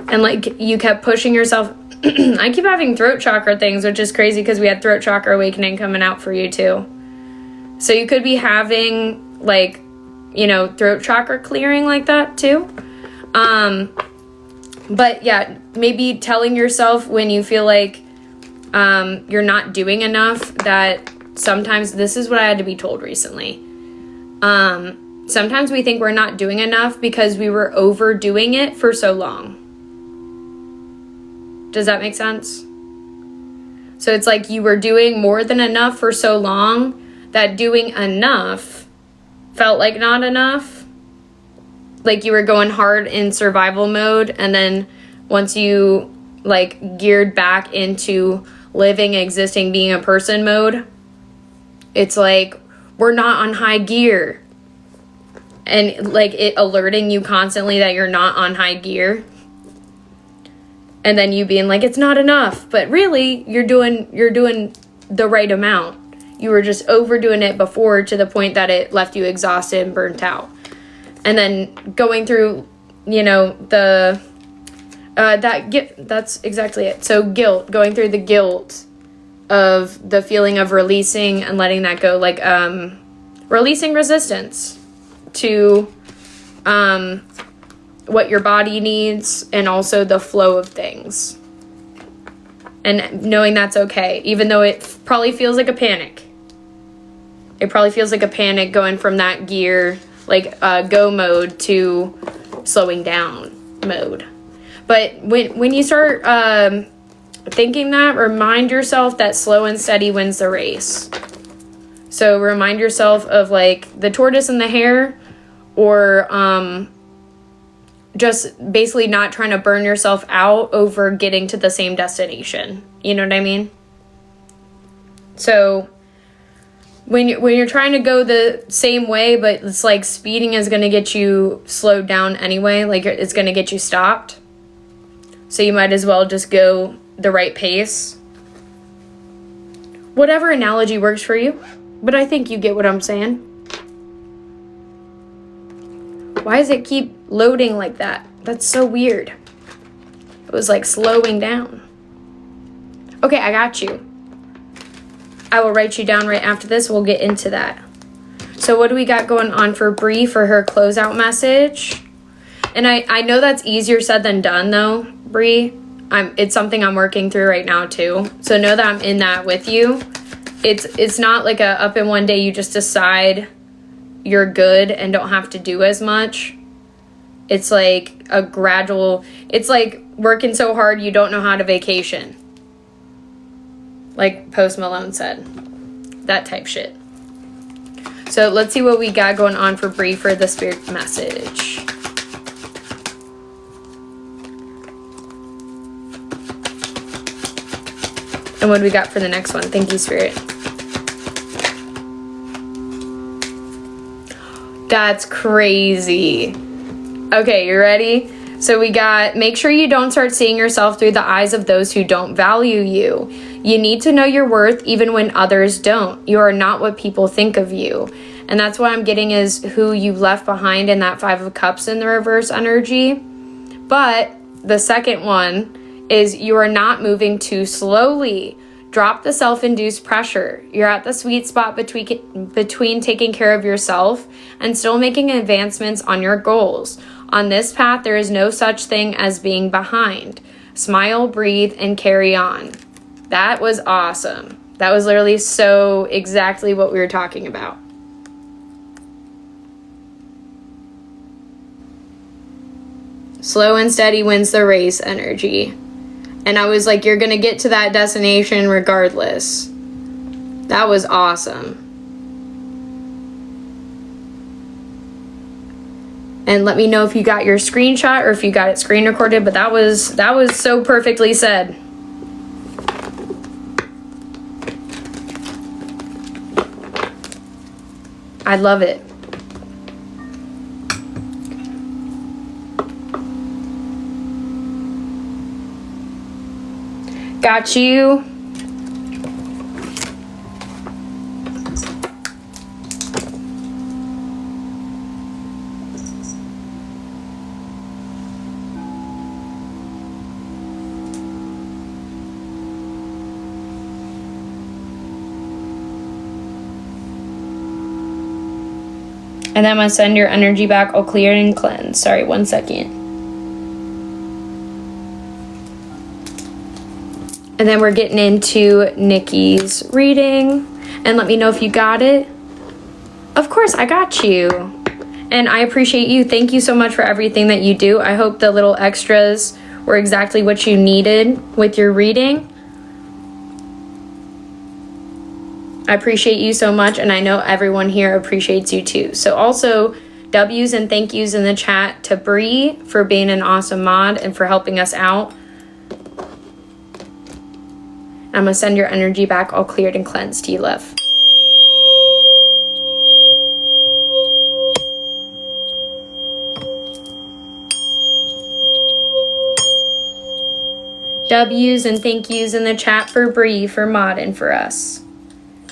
and like you kept pushing yourself. I keep having throat chakra things, which is crazy because we had throat chakra awakening coming out for you too. So you could be having like, throat chakra clearing like that too. But yeah, maybe telling yourself when you feel like you're not doing enough that sometimes, this is what I had to be told recently. Sometimes we think we're not doing enough because we were overdoing it for so long. Does that make sense? So it's like you were doing more than enough for so long that doing enough felt like not enough. Like you were going hard in survival mode, and then once you like geared back into living, existing, being a person mode, it's like we're not on high gear. And like it alerting you constantly that you're not on high gear. And then you being like, it's not enough. But really, you're doing the right amount. You were just overdoing it before to the point that it left you exhausted and burnt out. And then going through, that's exactly it. So guilt, going through the guilt of the feeling of releasing and letting that go, like releasing resistance to what your body needs and also the flow of things. And knowing that's okay, even though it probably feels like a panic. It probably feels like a panic going from that gear, like go mode, to slowing down mode. But when you start thinking that, remind yourself that slow and steady wins the race. So remind yourself of like the tortoise and the hare, or just basically not trying to burn yourself out over getting to the same destination. You know what I mean? So when you're trying to go the same way, but it's like speeding is going to get you slowed down anyway, like it's going to get you stopped. So you might as well just go the right pace. Whatever analogy works for you, but I think you get what I'm saying. Why does it keep loading like that? That's so weird. It was like slowing down. Okay, I got you. I will write you down right after this. We'll get into that. So what do we got going on for Bree for her closeout message? And I know that's easier said than done though, Bree. It's something I'm working through right now too. So know that I'm in that with you. It's not like a up in one day you just decide you're good and don't have to do as much. It's like a gradual, it's like working so hard you don't know how to vacation. Like Post Malone said. That type shit. So let's see what we got going on for Bree for the spirit message. And what do we got for the next one? Thank you, Spirit. That's crazy. Okay, you ready? So we got, make sure you don't start seeing yourself through the eyes of those who don't value you. You need to know your worth even when others don't. You are not what people think of you. And that's what I'm getting is who you left behind in that 5 of Cups in the reverse energy. But the second one is you are not moving too slowly. Drop the self-induced pressure. You're at the sweet spot between taking care of yourself and still making advancements on your goals. On this path, there is no such thing as being behind. Smile, breathe, and carry on. That was awesome. That was literally so exactly what we were talking about. Slow and steady wins the race energy. And I was like, you're going to get to that destination regardless. That was awesome. And let me know if you got your screenshot or if you got it screen recorded, but that was so perfectly said. I love it. Got you. And I'm going to send your energy back all clear and cleansed. Sorry, 1 second. And then we're getting into Nikki's reading. And let me know if you got it. Of course, I got you. And I appreciate you. Thank you so much for everything that you do. I hope the little extras were exactly what you needed with your reading. I appreciate you so much, and I know everyone here appreciates you too. So also, W's and thank yous in the chat to Bree for being an awesome mod and for helping us out. I'm going to send your energy back all cleared and cleansed to you, love. W's and thank yous in the chat for Bree for modding for us.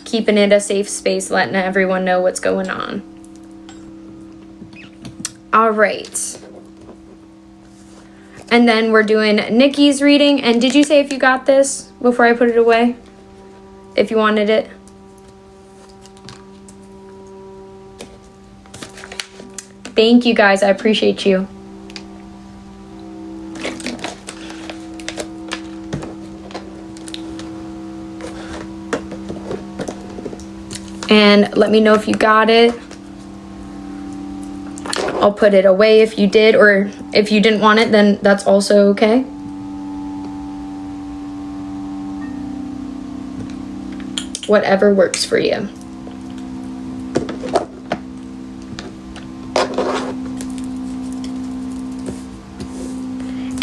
Keeping it a safe space, letting everyone know what's going on. All right. And then we're doing Nikki's reading. And did you say if you got this before I put it away? If you wanted it? Thank you guys. I appreciate you. And let me know if you got it. I'll put it away if you did, or if you didn't want it, then that's also okay. whatever works for you.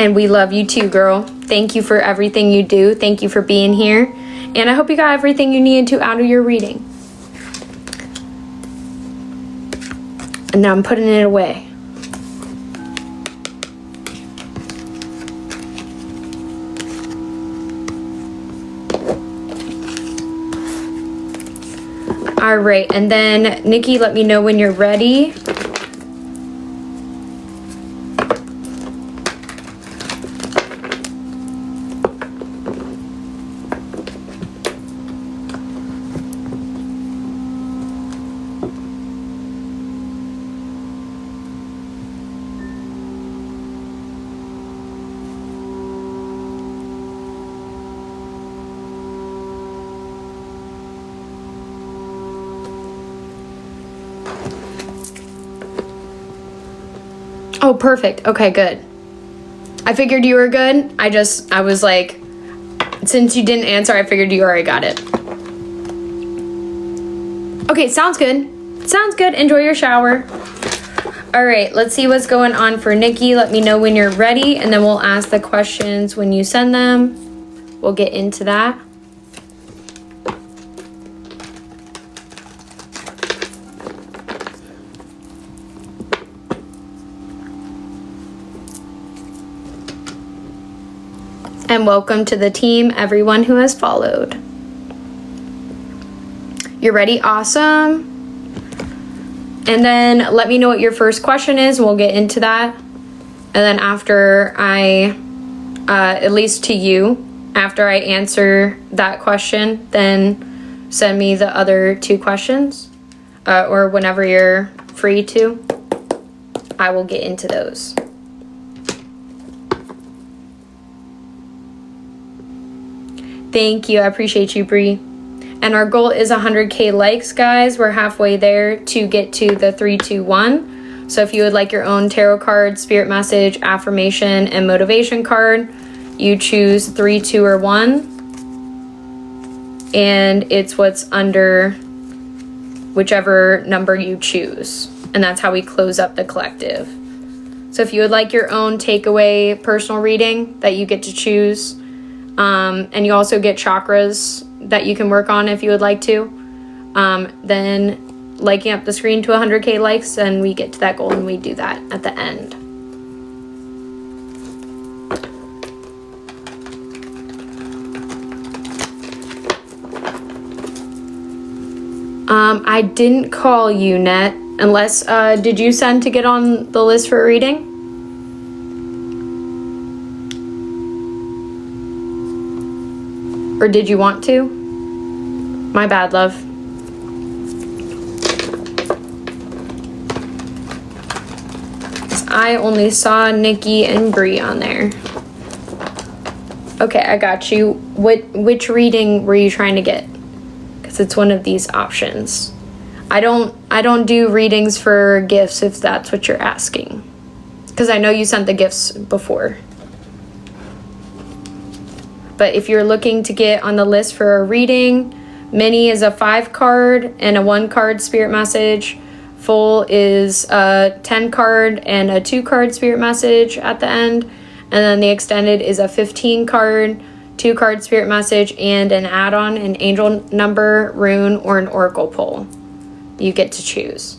And we love you too, girl. Thank you for everything you do. Thank you for being here. And I hope you got everything you needed to out of your reading. And now I'm putting it away. All right, and then Nikki, let me know when you're ready. Oh, perfect. Okay, good. I figured you were good. I was like, since you didn't answer, I figured you already got it. Okay, sounds good. Sounds good. Enjoy your shower. All right, let's see what's going on for Nikki. Let me know when you're ready, and then we'll ask the questions when you send them. We'll get into that. And welcome to the team, everyone who has followed. You're ready? Awesome. And then let me know what your first question is. We'll get into that. And then after at least to you, after I answer that question, then send me the other 2 questions. Or whenever you're free to, I will get into those. Thank you. I appreciate you, Bree. And our goal is 100K likes, guys. We're halfway there to get to the 321. So if you would like your own tarot card, spirit message, affirmation, and motivation card, you choose 3, 2, or 1. And it's what's under whichever number you choose. And that's how we close up the collective. So if you would like your own takeaway personal reading that you get to choose, and you also get chakras that you can work on if you would like to, then liking up the screen to 100K likes, and we get to that goal, and we do that at the end. I didn't call you, Net, unless, did you send to get on the list for a reading? Or did you want to? My bad, love. I only saw Nikki and Bree on there. Okay, I got you. Which reading were you trying to get? Because it's one of these options. I don't do readings for gifts if that's what you're asking. Because I know you sent the gifts before. But if you're looking to get on the list for a reading, mini is a 5 card and a 1 card spirit message. Full is a 10 card and a 2 card spirit message at the end. And then the extended is a 15 card, 2 card spirit message, and an add-on, an angel number, rune, or an oracle pull. You get to choose.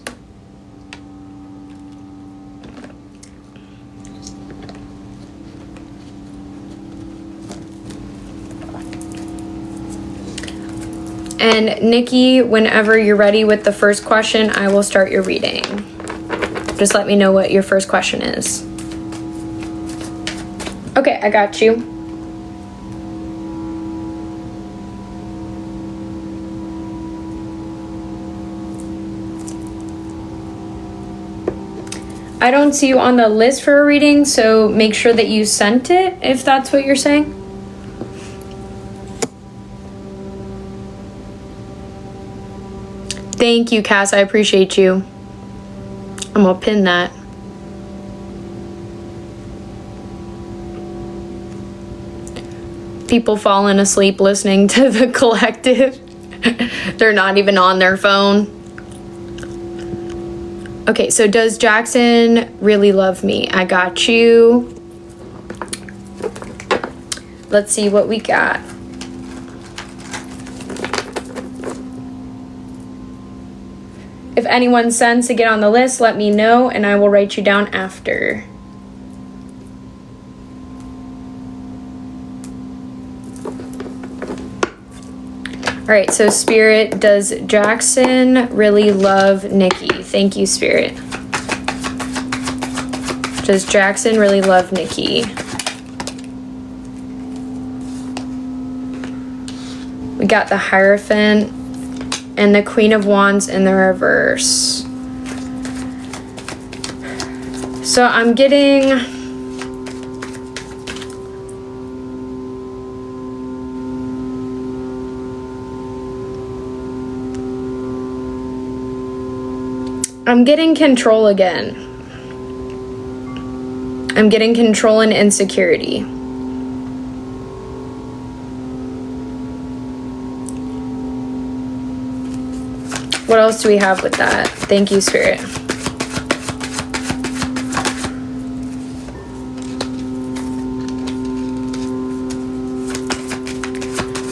And Nikki, whenever you're ready with the first question, I will start your reading. Just let me know what your first question is. Okay, I got you. I don't see you on the list for a reading, so make sure that you sent it, if that's what you're saying. Thank you, Cass. I appreciate you. I'm gonna pin that. People falling asleep listening to the collective. They're not even on their phone. Okay, so does Jackson really love me? I got you. Let's see what we got. If anyone sends to get on the list, let me know and I will write you down after. All right, so Spirit, does Jackson really love Nikki? Thank you, Spirit. Does Jackson really love Nikki? We got the Hierophant and the Queen of Wands in the reverse. So I'm getting... I'm getting control again. I'm getting control and insecurity. What else do we have with that? Thank you, Spirit.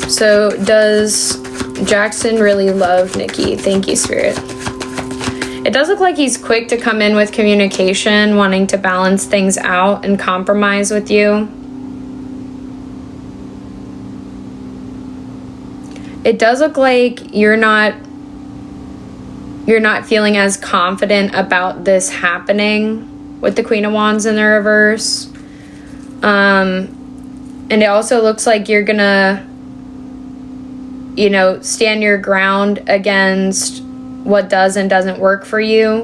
So, does Jackson really love Nikki? Thank you, Spirit. It does look like he's quick to come in with communication, wanting to balance things out and compromise with you. It does look like you're not feeling as confident about this happening with the Queen of Wands in the reverse. And it also looks like you're gonna, stand your ground against what does and doesn't work for you.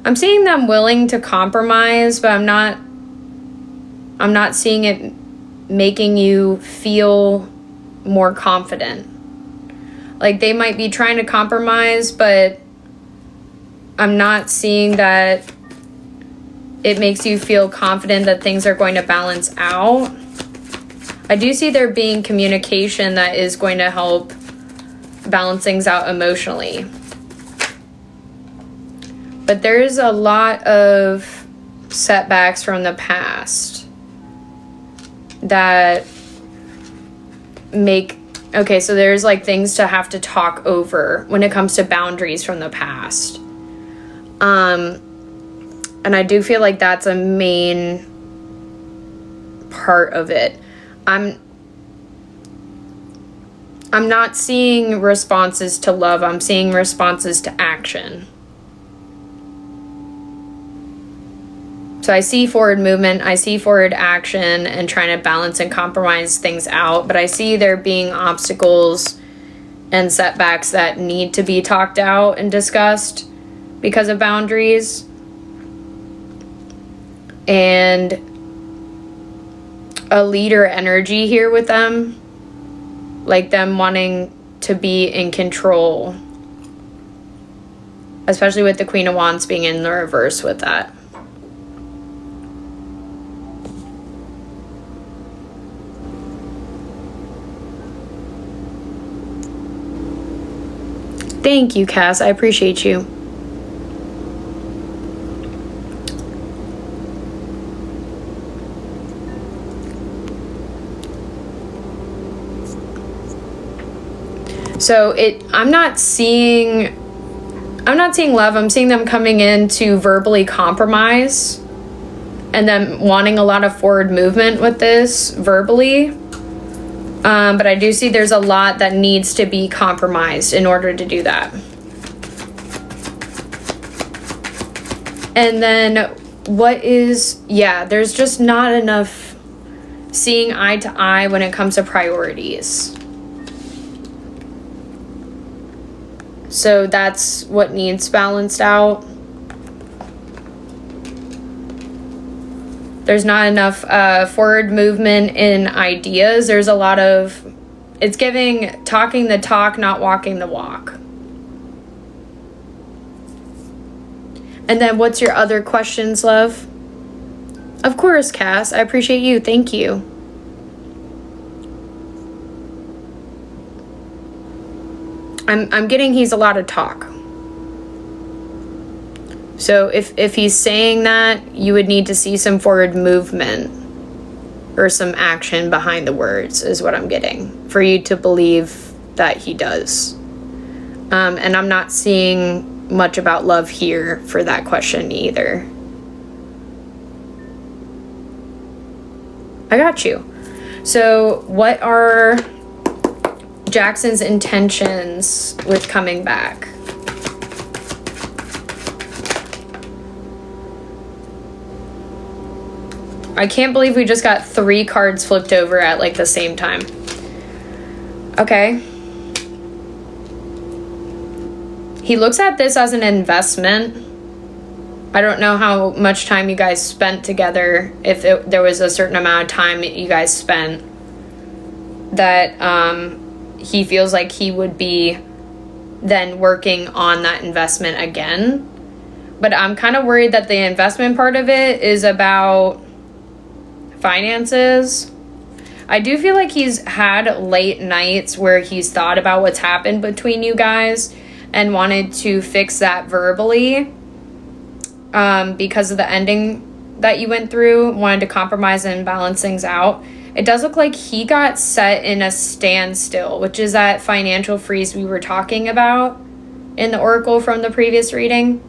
I'm seeing them willing to compromise, but I'm not seeing it making you feel more confident. Like, they might be trying to compromise, but I'm not seeing that it makes you feel confident that things are going to balance out. I do see there being communication that is going to help balance things out emotionally. But there's a lot of setbacks from the past that make... Okay, so there's like things to have to talk over when it comes to boundaries from the past. And I do feel like that's a main part of it. I'm not seeing responses to love. I'm seeing responses to action. So I see forward movement, I see forward action and trying to balance and compromise things out, but I see there being obstacles and setbacks that need to be talked out and discussed because of boundaries. And a leader energy here with them. Like them wanting to be in control. Especially with the Queen of Wands being in the reverse with that. Thank you, Cass. I appreciate you. So I'm not seeing love. I'm seeing them coming in to verbally compromise and them wanting a lot of forward movement with this verbally. But I do see there's a lot that needs to be compromised in order to do that. And then there's just not enough seeing eye to eye when it comes to priorities. So that's what needs balanced out. There's not enough forward movement in ideas. There's a lot of... It's giving talking the talk, not walking the walk. And then what's your other questions, love? Of course, Cass. I appreciate you. Thank you. I'm getting he's a lot of talk. So if he's saying that, you would need to see some forward movement or some action behind the words is what I'm getting for you to believe that he does. And I'm not seeing much about love here for that question either. I got you. So what are Jackson's intentions with coming back? I can't believe we just got 3 cards flipped over at like the same time. Okay. He looks at this as an investment. I don't know how much time you guys spent together, if there was a certain amount of time that you guys spent that he feels like he would be then working on that investment again. But I'm kind of worried that the investment part of it is about finances. I do feel like he's had late nights where he's thought about what's happened between you guys and wanted to fix that verbally because of the ending that you went through, wanted to compromise and balance things out. It does look like he got set in a standstill, which is that financial freeze we were talking about in the oracle from the previous reading.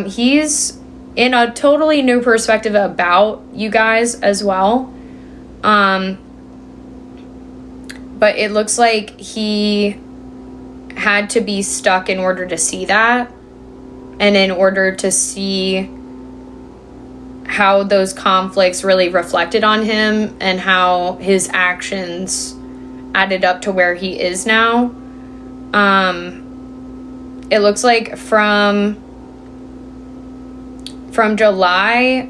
He's in a totally new perspective about you guys as well. But it looks like he had to be stuck in order to see that, and in order to see how those conflicts really reflected on him and how his actions added up to where he is now. It looks like from July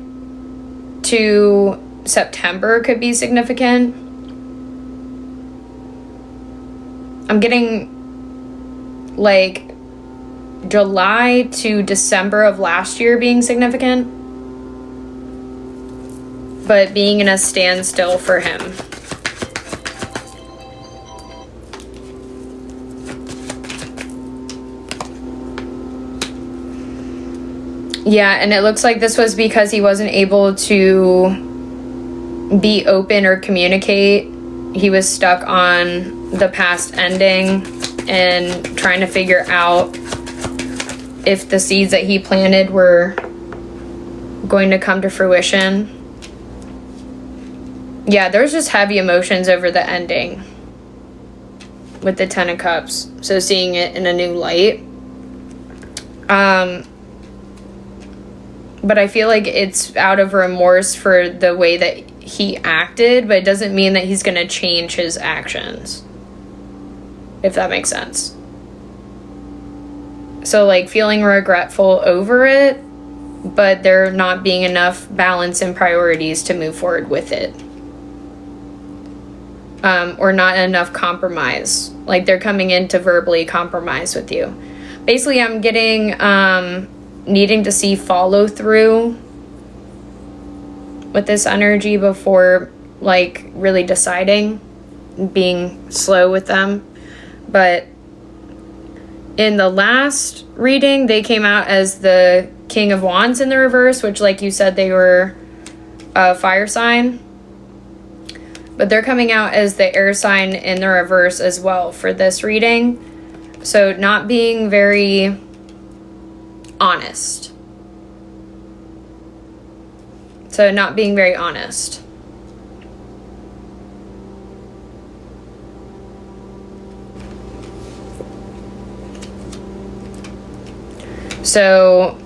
to September could be significant. I'm getting like July to December of last year being significant, but being in a standstill for him. Yeah, and it looks like this was because he wasn't able to be open or communicate. He was stuck on the past ending and trying to figure out if the seeds that he planted were going to come to fruition. Yeah, there's just heavy emotions over the ending with the 10 of Cups. So seeing it in a new light. But I feel like it's out of remorse for the way that he acted, but it doesn't mean that he's going to change his actions. If that makes sense. So like feeling regretful over it, but there not being enough balance and priorities to move forward with it. Or not enough compromise. Like they're coming in to verbally compromise with you. Basically, I'm getting needing to see follow through with this energy before like really deciding, being slow with them. But in the last reading, they came out as the King of Wands in the reverse, which like you said, they were a fire sign. But they're coming out as the air sign in the reverse as well for this reading. So not being very honest. So not being very honest. So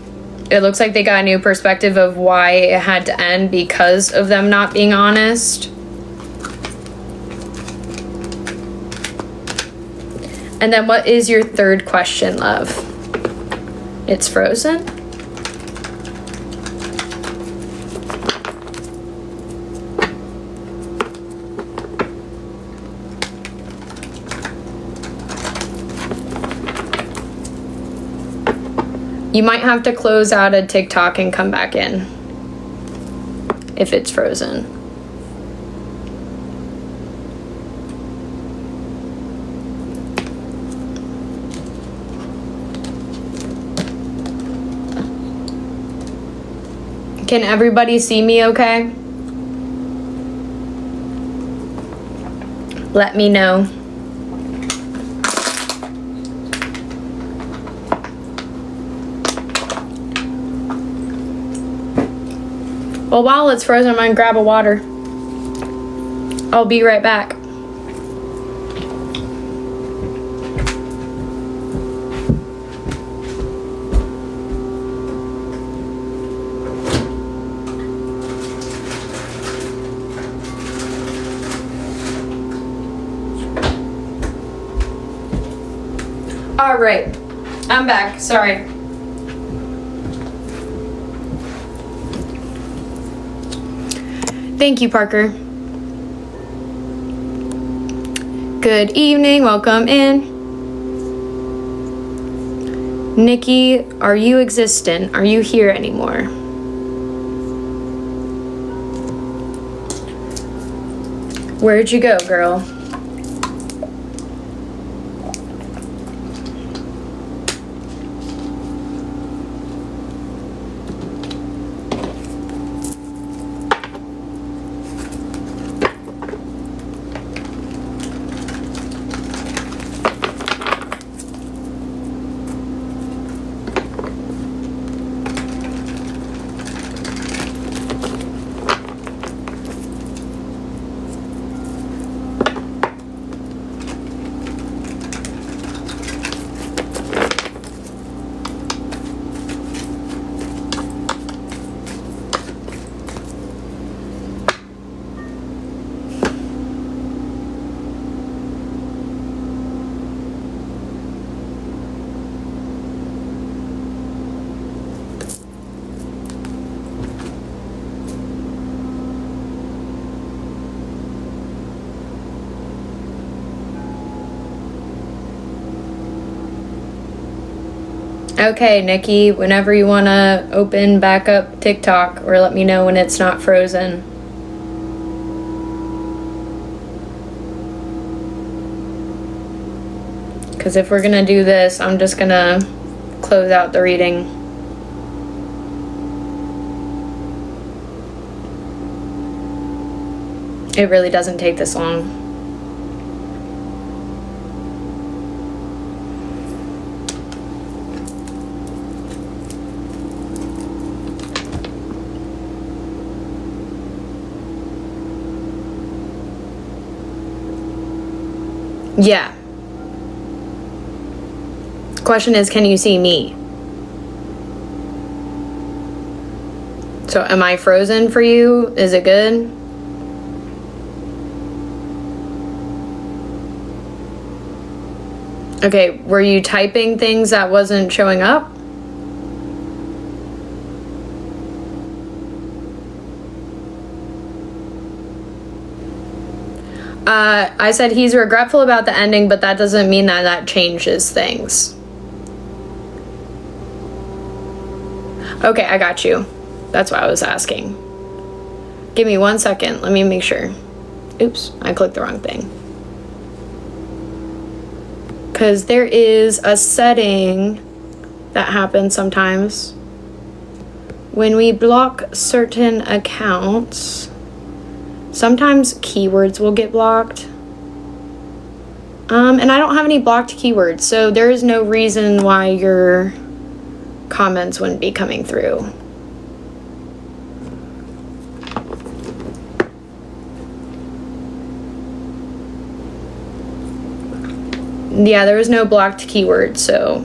it looks like they got a new perspective of why it had to end because of them not being honest. And then what is your third question, love? It's frozen? You might have to close out a TikTok and come back in if it's frozen. Can everybody see me okay? Let me know. Well, while it's frozen, I'm gonna grab a water. I'll be right back. All right, I'm back, sorry. Thank you, Parker. Good evening, welcome in. Nikki, are you existent? Are you here anymore? Where'd you go, girl? Okay, Nikki, whenever you want to open back up TikTok, or let me know when it's not frozen. Because if we're going to do this, I'm just going to close out the reading. It really doesn't take this long. Yeah. Question is, can you see me? So am I frozen for you? Is it good? Okay, were you typing things that wasn't showing up? I said he's regretful about the ending, but that doesn't mean that that changes things. Okay, I got you. That's what I was asking. Give me 1 second. Let me make sure. Oops, I clicked the wrong thing. Because there is a setting that happens sometimes when we block certain accounts. Sometimes keywords will get blocked. And I don't have any blocked keywords, so there is no reason why your comments wouldn't be coming through. Yeah, there was no blocked keywords, so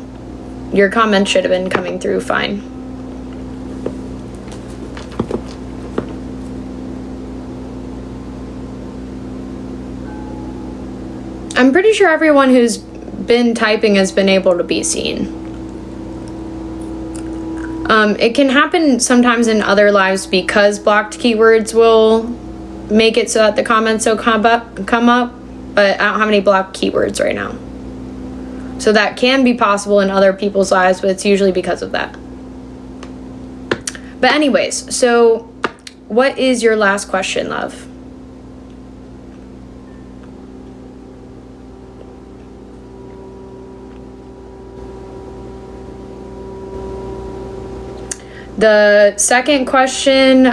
your comments should have been coming through fine. I'm pretty sure everyone who's been typing has been able to be seen. It can happen sometimes in other lives because blocked keywords will make it so that the comments will come up, but I don't have any blocked keywords right now. So that can be possible in other people's lives, but it's usually because of that. But anyways, so what is your last question, love? The second question,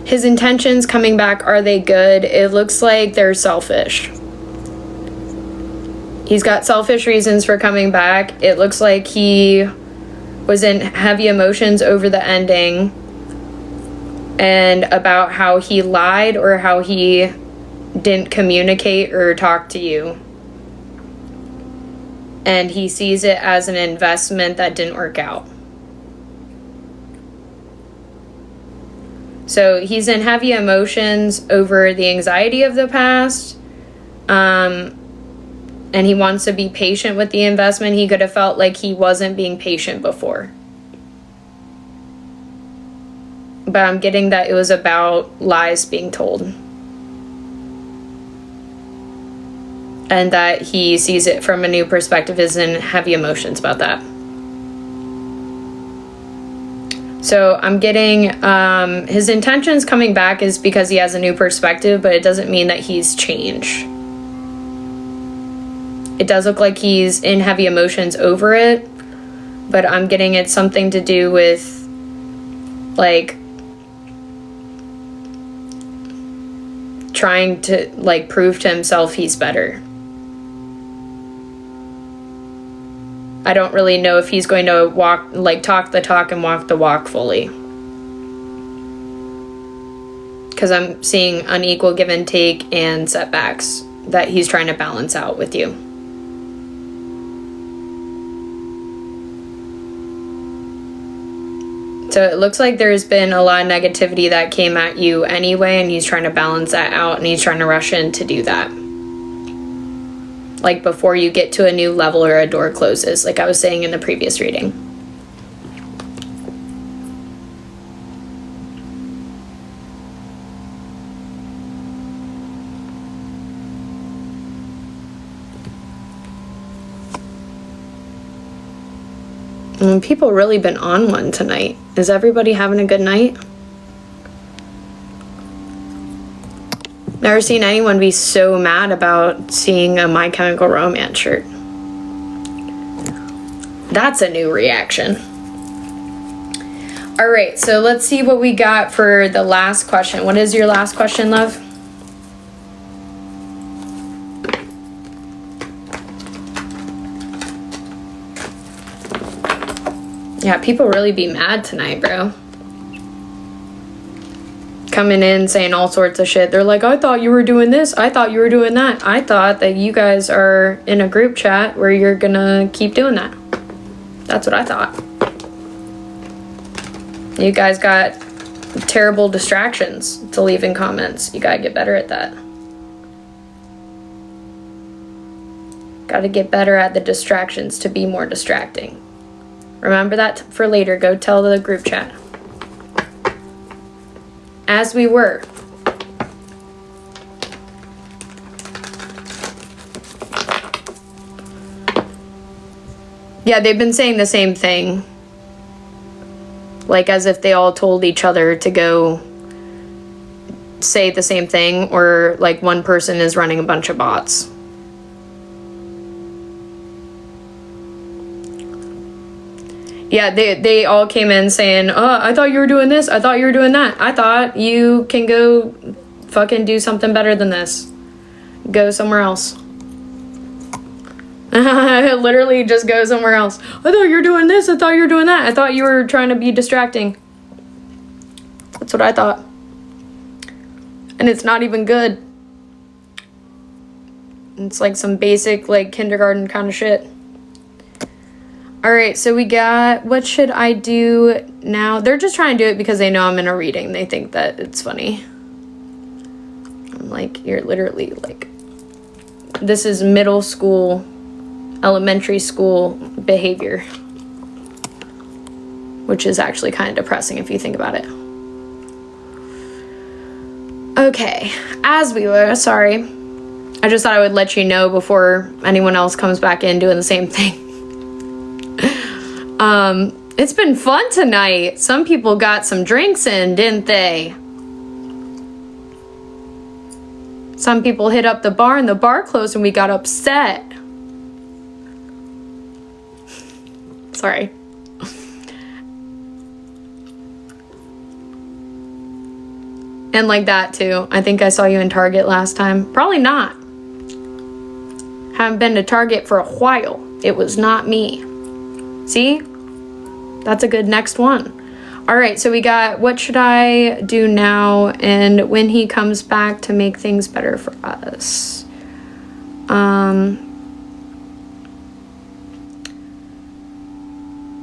his intentions coming back, are they good? It looks like they're selfish. He's got selfish reasons for coming back. It looks like he was in heavy emotions over the ending and about how he lied or how he didn't communicate or talk to you. And he sees it as an investment that didn't work out. So he's in heavy emotions over the anxiety of the past. And he wants to be patient with the investment. He could have felt like he wasn't being patient before. But I'm getting that it was about lies being told. And that he sees it from a new perspective, is in heavy emotions about that. So I'm getting his intentions coming back is because he has a new perspective, but it doesn't mean that he's changed. It does look like he's in heavy emotions over it, but I'm getting it's something to do with, like, trying to, like, prove to himself he's better. I don't really know if he's going to talk the talk and walk the walk fully. Because I'm seeing unequal give and take and setbacks that he's trying to balance out with you. So it looks like there's been a lot of negativity that came at you anyway, and he's trying to balance that out, and he's trying to rush in to do that. Like before you get to a new level or a door closes, like I was saying in the previous reading. People really been on one tonight. Is everybody having a good night? Never seen anyone be so mad about seeing a My Chemical Romance shirt. That's a new reaction. All right, so let's see what we got for the last question. What is your last question, love? Yeah, people really be mad tonight, bro. Coming in saying all sorts of shit. They're like, I thought you were doing this. I thought you were doing that. I thought that you guys are in a group chat where you're gonna keep doing that. That's what I thought. You guys got terrible distractions to leave in comments. You gotta get better at that. Gotta get better at the distractions to be more distracting. Remember that for later. Go tell the group chat. As we were. Yeah, they've been saying the same thing. Like as if they all told each other to go say the same thing, or like one person is running a bunch of bots. Yeah, they all came in saying, oh, I thought you were doing this. I thought you were doing that. I thought you can go fucking do something better than this. Go somewhere else. Literally just go somewhere else. I thought you were doing this. I thought you were doing that. I thought you were trying to be distracting. That's what I thought. And it's not even good. It's like some basic, like, kindergarten kind of shit. All right, so we got, what should I do now? They're just trying to do it because they know I'm in a reading. They think that it's funny. I'm like, you're literally like, this is middle school, elementary school behavior, which is actually kind of depressing if you think about it. Okay, as we were, sorry. I just thought I would let you know before anyone else comes back in doing the same thing. It's been fun tonight. Some people got some drinks in, didn't they? Some people hit up the bar and the bar closed and we got upset. Sorry. And like that too. I think I saw you in Target last time. Probably not. Haven't been to Target for a while. It was not me. See? That's a good next one. All right, so we got what should I do now and when he comes back to make things better for us.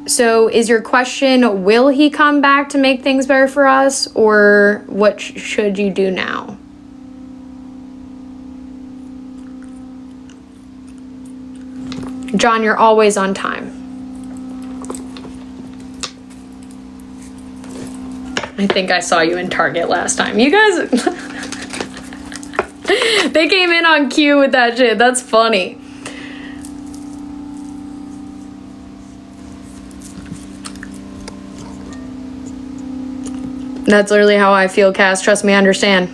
So is your question, will he come back to make things better for us, or what should you do now? John, you're always on time. I think I saw you in Target last time. You guys, they came in on cue with that shit. That's funny. That's literally how I feel, Cass. Trust me, I understand.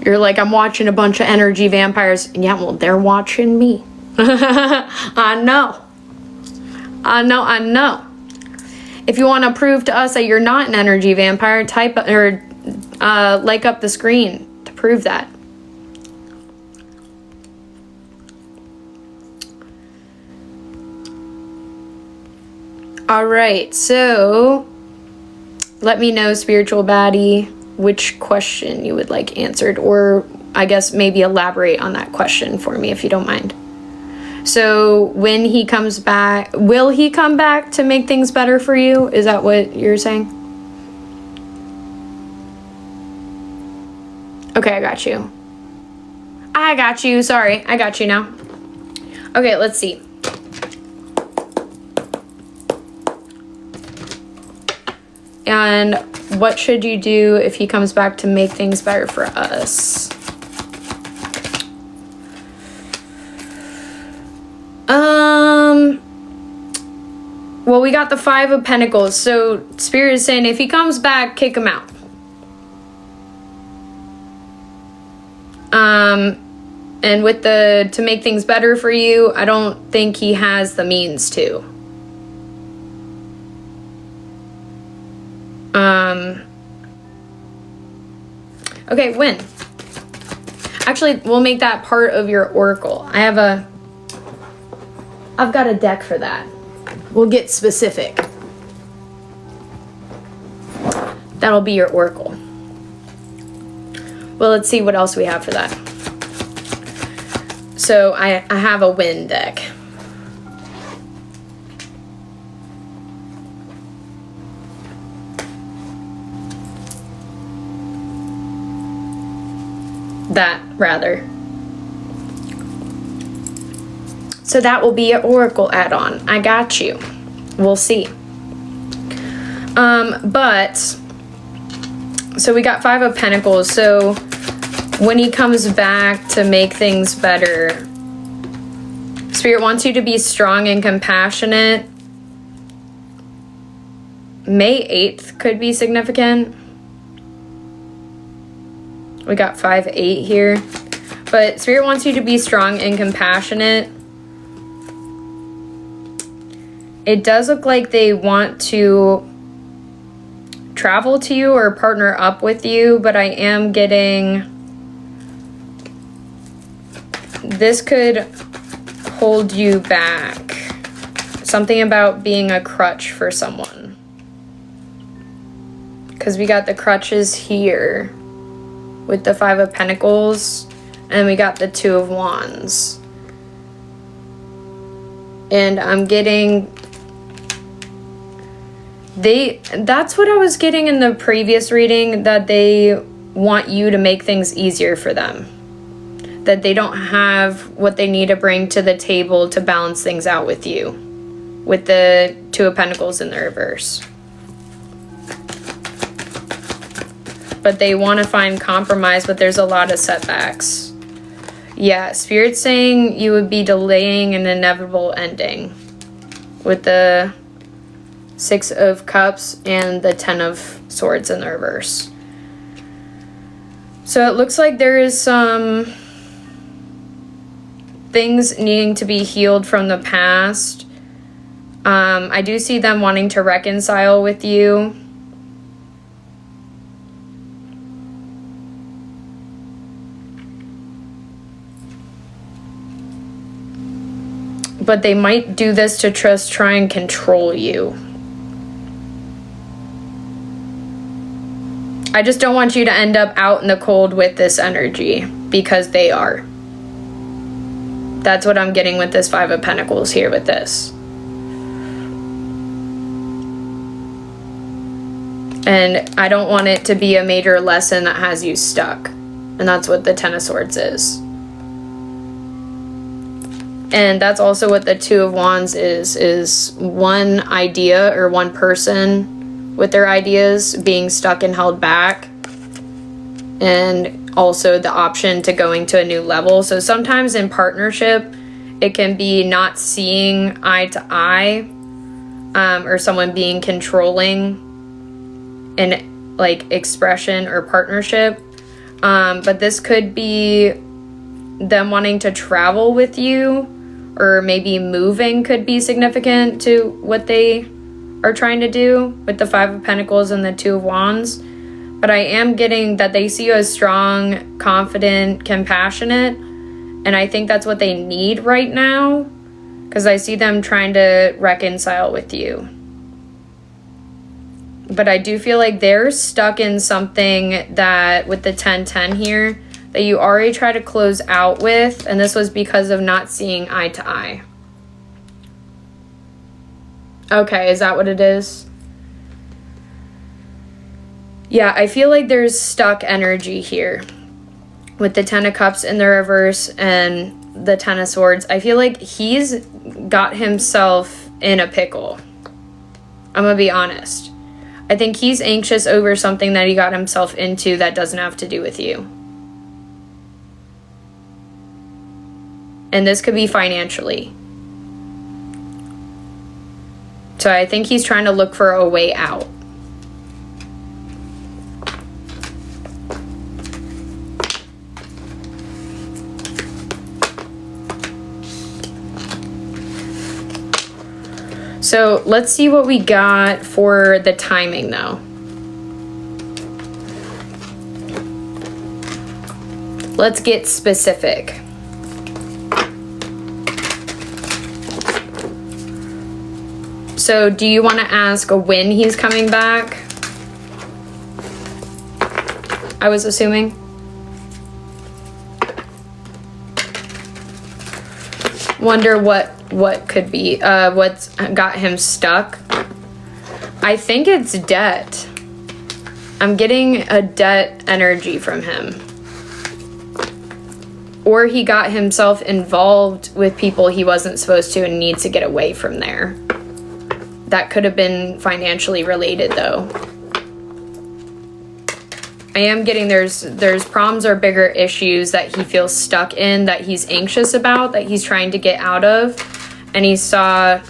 You're like, I'm watching a bunch of energy vampires. And yeah, well, they're watching me. I know. If you want to prove to us that you're not an energy vampire, type or like up the screen to prove that. All right, so let me know, spiritual baddie, which question you would like answered, or I guess maybe elaborate on that question for me if you don't mind. So when he comes back, will he come back to make things better for you? Is that what you're saying? Okay, I got you. Sorry, I got you now. Okay, let's see. And what should you do if he comes back to make things better for us? Well, we got the 5 of Pentacles. So Spirit is saying if he comes back, kick him out. And with the to make things better for you, I don't think he has the means to. Okay, when? Actually, we'll make that part of your oracle. I've got a deck for that. We'll get specific. That'll be your oracle. Well, let's see what else we have for that. So I have a wind deck. That, rather. So that will be an oracle add-on. I got you. We'll see. But so we got 5 of Pentacles. So when he comes back to make things better, Spirit wants you to be strong and compassionate. May 8th could be significant. We got 5-8 here. But Spirit wants you to be strong and compassionate. It does look like they want to travel to you or partner up with you, but I am getting... This could hold you back. Something about being a crutch for someone. Because we got the crutches here with the 5 of Pentacles, and we got the 2 of Wands. And I'm getting... That's what I was getting in the previous reading, that they want you to make things easier for them. That they don't have what they need to bring to the table to balance things out with you. With the 2 of Pentacles in the reverse. but they want to find compromise, but there's a lot of setbacks. Yeah, Spirit's saying you would be delaying an inevitable ending with the 6 of Cups and the 10 of Swords in the reverse. So it looks like there is some things needing to be healed from the past. I do see them wanting to reconcile with you. But they might do this to just try and control you. I just don't want you to end up out in the cold with this energy, because they are. That's what I'm getting with this 5 of Pentacles here with this. And I don't want it to be a major lesson that has you stuck. And that's what the 10 of Swords is. And that's also what the 2 of Wands is one idea or one person with their ideas being stuck and held back. And also the option to going to a new level. So sometimes in partnership, it can be not seeing eye to eye, or someone being controlling in like expression or partnership. But this could be them wanting to travel with you, or maybe moving could be significant to what they are trying to do with the 5 of Pentacles and the 2 of Wands. But I am getting that they see you as strong, confident, compassionate. And I think that's what they need right now, because I see them trying to reconcile with you. But I do feel like they're stuck in something that, with the 10-10 here, that you already tried to close out with. And this was because of not seeing eye to eye. Okay, is that what it is? Yeah, I feel like there's stuck energy here with the 10 of Cups in the reverse and the 10 of Swords. I feel like he's got himself in a pickle. I'm gonna be honest. I think he's anxious over something that he got himself into that doesn't have to do with you. And this could be financially. So I think he's trying to look for a way out. So let's see what we got for the timing though. Let's get specific. So do you want to ask when he's coming back? I was assuming. Wonder what could be, what's got him stuck. I think it's debt. I'm getting a debt energy from him. Or he got himself involved with people he wasn't supposed to and needs to get away from there. That could have been financially related though. I am getting there's problems or bigger issues that he feels stuck in, that he's anxious about, that he's trying to get out of. And he saw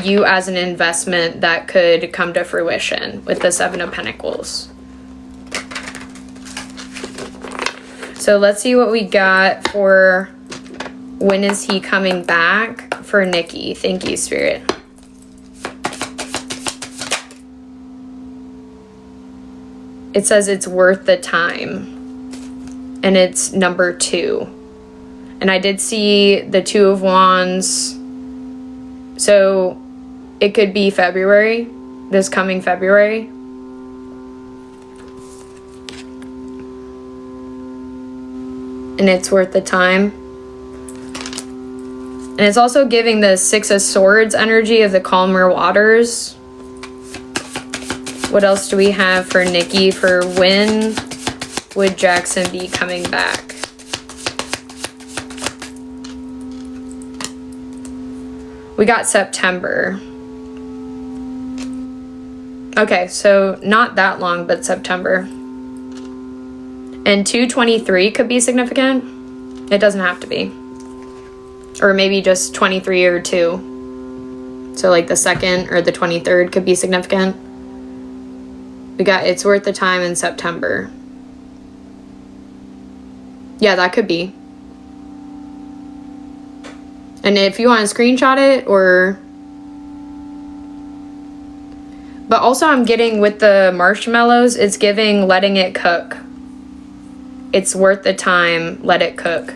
you as an investment that could come to fruition with the 7 of Pentacles. So let's see what we got for when is he coming back for Nikki. Thank you, Spirit. It says it's worth the time. And it's number 2. And I did see the 2 of Wands. So it could be February, this coming February. And it's worth the time. And it's also giving the 6 of Swords energy of the calmer waters. What else do we have for Nikki for when would Jackson be coming back? We got September. Okay, so not that long, but September. And 2/23 could be significant. It doesn't have to be. Or maybe just 23 or 2. So like the 2nd or the 23rd could be significant. We got it's worth the time in September. Yeah, that could be. And if you want to screenshot it or... But also I'm getting with the marshmallows, it's giving letting it cook. It's worth the time, let it cook.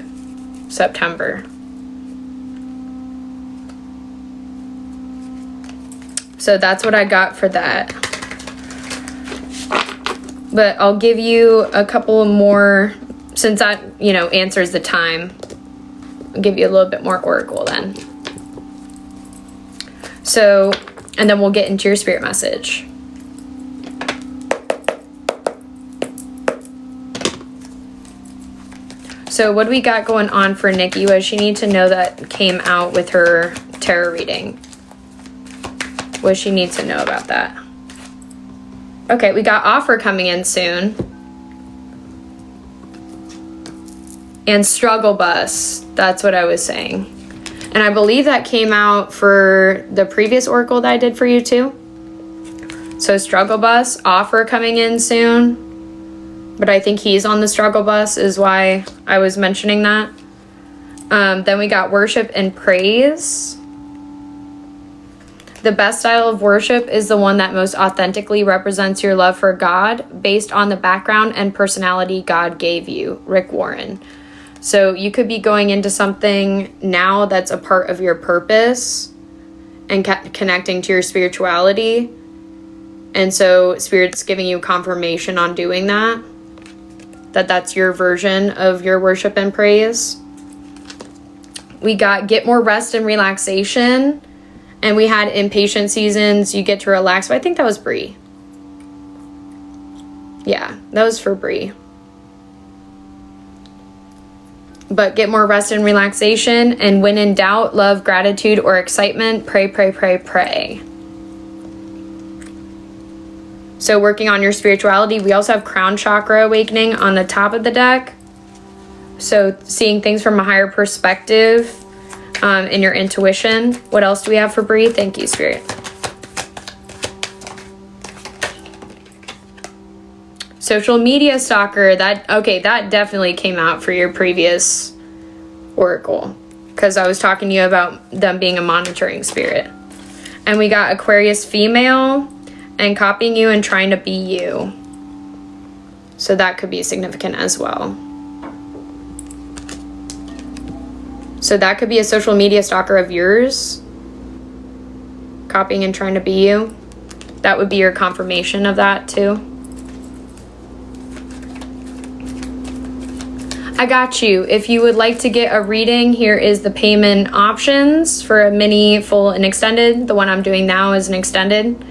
September. So that's what I got for that. But I'll give you a couple more, since that, answers the time. I'll give you a little bit more oracle then. So, and then we'll get into your spirit message. So what do we got going on for Nikki? What does she need to know that came out with her tarot reading? What does she need to know about that? Okay, we got offer coming in soon. And struggle bus. That's what I was saying. And I believe that came out for the previous oracle that I did for you too. So struggle bus, offer coming in soon. But I think he's on the struggle bus is why I was mentioning that. Then we got worship and praise. The best style of worship is the one that most authentically represents your love for God based on the background and personality God gave you. Rick Warren. So you could be going into something now that's a part of your purpose and connecting to your spirituality. And so Spirit's giving you confirmation on doing that. That's your version of your worship and praise. We got get more rest and relaxation. And we had impatient seasons. You get to relax. But I think that was Bree. Yeah, that was for Bree. But get more rest and relaxation. And when in doubt, love, gratitude, or excitement, pray, pray, pray, pray. So working on your spirituality. We also have crown chakra awakening on the top of the deck. So seeing things from a higher perspective in your intuition. What else do we have for Bree? Thank you, Spirit. Social media stalker. That definitely came out for your previous oracle. Because I was talking to you about them being a monitoring spirit. And we got Aquarius female and copying you and trying to be you. So that could be significant as well. So that could be a social media stalker of yours. Copying and trying to be you. That would be your confirmation of that too. I got you. If you would like to get a reading, here is the payment options for a mini, full, and extended. The one I'm doing now is an extended.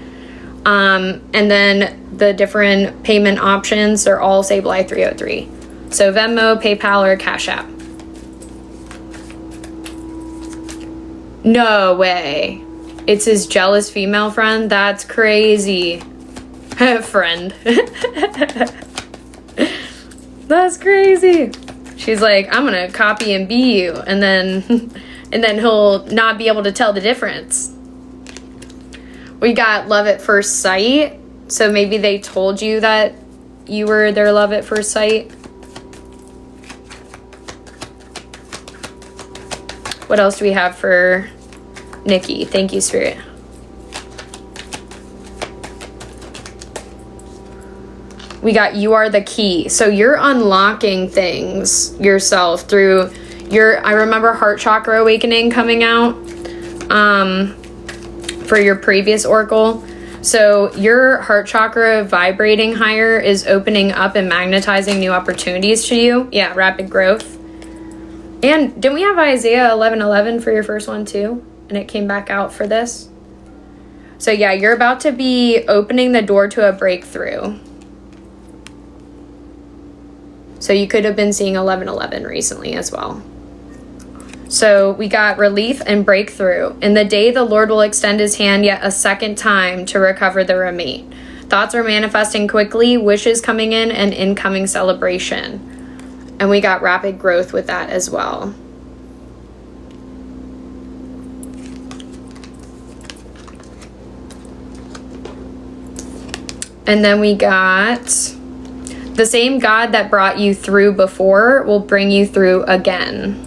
And then the different payment options are all sable8826. So Venmo, PayPal, or Cash App. No way. It's his jealous female friend? That's crazy. Friend. That's crazy. She's like, I'm gonna copy and be you. And then he'll not be able to tell the difference. We got love at first sight. So maybe they told you that you were their love at first sight. What else do we have for Nikki? Thank you, Spirit. We got you are the key. So you're unlocking things yourself through I remember heart chakra awakening coming out for your previous oracle. So your heart chakra vibrating higher is opening up and magnetizing new opportunities to you. Yeah, rapid growth. And didn't we have Isaiah 11:11 for your first one too? And it came back out for this. So yeah, you're about to be opening the door to a breakthrough. So you could have been seeing 11:11 recently as well. So we got relief and breakthrough. In the day, the Lord will extend his hand yet a second time to recover the remain. Thoughts are manifesting quickly, wishes coming in, and incoming celebration. And we got rapid growth with that as well. And then we got the same God that brought you through before will bring you through again.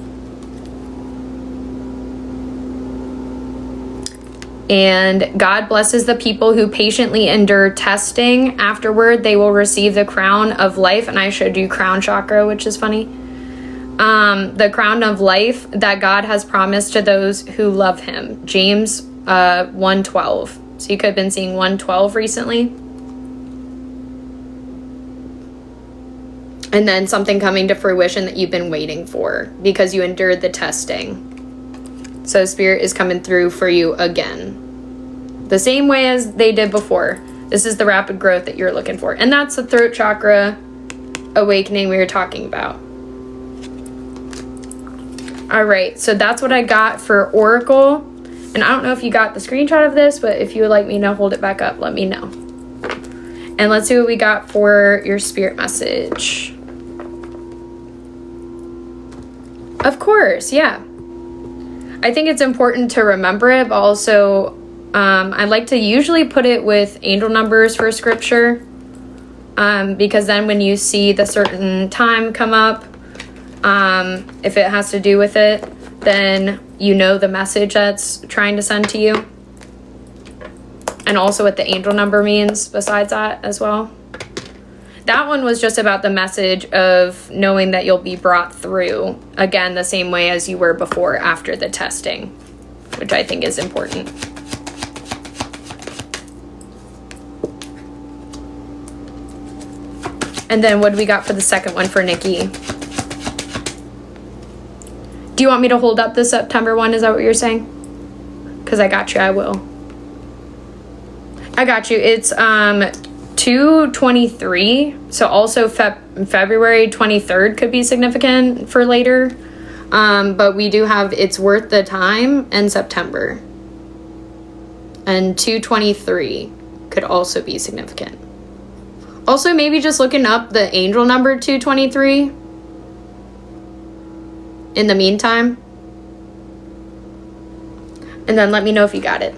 And God blesses the people who patiently endure testing. Afterward, they will receive the crown of life. And I showed you crown chakra, which is funny. The crown of life that God has promised to those who love him. James 1:12. So you could have been seeing 1:12 recently. And then something coming to fruition that you've been waiting for because you endured the testing. So Spirit is coming through for you again. The same way as they did before. This is the rapid growth that you're looking for. And that's the throat chakra awakening we were talking about. All right, so that's what I got for Oracle. And I don't know if you got the screenshot of this, but if you would like me to hold it back up, let me know. And let's see what we got for your Spirit message. Of course, yeah. I think it's important to remember it, but also I like to usually put it with angel numbers for scripture, because then when you see the certain time come up, if it has to do with it, then you know the message that's trying to send to you. And also what the angel number means besides that as well. That one was just about the message of knowing that you'll be brought through, again, the same way as you were before after the testing, which I think is important. And then what do we got for the second one for Nikki? Do you want me to hold up the September one? Is that what you're saying? Because I got you, I will. I got you. It's 2/23, so also February 23rd could be significant for later, but we do have It's Worth the Time and September, and 2/23 could also be significant. Also, maybe just looking up the angel number 2/23 in the meantime, and then let me know if you got it.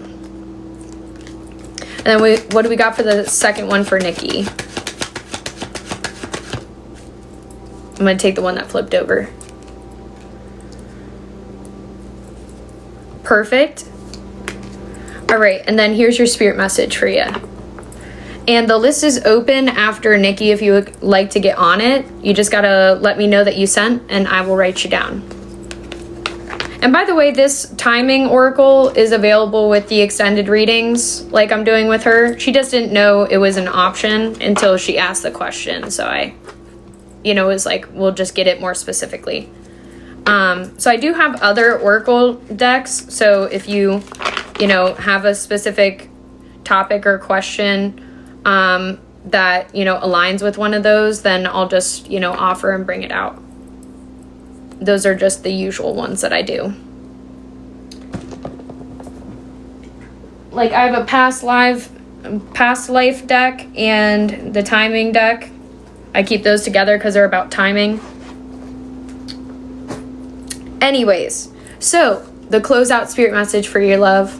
And then what do we got for the second one for Nikki? I'm going to take the one that flipped over. Perfect. All right, and then here's your Spirit message for you. And the list is open after Nikki if you would like to get on it. You just got to let me know that you sent, and I will write you down. And by the way, this timing oracle is available with the extended readings like I'm doing with her. She just didn't know it was an option until she asked the question. So I, was like, we'll just get it more specifically. So I do have other oracle decks. So if you, have a specific topic or question that, aligns with one of those, then I'll just, offer and bring it out. Those are just the usual ones that I do. Like I have a past life deck and the timing deck. I keep those together because they're about timing. Anyways, so the closeout Spirit message for your love.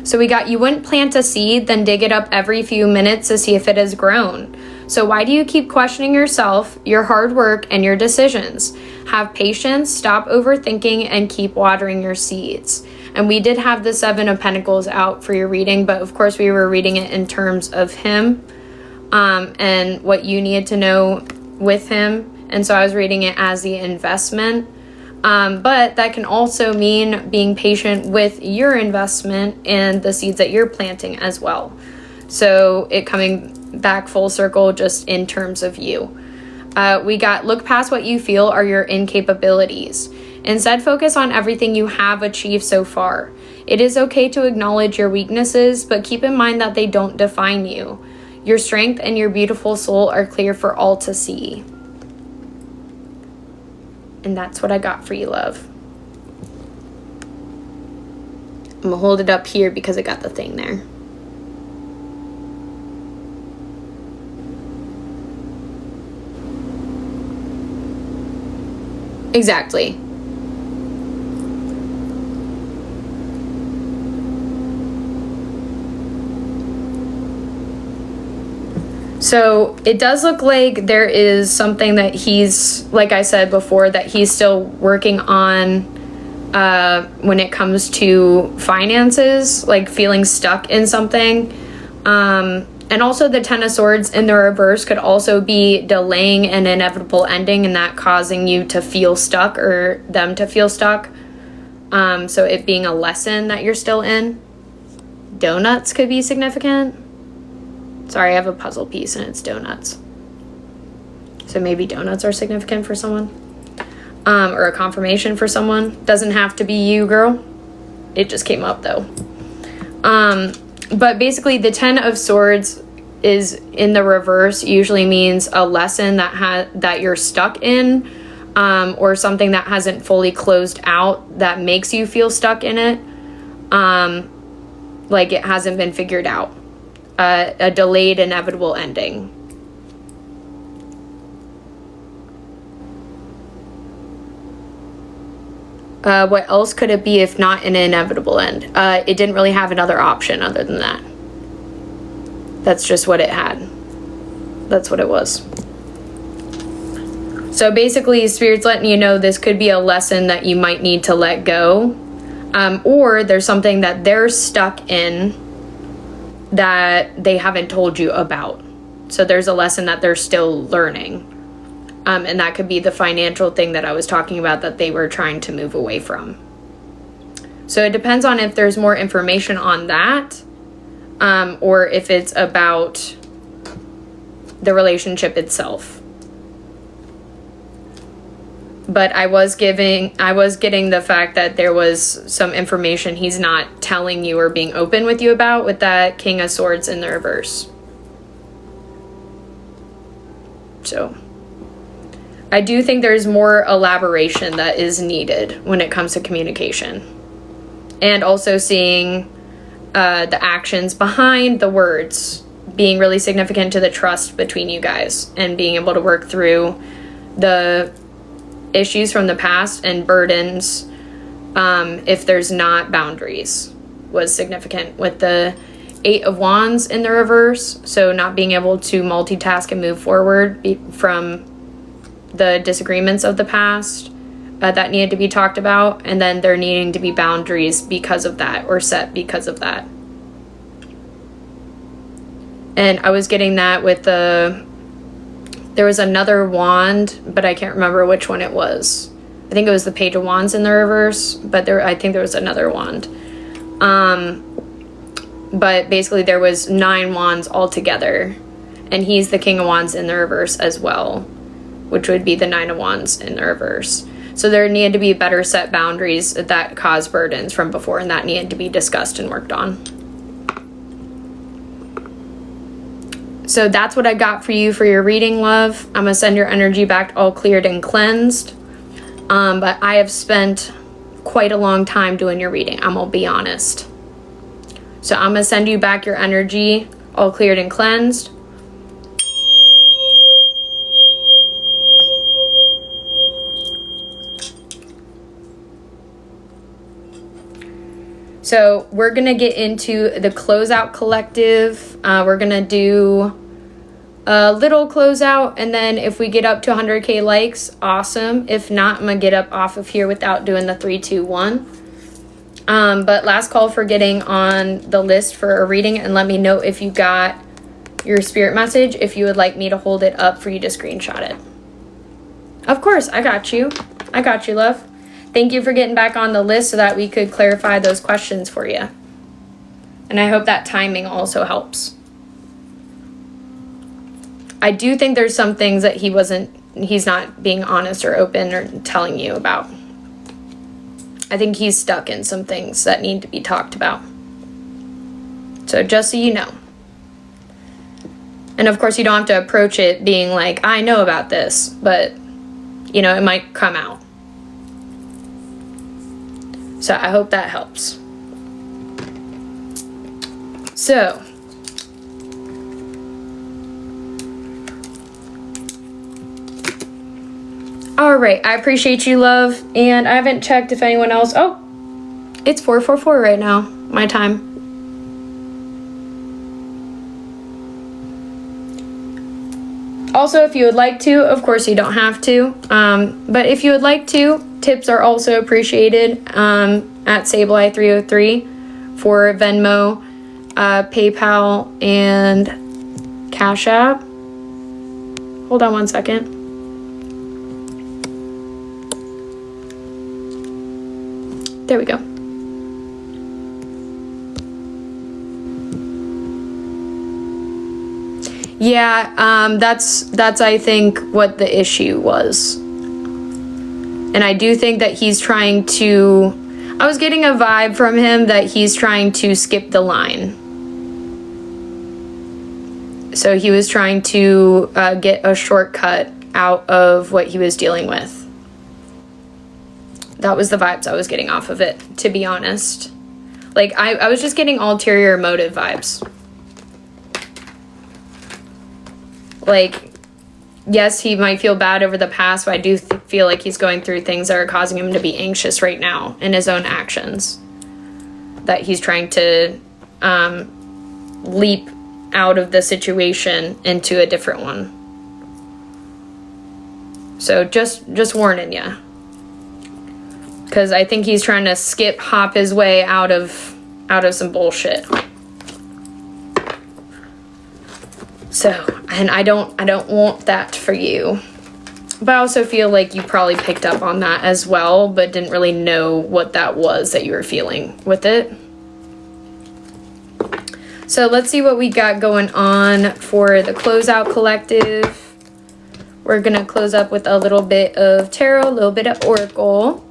So we got, you wouldn't plant a seed, then dig it up every few minutes to see if it has grown. So why do you keep questioning yourself, your hard work, and your decisions? Have patience, stop overthinking, and keep watering your seeds. And we did have the 7 of Pentacles out for your reading, but of course we were reading it in terms of him and what you needed to know with him. And so I was reading it as the investment. But that can also mean being patient with your investment and the seeds that you're planting as well. So it coming back full circle just in terms of you. We got, look past what you feel are your incapabilities. Instead, focus on everything you have achieved so far. It is okay to acknowledge your weaknesses, but keep in mind that they don't define you. Your strength and your beautiful soul are clear for all to see. And that's what I got for you, love. I'm gonna hold it up here because I got the thing there. Exactly. So it does look like there is something that he's, like I said before, that he's still working on when it comes to finances, like feeling stuck in something. And also the Ten of Swords in the reverse could also be delaying an inevitable ending and that causing you to feel stuck or them to feel stuck. So it being a lesson that you're still in. Donuts could be significant. Sorry, I have a puzzle piece and it's donuts. So maybe donuts are significant for someone. Or a confirmation for someone. Doesn't have to be you, girl. It just came up though. But basically the Ten of Swords is in the reverse usually means a lesson that you're stuck in, or something that hasn't fully closed out that makes you feel stuck in it. Like it hasn't been figured out. A delayed inevitable ending. What else could it be if not an inevitable end? It didn't really have another option other than that. That's just what it had. That's what it was. So basically, Spirit's letting you know this could be a lesson that you might need to let go. Or there's something that they're stuck in that they haven't told you about. So there's a lesson that they're still learning. And that could be the financial thing that I was talking about that they were trying to move away from. So it depends on if there's more information on that, or if it's about the relationship itself. But I was getting the fact that there was some information he's not telling you or being open with you about with that King of Swords in the reverse. So I do think there's more elaboration that is needed when it comes to communication. And also seeing the actions behind the words being really significant to the trust between you guys and being able to work through the issues from the past and burdens if there's not boundaries was significant with the Eight of Wands in the reverse. So not being able to multitask and move forward from the disagreements of the past that needed to be talked about, and then there needing to be boundaries because of that or set because of that. And I was getting that with there was another wand, but I can't remember which one it was. I think it was the Page of Wands in the reverse, but I think there was another wand. But basically there was 9 wands altogether, and he's the King of Wands in the reverse as well, which would be the 9 of Wands in the reverse. So there needed to be better set boundaries that caused burdens from before, and that needed to be discussed and worked on. So that's what I got for you for your reading, love. I'm going to send your energy back all cleared and cleansed. But I have spent quite a long time doing your reading, I'm going to be honest. So I'm going to send you back your energy all cleared and cleansed. So we're going to get into the closeout collective. We're going to do a little closeout, and then if we get up to 100k likes, awesome. If not, I'm going to get up off of here without doing the 3, 2, 1. But last call for getting on the list for a reading, and let me know if you got your spirit message, if you would like me to hold it up for you to screenshot it. Of course, I got you. I got you, love. Thank you for getting back on the list so that we could clarify those questions for you. And I hope that timing also helps. I do think there's some things that he's not being honest or open or telling you about. I think he's stuck in some things that need to be talked about. So just so you know. And of course you don't have to approach it being like, I know about this, but you know, it might come out. So I hope that helps. So, All right, I appreciate you, love. And I haven't checked if anyone else. Oh, it's 4:44 right now, my time. Also, if you would like to, of course you don't have to, but if you would like to, tips are also appreciated at sable8826 for Venmo, PayPal, and Cash App. Hold on one second. There we go. Yeah, that's I think what the issue was. And I do think that he's trying to, I was getting a vibe from him that he's trying to skip the line. So he was trying to get a shortcut out of what he was dealing with. That was the vibes I was getting off of it, to be honest. Like, I was just getting ulterior motive vibes. Like, yes, he might feel bad over the past, but I do feel like he's going through things that are causing him to be anxious right now in his own actions. That he's trying to leap out of the situation into a different one. So just warning ya. Because I think he's trying to hop his way out of some bullshit. So, and I don't want that for you. But I also feel like you probably picked up on that as well, but didn't really know what that was that you were feeling with it. So let's see what we got going on for the Closeout Collective. We're going to close up with a little bit of tarot, a little bit of oracle.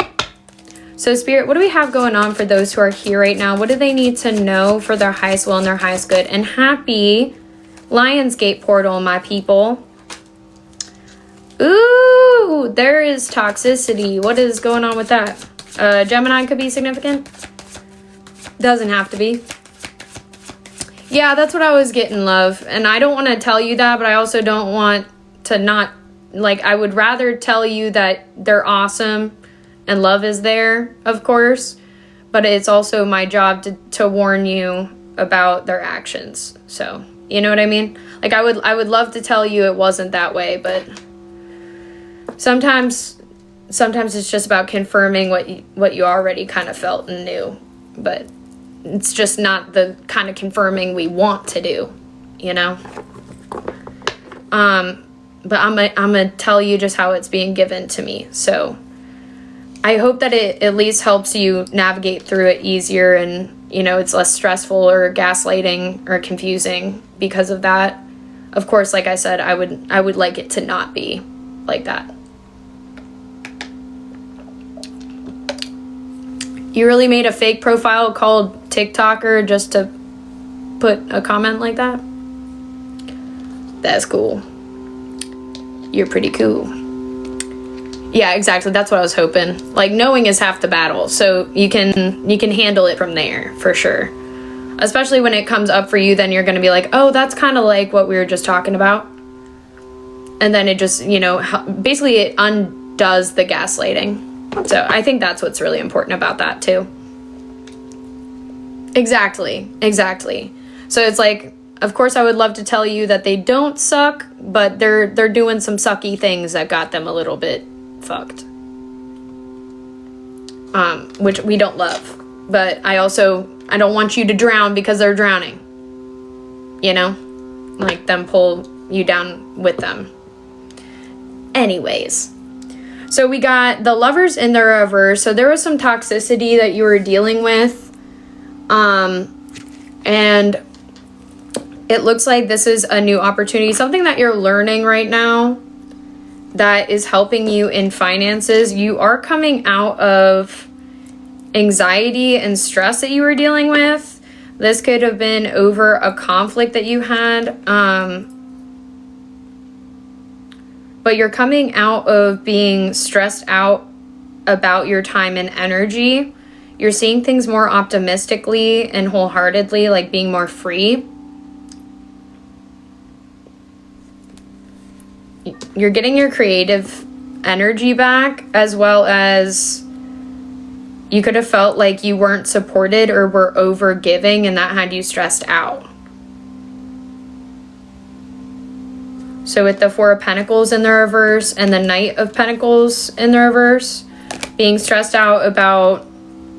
So Spirit, what do we have going on for those who are here right now? What do they need to know for their highest will and their highest good? And happy Lionsgate portal, my people. Ooh, there is toxicity. What is going on with that? Gemini could be significant. Doesn't have to be. Yeah, that's what I was getting, love. And I don't want to tell you that, but I also don't want to not, like, I would rather tell you that they're awesome and love is there, of course. But it's also my job to warn you about their actions. So, you know what I mean? Like, I would love to tell you it wasn't that way, but sometimes it's just about confirming what you already kind of felt and knew. But it's just not the kind of confirming we want to do, you know? But I'm gonna tell you just how it's being given to me. So I hope that it at least helps you navigate through it easier, and you know, it's less stressful or gaslighting or confusing because of that. Of course, like I said, I would like it to not be like that. You really made a fake profile called TikToker just to put a comment like that? That's cool. You're pretty cool. Yeah, exactly. That's what I was hoping. Like, knowing is half the battle, so you can handle it from there for sure. Especially when it comes up for you, then you're going to be like, oh, that's kind of like what we were just talking about. And then it just, you know, basically it undoes the gaslighting. So I think that's what's really important about that too. Exactly. So it's like, of course I would love to tell you that they don't suck, but they're doing some sucky things that got them a little bit fucked. Which we don't love. But I don't want you to drown because they're drowning. You know? Like, them pull you down with them. Anyways. So we got the Lovers in the reverse. So there was some toxicity that you were dealing with. And it looks like this is a new opportunity. Something that you're learning right now that is helping you in finances. You are coming out of anxiety and stress that you were dealing with. This could have been over a conflict that you had. But you're coming out of being stressed out about your time and energy. You're seeing things more optimistically and wholeheartedly, like being more free. You're getting your creative energy back, as well as you could have felt like you weren't supported or were over giving, and that had you stressed out. So with the Four of Pentacles in the reverse and the Knight of Pentacles in the reverse, being stressed out about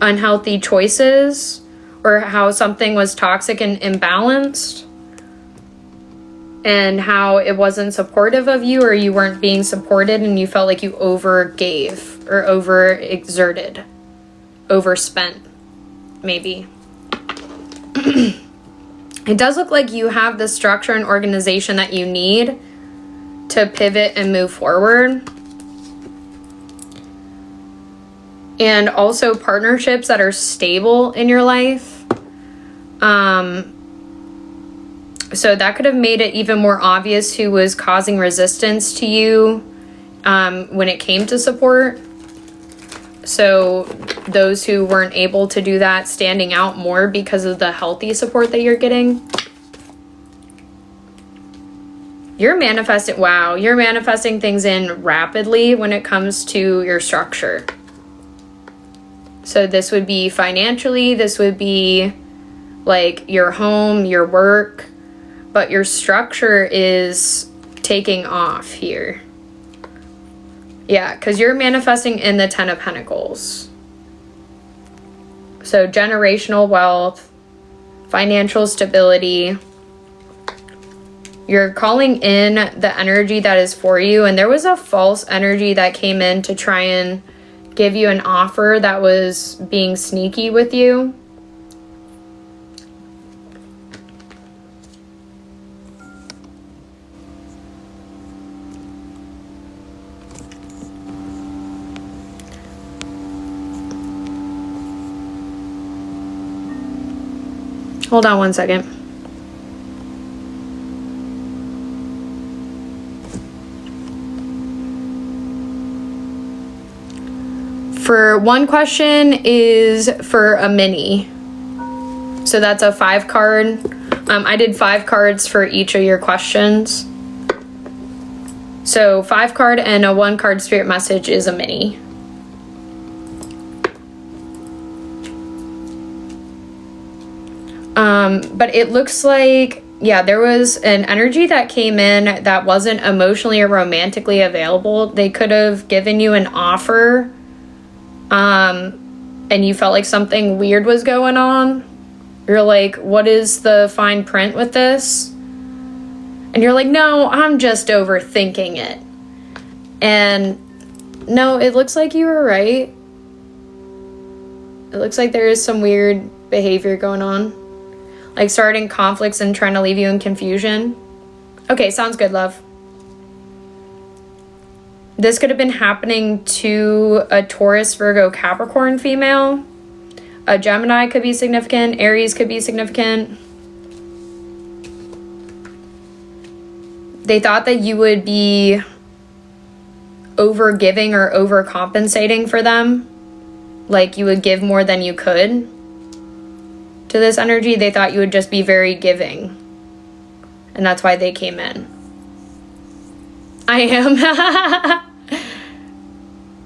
unhealthy choices or how something was toxic and imbalanced and how it wasn't supportive of you, or you weren't being supported and you felt like you overgave or overexerted, overspent, maybe. It does look like you have the structure and organization that you need to pivot and move forward. And also partnerships that are stable in your life. So that could have made it even more obvious who was causing resistance to you when it came to support. So those who weren't able to do that standing out more because of the healthy support that you're getting. You're manifesting, wow, you're manifesting things in rapidly when it comes to your structure. So this would be financially, this would be like your home, your work, but your structure is taking off here. Yeah, because you're manifesting in the Ten of Pentacles. So generational wealth, financial stability. You're calling in the energy that is for you. And there was a false energy that came in to try and give you an offer that was being sneaky with you. Hold on one second. For one question is for a mini. So that's a 5 card. I did 5 cards for each of your questions. So 5 card and a 1 card spirit message is a mini. But it looks like, yeah, there was an energy that came in that wasn't emotionally or romantically available. They could have given you an offer, and you felt like something weird was going on. You're like, what is the fine print with this? And you're like, no, I'm just overthinking it. And no, it looks like you were right. It looks like there is some weird behavior going on. Like starting conflicts and trying to leave you in confusion. Okay, sounds good, love. This could have been happening to a Taurus, Virgo, Capricorn female. A Gemini could be significant. Aries could be significant. They thought that you would be over-giving or overcompensating for them. Like you would give more than you could. To this energy, they thought you would just be very giving. And that's why they came in. I am.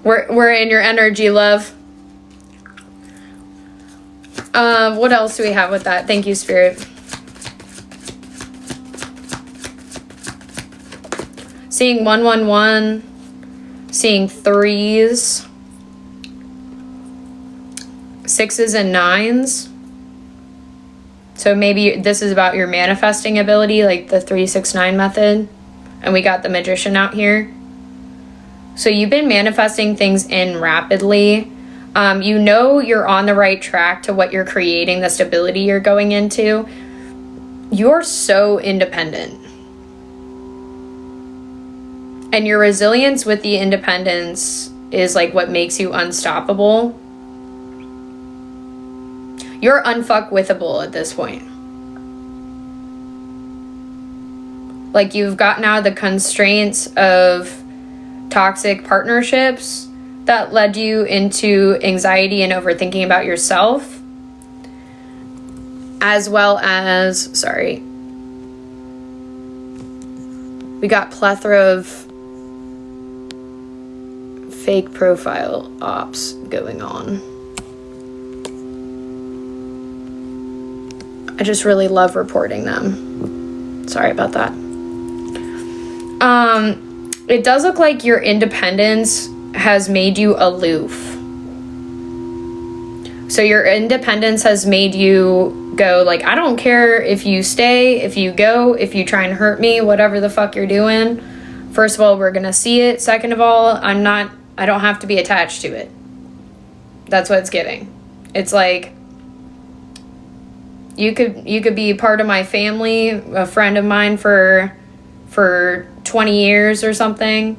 We're in your energy, love. What else do we have with that? Thank you, Spirit. Seeing 111. Seeing 3s. 6s and 9s. So maybe this is about your manifesting ability, like the 369 method. And we got the Magician out here. So you've been manifesting things in rapidly. You know you're on the right track to what you're creating, the stability you're going into. You're so independent. And your resilience with the independence is like what makes you unstoppable. You're unfuckwithable at this point. Like you've gotten out of the constraints of toxic partnerships that led you into anxiety and overthinking about yourself. As well as, sorry. We got plethora of fake profile ops going on. I just really love reporting them. Sorry about that. It does look like your independence has made you aloof. So your independence has made you go like, I don't care if you stay, if you go, if you try and hurt me, whatever the fuck you're doing. First of all, we're gonna see it. Second of all, I don't have to be attached to it. That's what it's giving. It's like, you could be part of my family, a friend of mine for 20 years or something,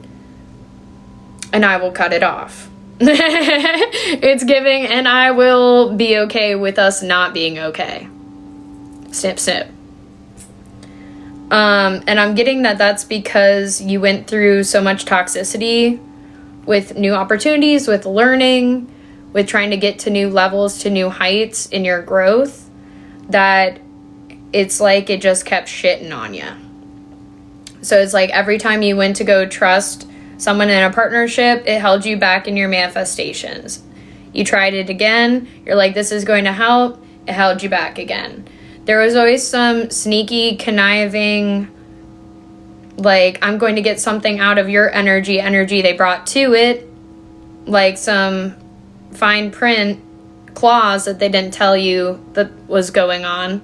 and I will cut it off. It's giving, and I will be okay with us not being okay. Snip, snip. And I'm getting that that's because you went through so much toxicity with new opportunities, with learning, with trying to get to new levels, to new heights in your growth, that it's like it just kept shitting on you. So it's like every time you went to go trust someone in a partnership, it held you back in your manifestations. You tried it again, you're like, this is going to help, it held you back again. There was always some sneaky, conniving, like, I'm going to get something out of your energy they brought to it, like some fine print clause that they didn't tell you that was going on,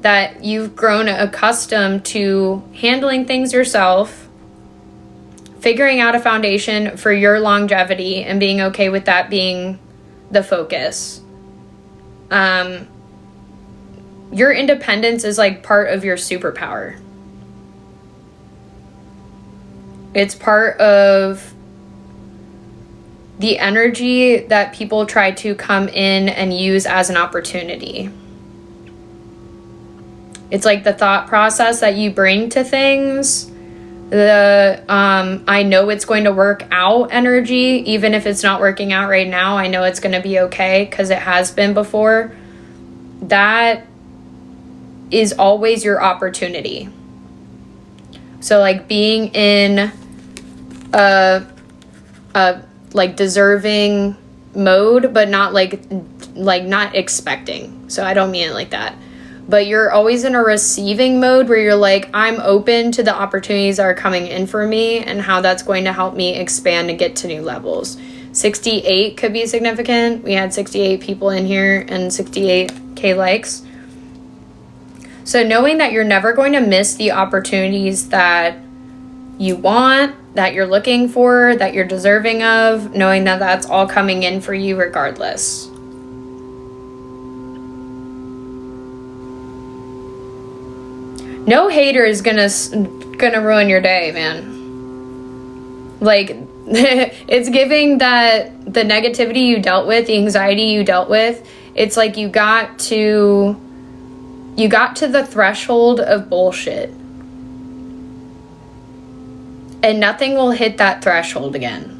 that you've grown accustomed to handling things yourself, figuring out a foundation for your longevity and being okay with that being the focus. Your independence is like part of your superpower. It's part of the energy that people try to come in and use as an opportunity. It's like the thought process that you bring to things, the I know it's going to work out energy, even if it's not working out right now, I know it's going to be okay because it has been before. That is always your opportunity. So like being in a like deserving mode, but not like not expecting. So I don't mean it like that. But you're always in a receiving mode where you're like, I'm open to the opportunities that are coming in for me and how that's going to help me expand and get to new levels. 68 could be significant. We had 68 people in here and 68K likes. So knowing that you're never going to miss the opportunities that you want, that you're looking for, that you're deserving of, knowing that that's all coming in for you regardless. No hater is gonna ruin your day, man. Like, it's giving that the negativity you dealt with, the anxiety you dealt with, it's like you got to the threshold of bullshit. And nothing will hit that threshold again.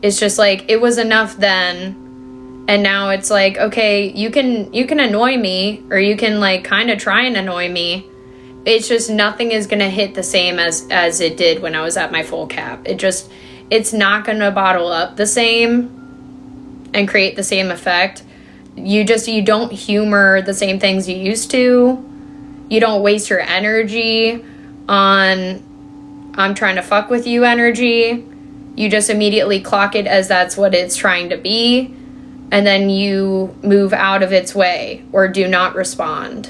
It's just like, it was enough then. And now it's like, okay, you can annoy me, or you can like kind of try and annoy me. It's just nothing is going to hit the same as it did when I was at my full cap. It's not going to bottle up the same and create the same effect. You don't humor the same things you used to. You don't waste your energy on I'm trying to fuck with you energy. You just immediately clock it as that's what it's trying to be. And then you move out of its way or do not respond.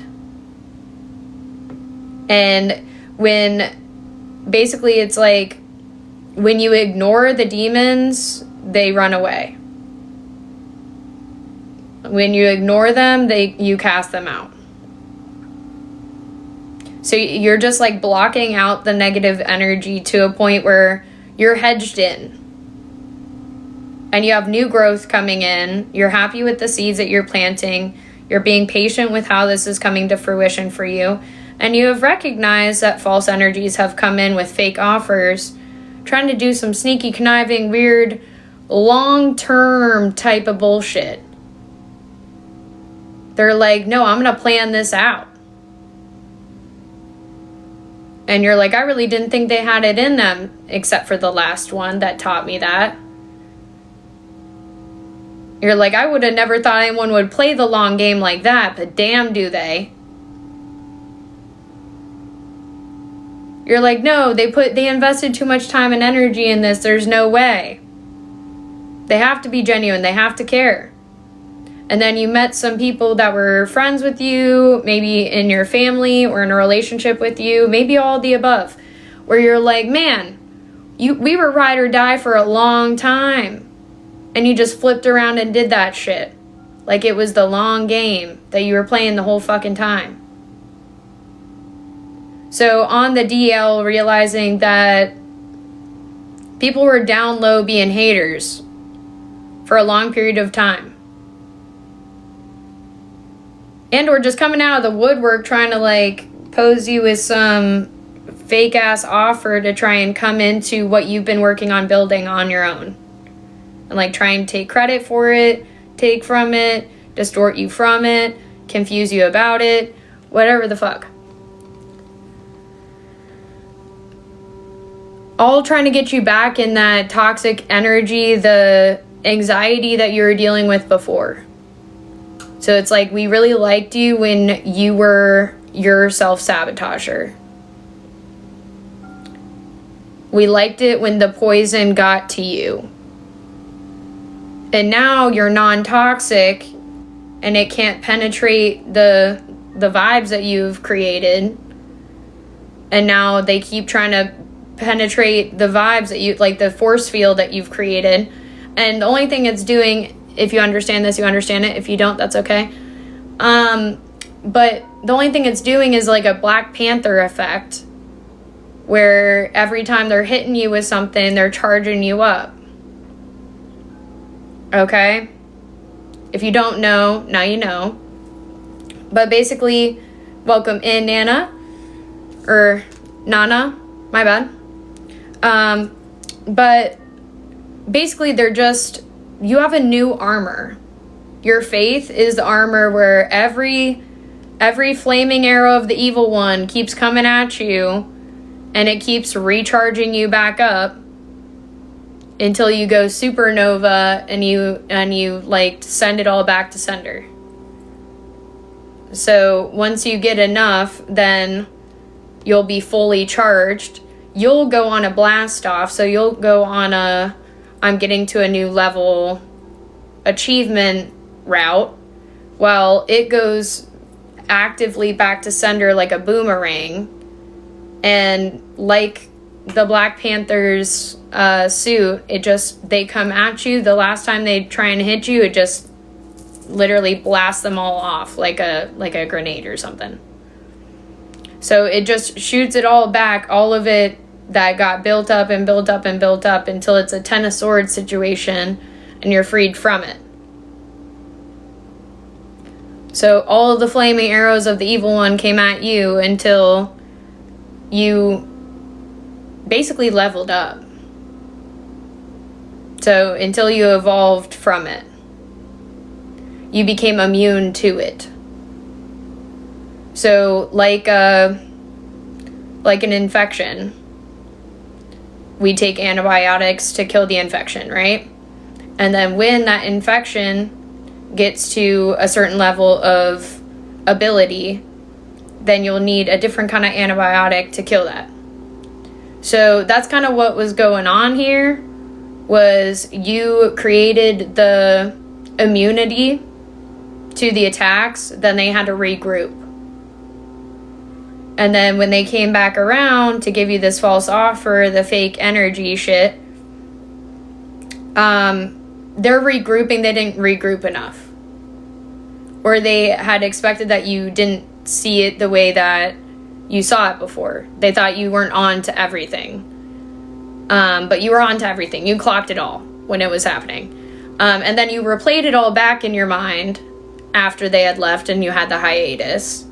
And basically it's like, when you ignore the demons, they run away. When you ignore them, you cast them out. So you're just like blocking out the negative energy to a point where you're hedged in. And you have new growth coming in. You're happy with the seeds that you're planting. You're being patient with how this is coming to fruition for you. And you have recognized that false energies have come in with fake offers, trying to do some sneaky, conniving, weird, long-term type of bullshit. They're like, no, I'm going to plan this out. And you're like, I really didn't think they had it in them, except for the last one that taught me that. You're like, I would have never thought anyone would play the long game like that, but damn do they. You're like, no, they invested too much time and energy in this. There's no way. They have to be genuine. They have to care. And then you met some people that were friends with you, maybe in your family or in a relationship with you, maybe all the above, where you're like, man, we were ride or die for a long time. And you just flipped around and did that shit. Like it was the long game that you were playing the whole fucking time. So on the DL, realizing that people were down low being haters for a long period of time. And or just coming out of the woodwork trying to like pose you with some fake ass offer to try and come into what you've been working on building on your own. And like try and take credit for it, take from it, distort you from it, confuse you about it, whatever the fuck. All trying to get you back in that toxic energy, the anxiety that you were dealing with before. So it's like we really liked you when you were your self-sabotager. We liked it when the poison got to you. And now you're non-toxic and it can't penetrate the vibes that you've created. And now they keep trying to penetrate the vibes that you, like the force field that you've created. And the only thing it's doing, if you understand this, you understand it. If you don't, that's okay. But the only thing it's doing is like a Black Panther effect, where every time they're hitting you with something, they're charging you up. Okay? If you don't know, now you know. But basically, welcome in, Nana. Or Nana. My bad. But basically, they're just... You have a new armor. Your faith is the armor where every flaming arrow of the evil one keeps coming at you, and it keeps recharging you back up until you go supernova and you like send it all back to sender. So once you get enough, then you'll be fully charged. You'll go on a blast off. So you'll go on a I'm getting to a new level achievement route. Well, it goes actively back to sender like a boomerang. And like the Black Panther's suit, they come at you. The last time they try and hit you, it just literally blasts them all off like a grenade or something. So it just shoots it all back, all of it that got built up and built up and built up until it's a Ten of Swords situation and you're freed from it. So all of the flaming arrows of the evil one came at you until you basically leveled up. So until you evolved from it. You became immune to it. So like an infection, we take antibiotics to kill the infection, right? And then when that infection gets to a certain level of ability, then you'll need a different kind of antibiotic to kill that. So that's kind of what was going on here, was you created the immunity to the attacks, then they had to regroup. And then when they came back around to give you this false offer, the fake energy shit, they're regrouping. They didn't regroup enough. Or they had expected that you didn't see it the way that you saw it before. They thought you weren't on to everything. But you were on to everything. You clocked it all when it was happening. And then you replayed it all back in your mind after they had left and you had the hiatus.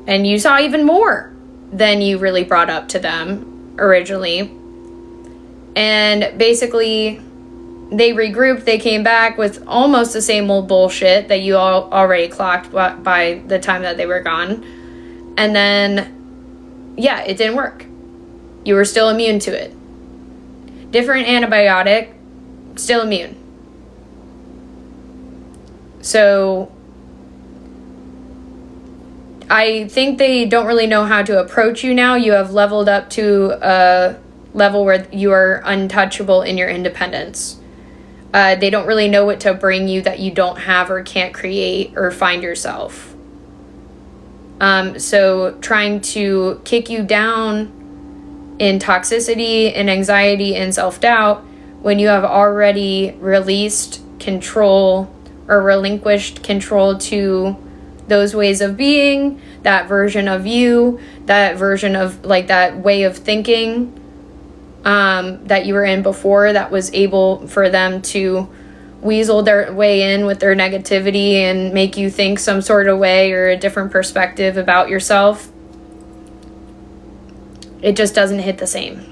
And you saw even more than you really brought up to them originally. And basically, they regrouped. They came back with almost the same old bullshit that you all already clocked by the time that they were gone. And then yeah, it didn't work. You were still immune to it. Different antibiotic, still immune. So I think they don't really know how to approach you now. You have leveled up to a level where you are untouchable in your independence. They don't really know what to bring you that you don't have or can't create or find yourself. So trying to kick you down in toxicity and anxiety and self-doubt when you have already released control or relinquished control to those ways of being, that version of you, that version of like that way of thinking that you were in before, that was able for them to weasel their way in with their negativity and make you think some sort of way or a different perspective about yourself. It just doesn't hit the same.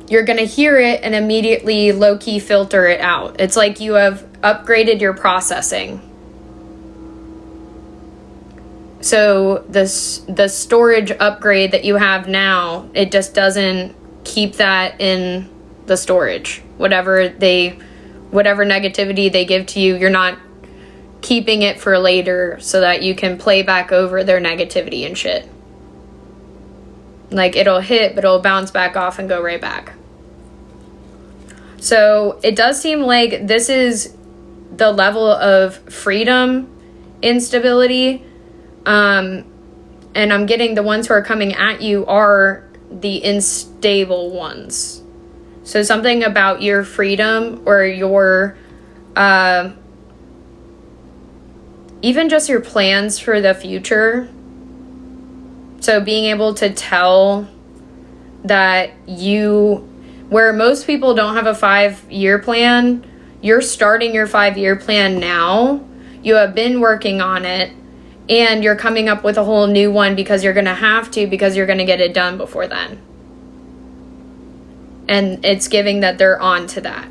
You're going to hear it and immediately low-key filter it out. It's like you have upgraded your processing. So the storage upgrade that you have now, it just doesn't keep that in the storage. Whatever negativity they give to you, you're not keeping it for later so that you can play back over their negativity and shit. Like, it'll hit, but it'll bounce back off and go right back. So it does seem like this is the level of freedom instability. And I'm getting the ones who are coming at you are the unstable ones. So something about your freedom or your, even just your plans for the future. So being able to tell that where most people don't have a 5-year plan, you're starting your 5-year plan now. You have been working on it, and you're coming up with a whole new one because you're going to have to, because you're going to get it done before then. And it's giving that they're on to that.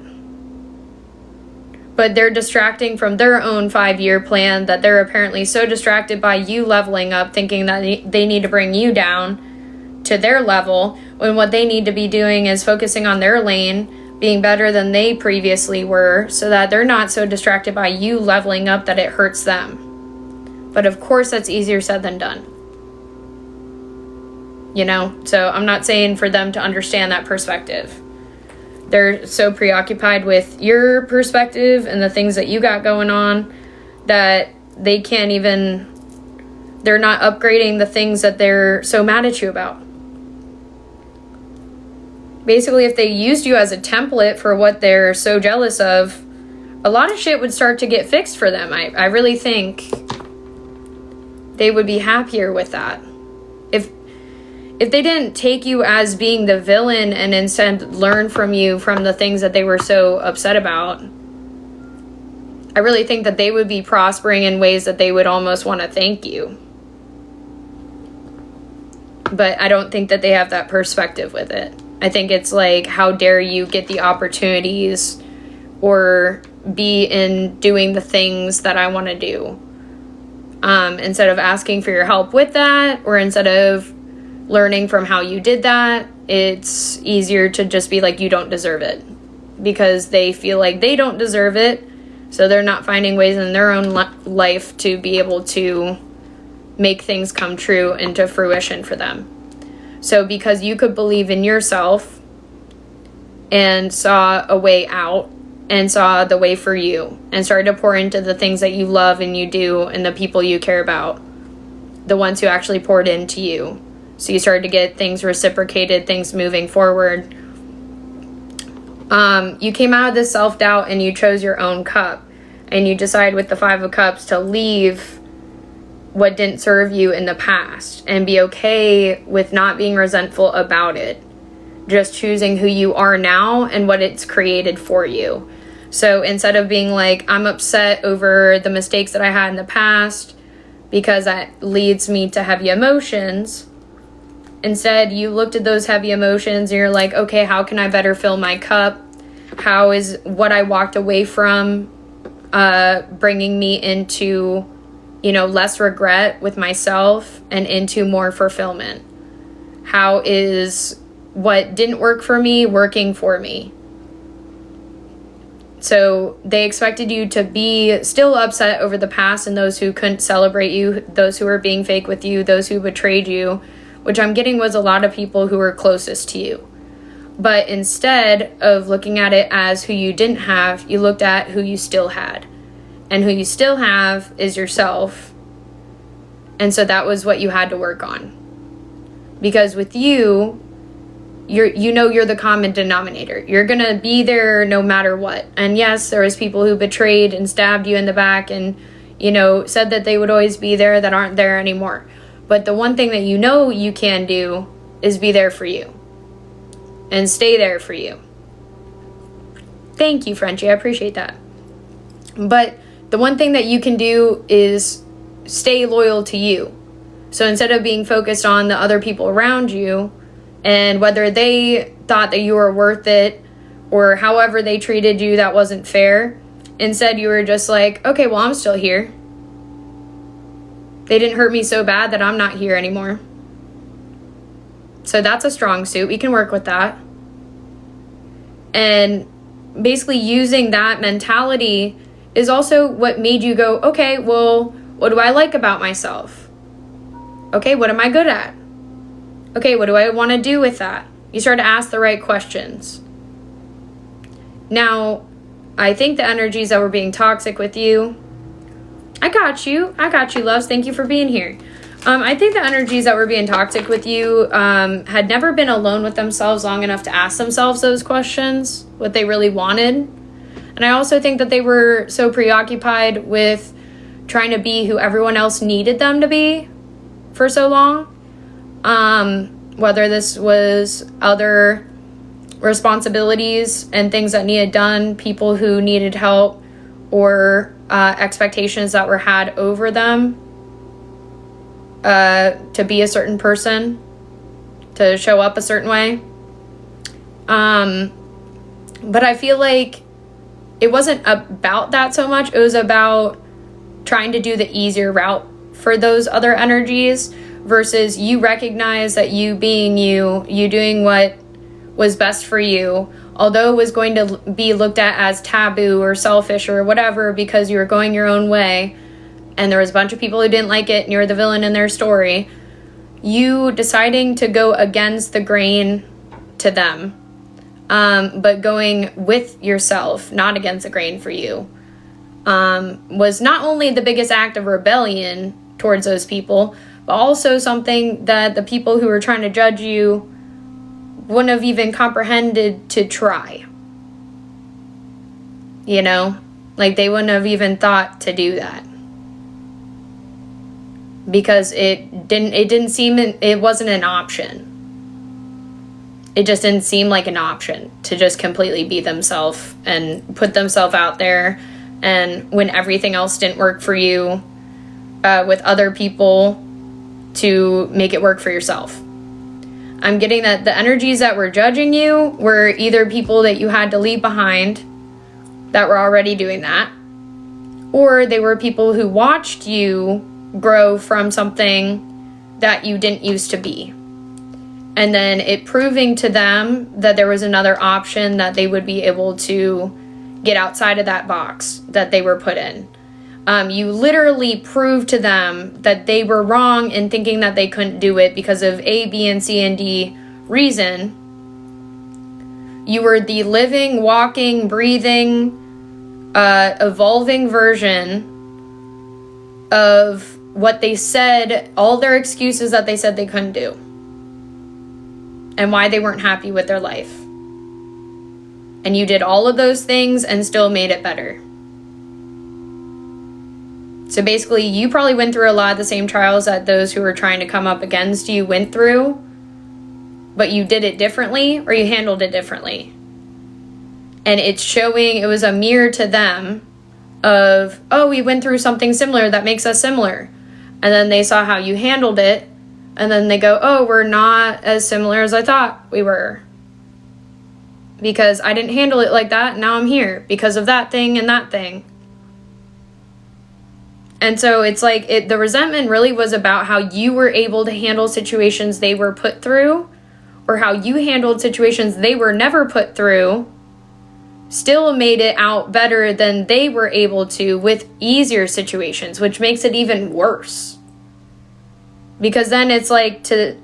But they're distracting from their own 5-year plan, that they're apparently so distracted by you leveling up, thinking that they need to bring you down to their level, when what they need to be doing is focusing on their lane, being better than they previously were, so that they're not so distracted by you leveling up that it hurts them. But of course, that's easier said than done. You know? So I'm not saying for them to understand that perspective. They're so preoccupied with your perspective and the things that you got going on that they're not upgrading the things that they're so mad at you about. Basically, if they used you as a template for what they're so jealous of, a lot of shit would start to get fixed for them. I really think they would be happier with that. If they didn't take you as being the villain and instead learn from you from the things that they were so upset about, I really think that they would be prospering in ways that they would almost want to thank you. But I don't think that they have that perspective with it. I think it's like, how dare you get the opportunities or be in doing the things that I want to do. Instead of asking for your help with that, or instead of learning from how you did that, it's easier to just be like, you don't deserve it, because they feel like they don't deserve it, so they're not finding ways in their own life to be able to make things come true into fruition for them. So because you could believe in yourself and saw a way out and saw the way for you and started to pour into the things that you love and you do and the people you care about, the ones who actually poured into you. So you started to get things reciprocated, things moving forward. You came out of this self-doubt and you chose your own cup. And you decided with the 5 of Cups to leave what didn't serve you in the past. And be okay with not being resentful about it. Just choosing who you are now and what it's created for you. So instead of being like, I'm upset over the mistakes that I had in the past because that leads me to heavy emotions, instead, you looked at those heavy emotions and you're like, okay, how can I better fill my cup? How is what I walked away from bringing me into less regret with myself and into more fulfillment? How is what didn't work for me working for me? So they expected you to be still upset over the past and those who couldn't celebrate you, those who were being fake with you, those who betrayed you, which I'm getting was a lot of people who were closest to you. But instead of looking at it as who you didn't have, you looked at who you still had. And who you still have is yourself. And so that was what you had to work on. Because with you're the common denominator. You're going to be there no matter what. And yes, there was people who betrayed and stabbed you in the back and, said that they would always be there that aren't there anymore. But the one thing that you can do is be there for you. And stay there for you. Thank you, Frenchie. I appreciate that. But the one thing that you can do is stay loyal to you. So instead of being focused on the other people around you and whether they thought that you were worth it or however they treated you that wasn't fair, instead you were just like, okay, well, I'm still here. They didn't hurt me so bad that I'm not here anymore. So that's a strong suit. We can work with that. And basically using that mentality is also what made you go, okay, well, what do I like about myself? Okay, what am I good at? Okay, what do I want to do with that? You start to ask the right questions. Now, I think the energies that were being toxic with you, I got you, loves. Thank you for being here. I think the energies that were being toxic with you had never been alone with themselves long enough to ask themselves those questions, what they really wanted. And I also think that they were so preoccupied with trying to be who everyone else needed them to be for so long. Whether this was other responsibilities and things that needed done, people who needed help, or expectations that were had over them. To be a certain person, to show up a certain way. But I feel like it wasn't about that so much. It was about trying to do the easier route for those other energies versus you recognize that you being you doing what was best for you, although it was going to be looked at as taboo or selfish or whatever because you were going your own way. And there was a bunch of people who didn't like it and you're the villain in their story, you deciding to go against the grain to them, but going with yourself, not against the grain for you, was not only the biggest act of rebellion towards those people, but also something that the people who were trying to judge you wouldn't have even comprehended to try. Like they wouldn't have even thought to do that. Because it wasn't an option. It just didn't seem like an option to just completely be themselves and put themselves out there. And when everything else didn't work for you, with other people, to make it work for yourself. I'm getting that the energies that were judging you were either people that you had to leave behind that were already doing that, or they were people who watched you grow from something that you didn't used to be. And then it proving to them that there was another option that they would be able to get outside of that box that they were put in. You literally proved to them that they were wrong in thinking that they couldn't do it because of A, B, and C, and D reason. You were the living, walking, breathing, evolving version of what they said, all their excuses that they said they couldn't do, and why they weren't happy with their life. And you did all of those things and still made it better. So basically, you probably went through a lot of the same trials that those who were trying to come up against you went through, but you did it differently, or you handled it differently. And it's showing, it was a mirror to them of, oh, we went through something similar that makes us similar. And then they saw how you handled it, and then they go, oh, we're not as similar as I thought we were. Because I didn't handle it like that, and now I'm here because of that thing and that thing. And so it's like the resentment really was about how you were able to handle situations they were put through, or how you handled situations they were never put through, still made it out better than they were able to with easier situations, which makes it even worse. Because then it's like to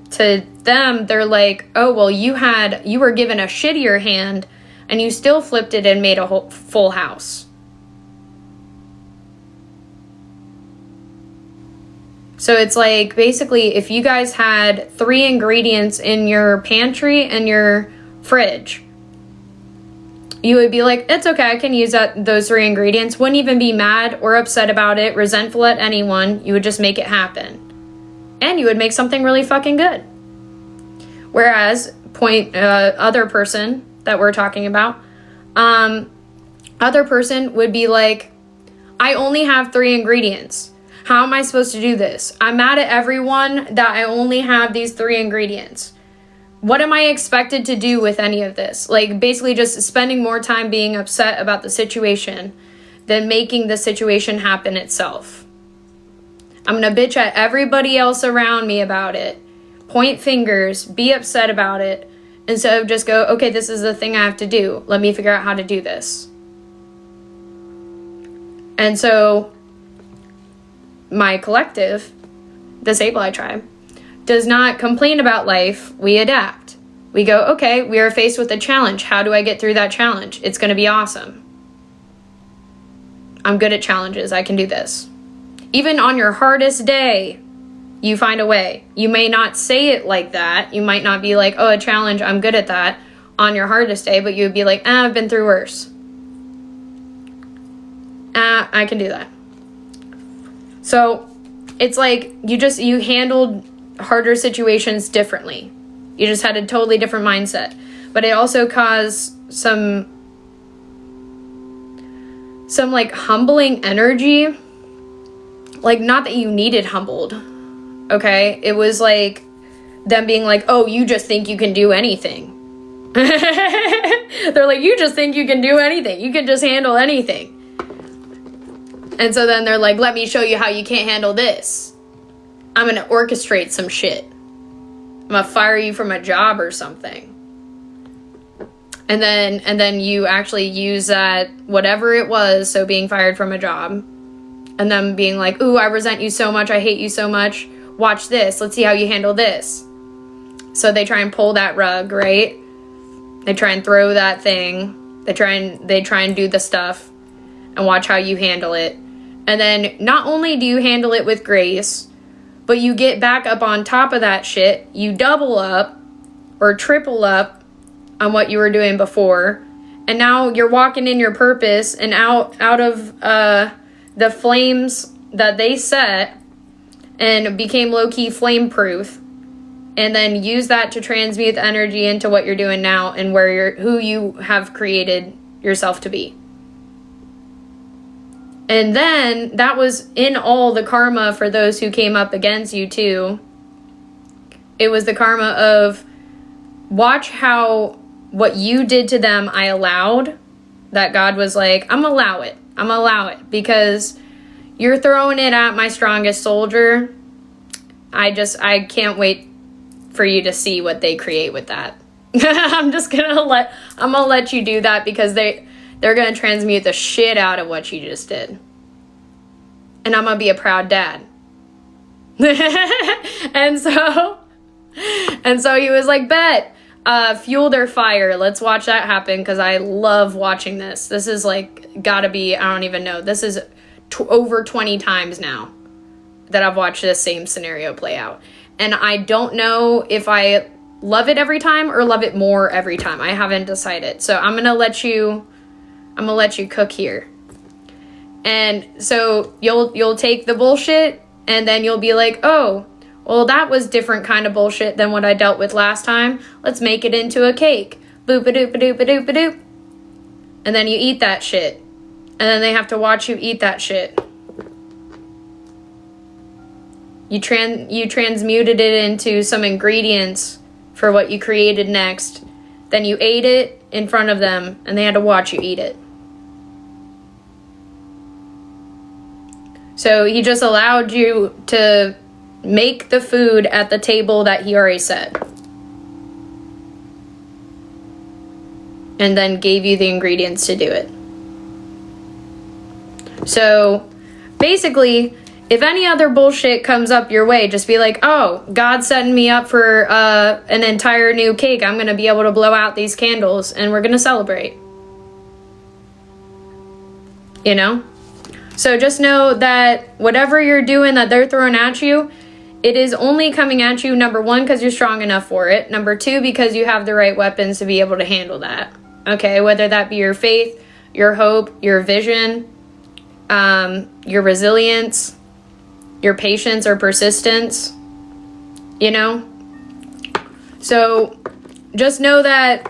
them, they're like, oh, well, you were given a shittier hand and you still flipped it and made a full house. So it's like, basically, if you guys had 3 ingredients in your pantry and your fridge, you would be like, it's okay, I can use those 3 ingredients. Wouldn't even be mad or upset about it, resentful at anyone. You would just make it happen. And you would make something really fucking good. Whereas, other person that we're talking about, other person would be like, I only have 3 ingredients. How am I supposed to do this? I'm mad at everyone that I only have these 3 ingredients. What am I expected to do with any of this? Like, basically just spending more time being upset about the situation than making the situation happen itself. I'm going to bitch at everybody else around me about it, point fingers, be upset about it, instead of just go, okay, this is the thing I have to do. Let me figure out how to do this. And so my collective, the Sable tribe, does not complain about life. We adapt. We go, okay, we are faced with a challenge. How do I get through that challenge? It's going to be awesome. I'm good at challenges. I can do this. Even on your hardest day, you find a way. You may not say it like that. You might not be like, oh, a challenge, I'm good at that on your hardest day, but you would be like, I've been through worse. I can do that. So it's like you handled harder situations differently. You just had a totally different mindset. But it also caused some like humbling energy. Like, not that you needed humbled, okay? It was like them being like, oh, you just think you can do anything. They're like, you just think you can do anything. You can just handle anything. And so then they're like, let me show you how you can't handle this. I'm going to orchestrate some shit. I'm going to fire you from a job or something. And then you actually use that, whatever it was, so being fired from a job, and them being like, ooh, I resent you so much, I hate you so much, watch this, let's see how you handle this. So they try and pull that rug, right? They try and throw that thing. They try and do the stuff and watch how you handle it. And then not only do you handle it with grace, but you get back up on top of that shit. You double up or triple up on what you were doing before. And now you're walking in your purpose and out of the flames that they set and became low-key flame-proof. And then use that to transmute the energy into what you're doing now and who you have created yourself to be. And then that was in all the karma for those who came up against you too. It was the karma of, watch how what you did to them I allowed. That God was like, I'm allow it because you're throwing it at my strongest soldier. I can't wait for you to see what they create with that. I'm gonna let you do that because they're gonna transmute the shit out of what you just did. And I'm gonna be a proud dad. and so he was like, bet, fuel their fire. Let's watch that happen because I love watching this. This is like gotta be, I don't even know. This is over 20 times now that I've watched this same scenario play out. And I don't know if I love it every time or love it more every time. I haven't decided. So I'm gonna let you cook here. And so you'll take the bullshit and then you'll be like, oh, well, that was different kind of bullshit than what I dealt with last time. Let's make it into a cake. Boop-a-doop-a-doop-a-doop-a-doop. And then you eat that shit. And then they have to watch you eat that shit. You transmuted it into some ingredients for what you created next. Then you ate it in front of them, and they had to watch you eat it. So he just allowed you to make the food at the table that he already set. And then gave you the ingredients to do it. So basically, if any other bullshit comes up your way, just be like, oh, God's setting me up for an entire new cake. I'm going to be able to blow out these candles and we're going to celebrate. You know? So just know that whatever you're doing that they're throwing at you, it is only coming at you, number one, because you're strong enough for it. Number two, because you have the right weapons to be able to handle that. Okay? Whether that be your faith, your hope, your vision, your resilience, your patience or persistence, you know? So just know that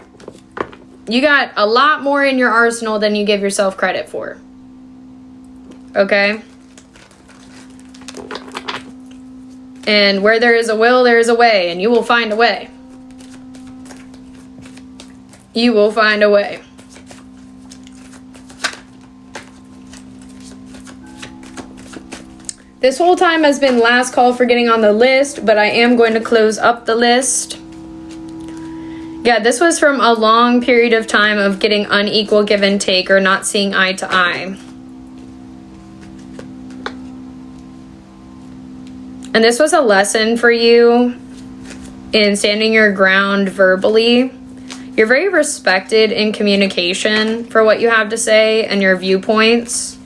you got a lot more in your arsenal than you give yourself credit for. Okay? And where there is a will, there is a way, and you will find a way. You will find a way. This whole time has been last call for getting on the list, but I am going to close up the list. Yeah, this was from a long period of time of getting unequal give and take or not seeing eye to eye. And this was a lesson for you in standing your ground verbally. You're very respected in communication for what you have to say and your viewpoints.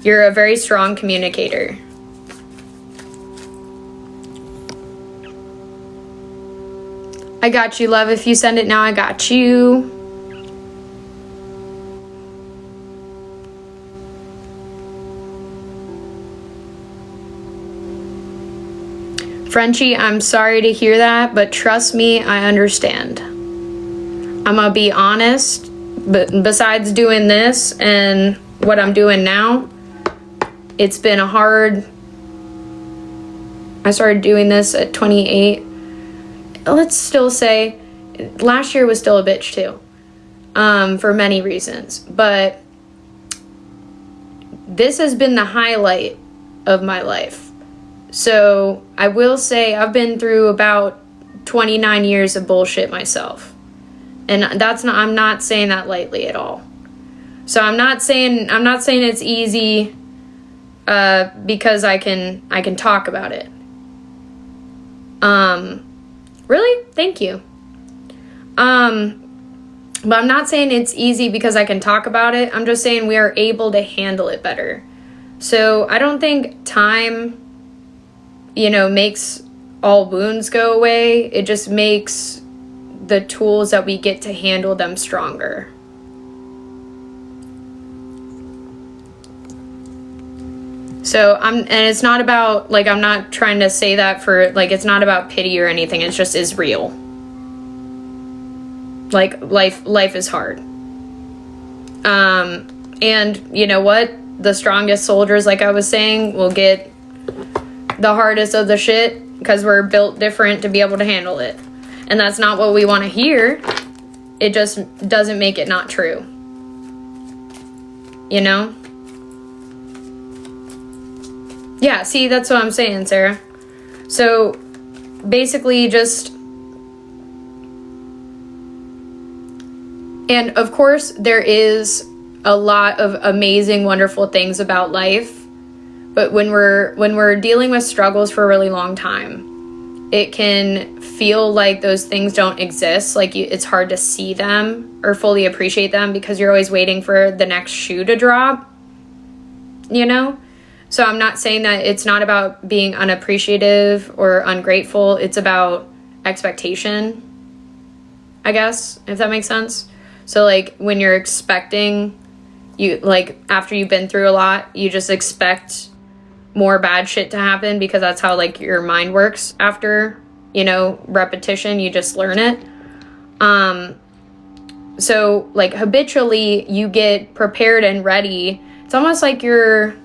You're a very strong communicator. I got you, love. If you send it now, I got you. Frenchie, I'm sorry to hear that, but trust me, I understand. I'm gonna be honest, but besides doing this and what I'm doing now, it's been a hard... I started doing this at 28. Let's still say last year was still a bitch too, for many reasons. But this has been the highlight of my life. So I will say I've been through about 29 years of bullshit myself. And I'm not saying that lightly at all. So I'm not saying it's easy because I can talk about it. Really? Thank you. But I'm not saying it's easy because I can talk about it. I'm just saying we are able to handle it better. So I don't think time, makes all wounds go away. It just makes the tools that we get to handle them stronger. So and it's not about, I'm not trying to say that for, it's not about pity or anything. It just is real. Life is hard. And you know what? The strongest soldiers, like I was saying, will get the hardest of the shit because we're built different to be able to handle it. And that's not what we want to hear. It just doesn't make it not true. You know? Yeah, see, that's what I'm saying, Sarah. So, basically just... And, of course, there is a lot of amazing, wonderful things about life. But when we're dealing with struggles for a really long time, it can feel like those things don't exist. It's hard to see them or fully appreciate them because you're always waiting for the next shoe to drop, So I'm not saying that it's not about being unappreciative or ungrateful. It's about expectation, I guess, if that makes sense. So when you're expecting, after you've been through a lot, you just expect more bad shit to happen because that's how your mind works after, repetition, you just learn it. So habitually you get prepared and ready. It's almost like you're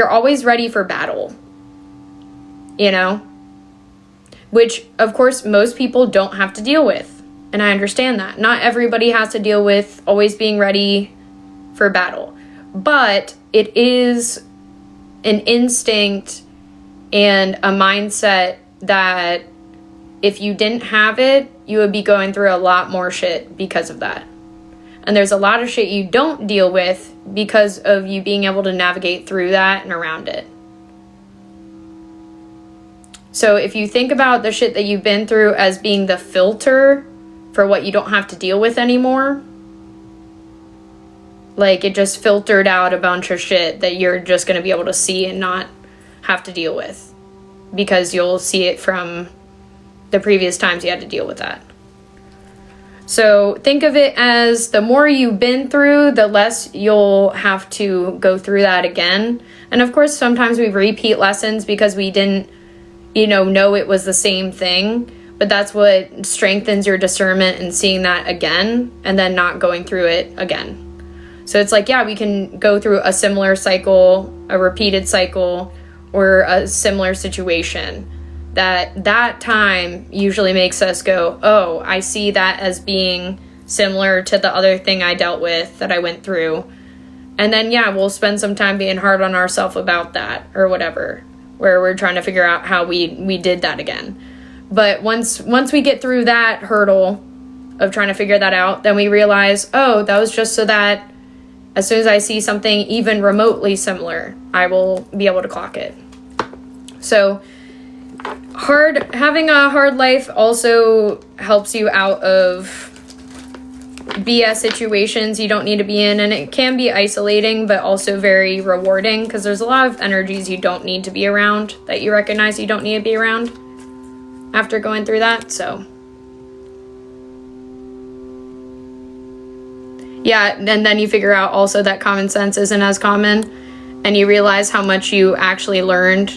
always ready for battle, which of course most people don't have to deal with. And I understand that. Not everybody has to deal with always being ready for battle, but it is an instinct and a mindset that if you didn't have it, you would be going through a lot more shit because of that. And there's a lot of shit you don't deal with because of you being able to navigate through that and around it. So if you think about the shit that you've been through as being the filter for what you don't have to deal with anymore, like it just filtered out a bunch of shit that you're just going to be able to see and not have to deal with, because you'll see it from the previous times you had to deal with that. So think of it as the more you've been through, the less you'll have to go through that again. And of course, sometimes we repeat lessons because we didn't, know it was the same thing. But that's what strengthens your discernment and seeing that again and then not going through it again. So it's like, yeah, we can go through a similar cycle, a repeated cycle, or a similar situation. That time usually makes us go, oh, I see that as being similar to the other thing I dealt with that I went through. And then, yeah, we'll spend some time being hard on ourselves about that or whatever, where we're trying to figure out how we did that again. But once we get through that hurdle of trying to figure that out, then we realize, oh, that was just so that as soon as I see something even remotely similar, I will be able to clock it. So having a hard life also helps you out of BS situations you don't need to be in, and it can be isolating but also very rewarding, because there's a lot of energies you don't need to be around that you recognize you don't need to be around after going through that. So yeah, and then you figure out also that common sense isn't as common, and you realize how much you actually learned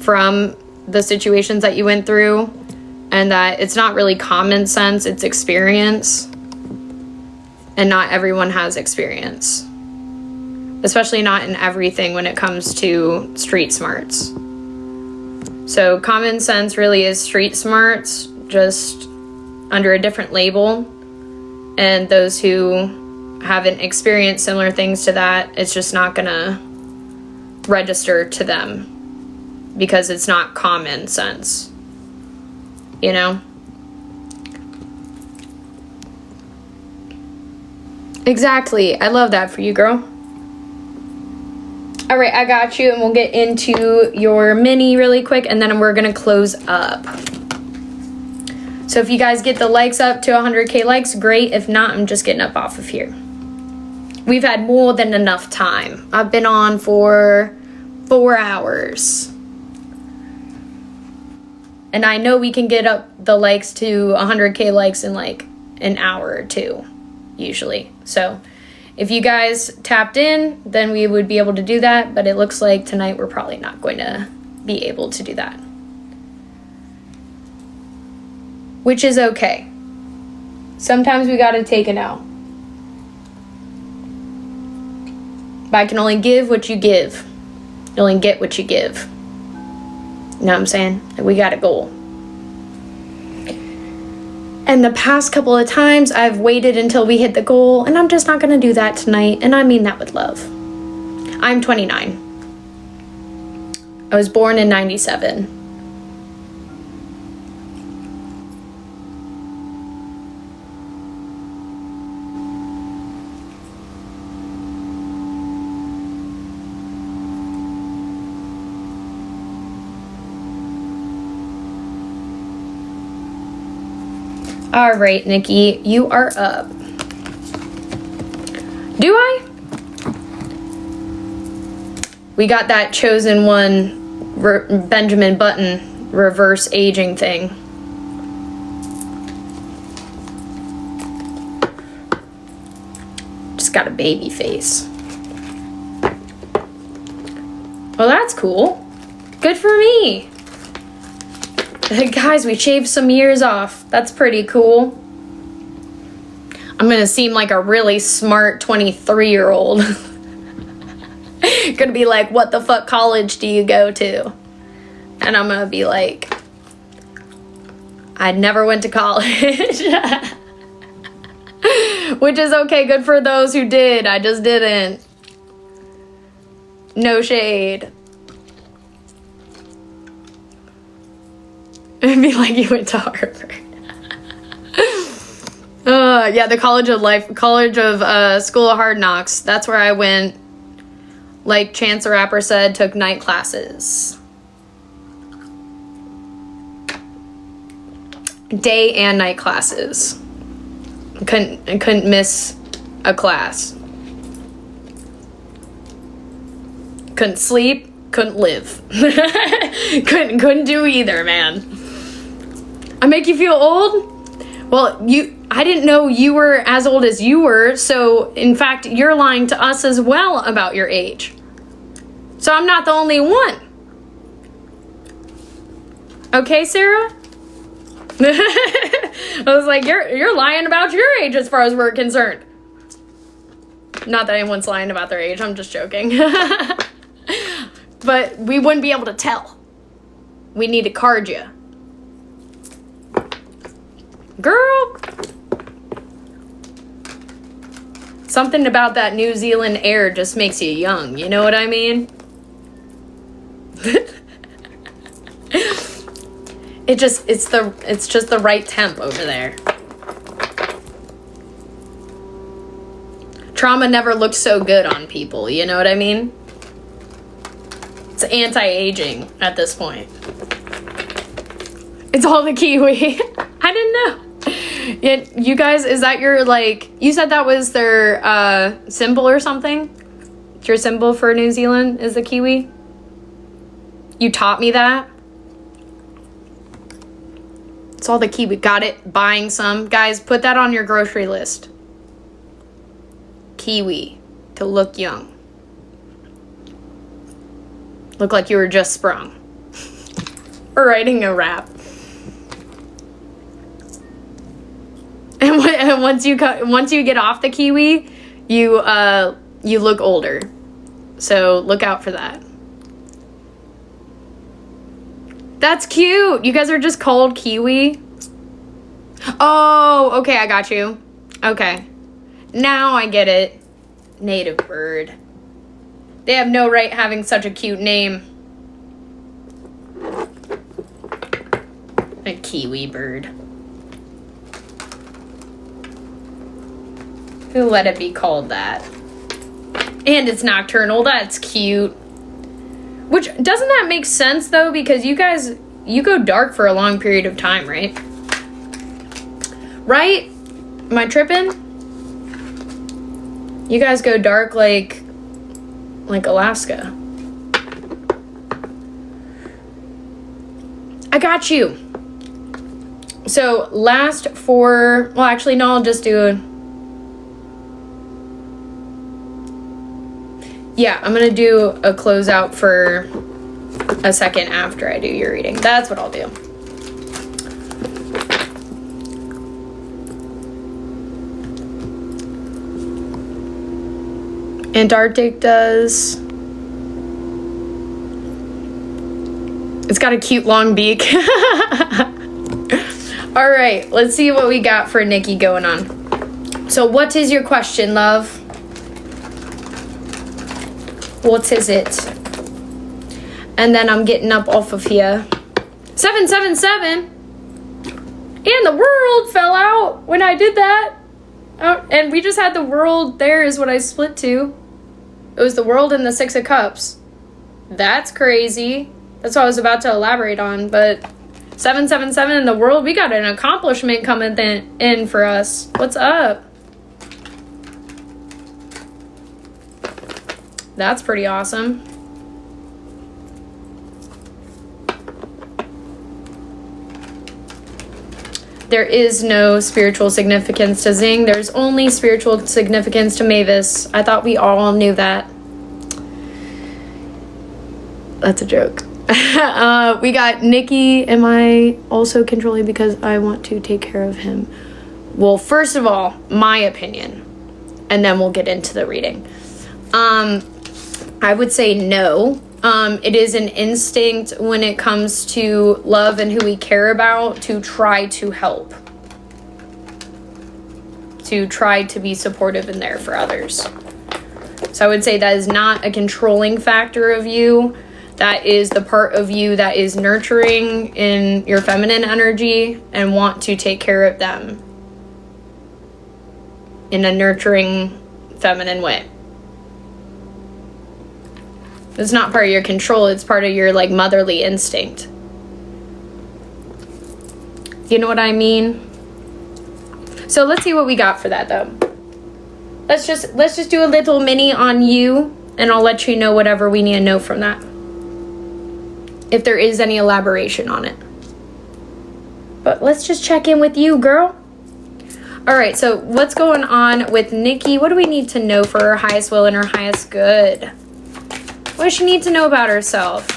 from the situations that you went through, and that it's not really common sense, it's experience. And not everyone has experience, especially not in everything when it comes to street smarts. So common sense really is street smarts, just under a different label. And those who haven't experienced similar things to that, it's just not gonna register to them because it's not common sense, Exactly. I love that for you, girl. All right, I got you, and we'll get into your mini really quick, and then we're going to close up. So if you guys get the likes up to 100K likes, great. If not, I'm just getting up off of here. We've had more than enough time. I've been on for 4 hours. And I know we can get up the likes to 100K likes in like an hour or two, usually. So if you guys tapped in, then we would be able to do that. But it looks like tonight we're probably not going to be able to do that, which is okay. Sometimes we got to take it out. But I can only give what you give. You only get what you give. You know what I'm saying? We got a goal. And the past couple of times, I've waited until we hit the goal, and I'm just not going to do that tonight, and I mean that with love. I'm 29. I was born in 97. All right, Nikki, you are up. Do I? We got that chosen one Benjamin Button reverse aging thing. Just got a baby face. Well, that's cool. Good for me. Guys, we shaved some years off. That's pretty cool. I'm gonna seem like a really smart 23-year-old. Gonna be like, what the fuck college do you go to? And I'm gonna be like, I never went to college. Which is okay, good for those who did. I just didn't. No shade. It'd be like you went to Harvard. Yeah, the College of School of Hard Knocks. That's where I went. Like Chance the Rapper said, took night classes. Day and night classes. Couldn't miss a class. Couldn't sleep, couldn't live. couldn't do either, man. I make you feel old? Well, I didn't know you were as old as you were, so in fact, you're lying to us as well about your age. So I'm not the only one. Okay, Sarah? I was like, you're lying about your age as far as we're concerned. Not that anyone's lying about their age, I'm just joking. But we wouldn't be able to tell. We need to card you. Girl. Something about that New Zealand air just makes you young, you know what I mean? It's just the right temp over there. Trauma never looks so good on people, you know what I mean? It's anti-aging at this point. It's all the kiwi. I didn't know. Yeah, you guys, is that your, like, you said that was their symbol or something? Your symbol for New Zealand is the kiwi? You taught me that? It's all the kiwi. Got it? Buying some. Guys, put that on your grocery list. Kiwi. To look young. Look like you were just sprung. Or writing a rap. And once you get off the kiwi, you look older. So look out for that. That's cute. You guys are just called kiwi. Oh, okay, I got you. Okay. Now I get it. Native bird. They have no right having such a cute name. A kiwi bird. Who let it be called that? And it's nocturnal. That's cute. Which, doesn't that make sense, though? Because you guys, you go dark for a long period of time, right? Right? Am I tripping? You guys go dark like Alaska. I got you. So, last four... Well, actually, no, I'll just do a... Yeah, I'm going to do a closeout for a second after I do your reading. That's what I'll do. Antarctic does. It's got a cute long beak. All right, let's see what we got for Nikki going on. So what is your question, love? What is it? And then I'm getting up off of here. 777. And the world fell out when I did that. Oh, and we just had the world there is what I split to. It was the world and the Six of Cups. That's crazy. That's what I was about to elaborate on. But 777 in the world, we got an accomplishment coming in for us. What's up? That's pretty awesome. There is no spiritual significance to Zing. There's only spiritual significance to Mavis. I thought we all knew that. That's a joke. We got Nikki. Am I also controlling because I want to take care of him? Well, first of all, my opinion. And then we'll get into the reading. I would say no. It is an instinct when it comes to love and who we care about to try to help. To try to be supportive and there for others. So I would say that is not a controlling factor of you. That is the part of you that is nurturing in your feminine energy and want to take care of them in a nurturing feminine way. It's not part of your control, it's part of your like motherly instinct. You know what I mean? So let's see what we got for that though. Let's just do a little mini on you, and I'll let you know whatever we need to know from that, if there is any elaboration on it. But let's just check in with you, girl. All right, so what's going on with Nikki? What do we need to know for her highest will and her highest good? What does she need to know about herself?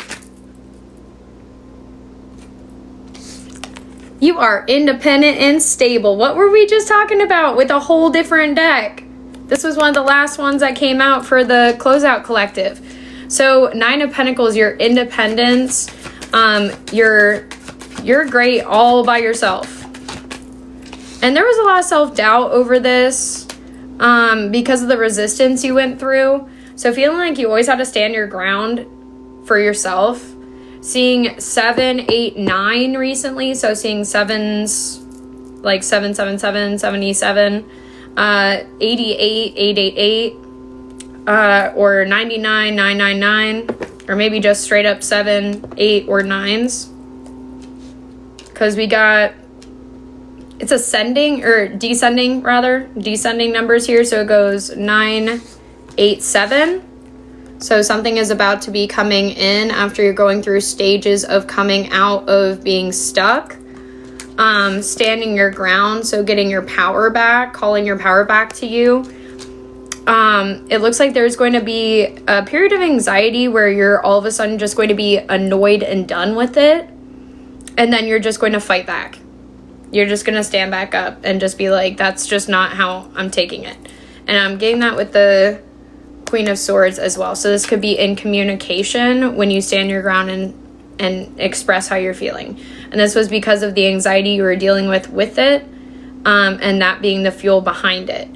You are independent and stable. What were we just talking about with a whole different deck? This was one of the last ones that came out for the Closeout Collective. So 9 of Pentacles, your independence. You're great all by yourself. And there was a lot of self-doubt over this because of the resistance you went through. So feeling like you always had to stand your ground for yourself. Seeing 7, 8, 9 recently. So seeing 7s like 777, 77, 88, 888, or 99, 999, or maybe just straight up 7, 8, or 9s. Because we got, it's ascending or descending numbers here. So it goes 9, 8, 7. So something is about to be coming in after you're going through stages of coming out of being stuck. Standing your ground, so getting your power back, calling your power back to you. It looks like there's going to be a period of anxiety where you're all of a sudden just going to be annoyed and done with it. And then you're just going to fight back. You're just going to stand back up and just be like, that's just not how I'm taking it. And I'm getting that with the Queen of Swords as well. So this could be in communication when you stand your ground and express how you're feeling. And this was because of the anxiety you were dealing with it, and that being the fuel behind it.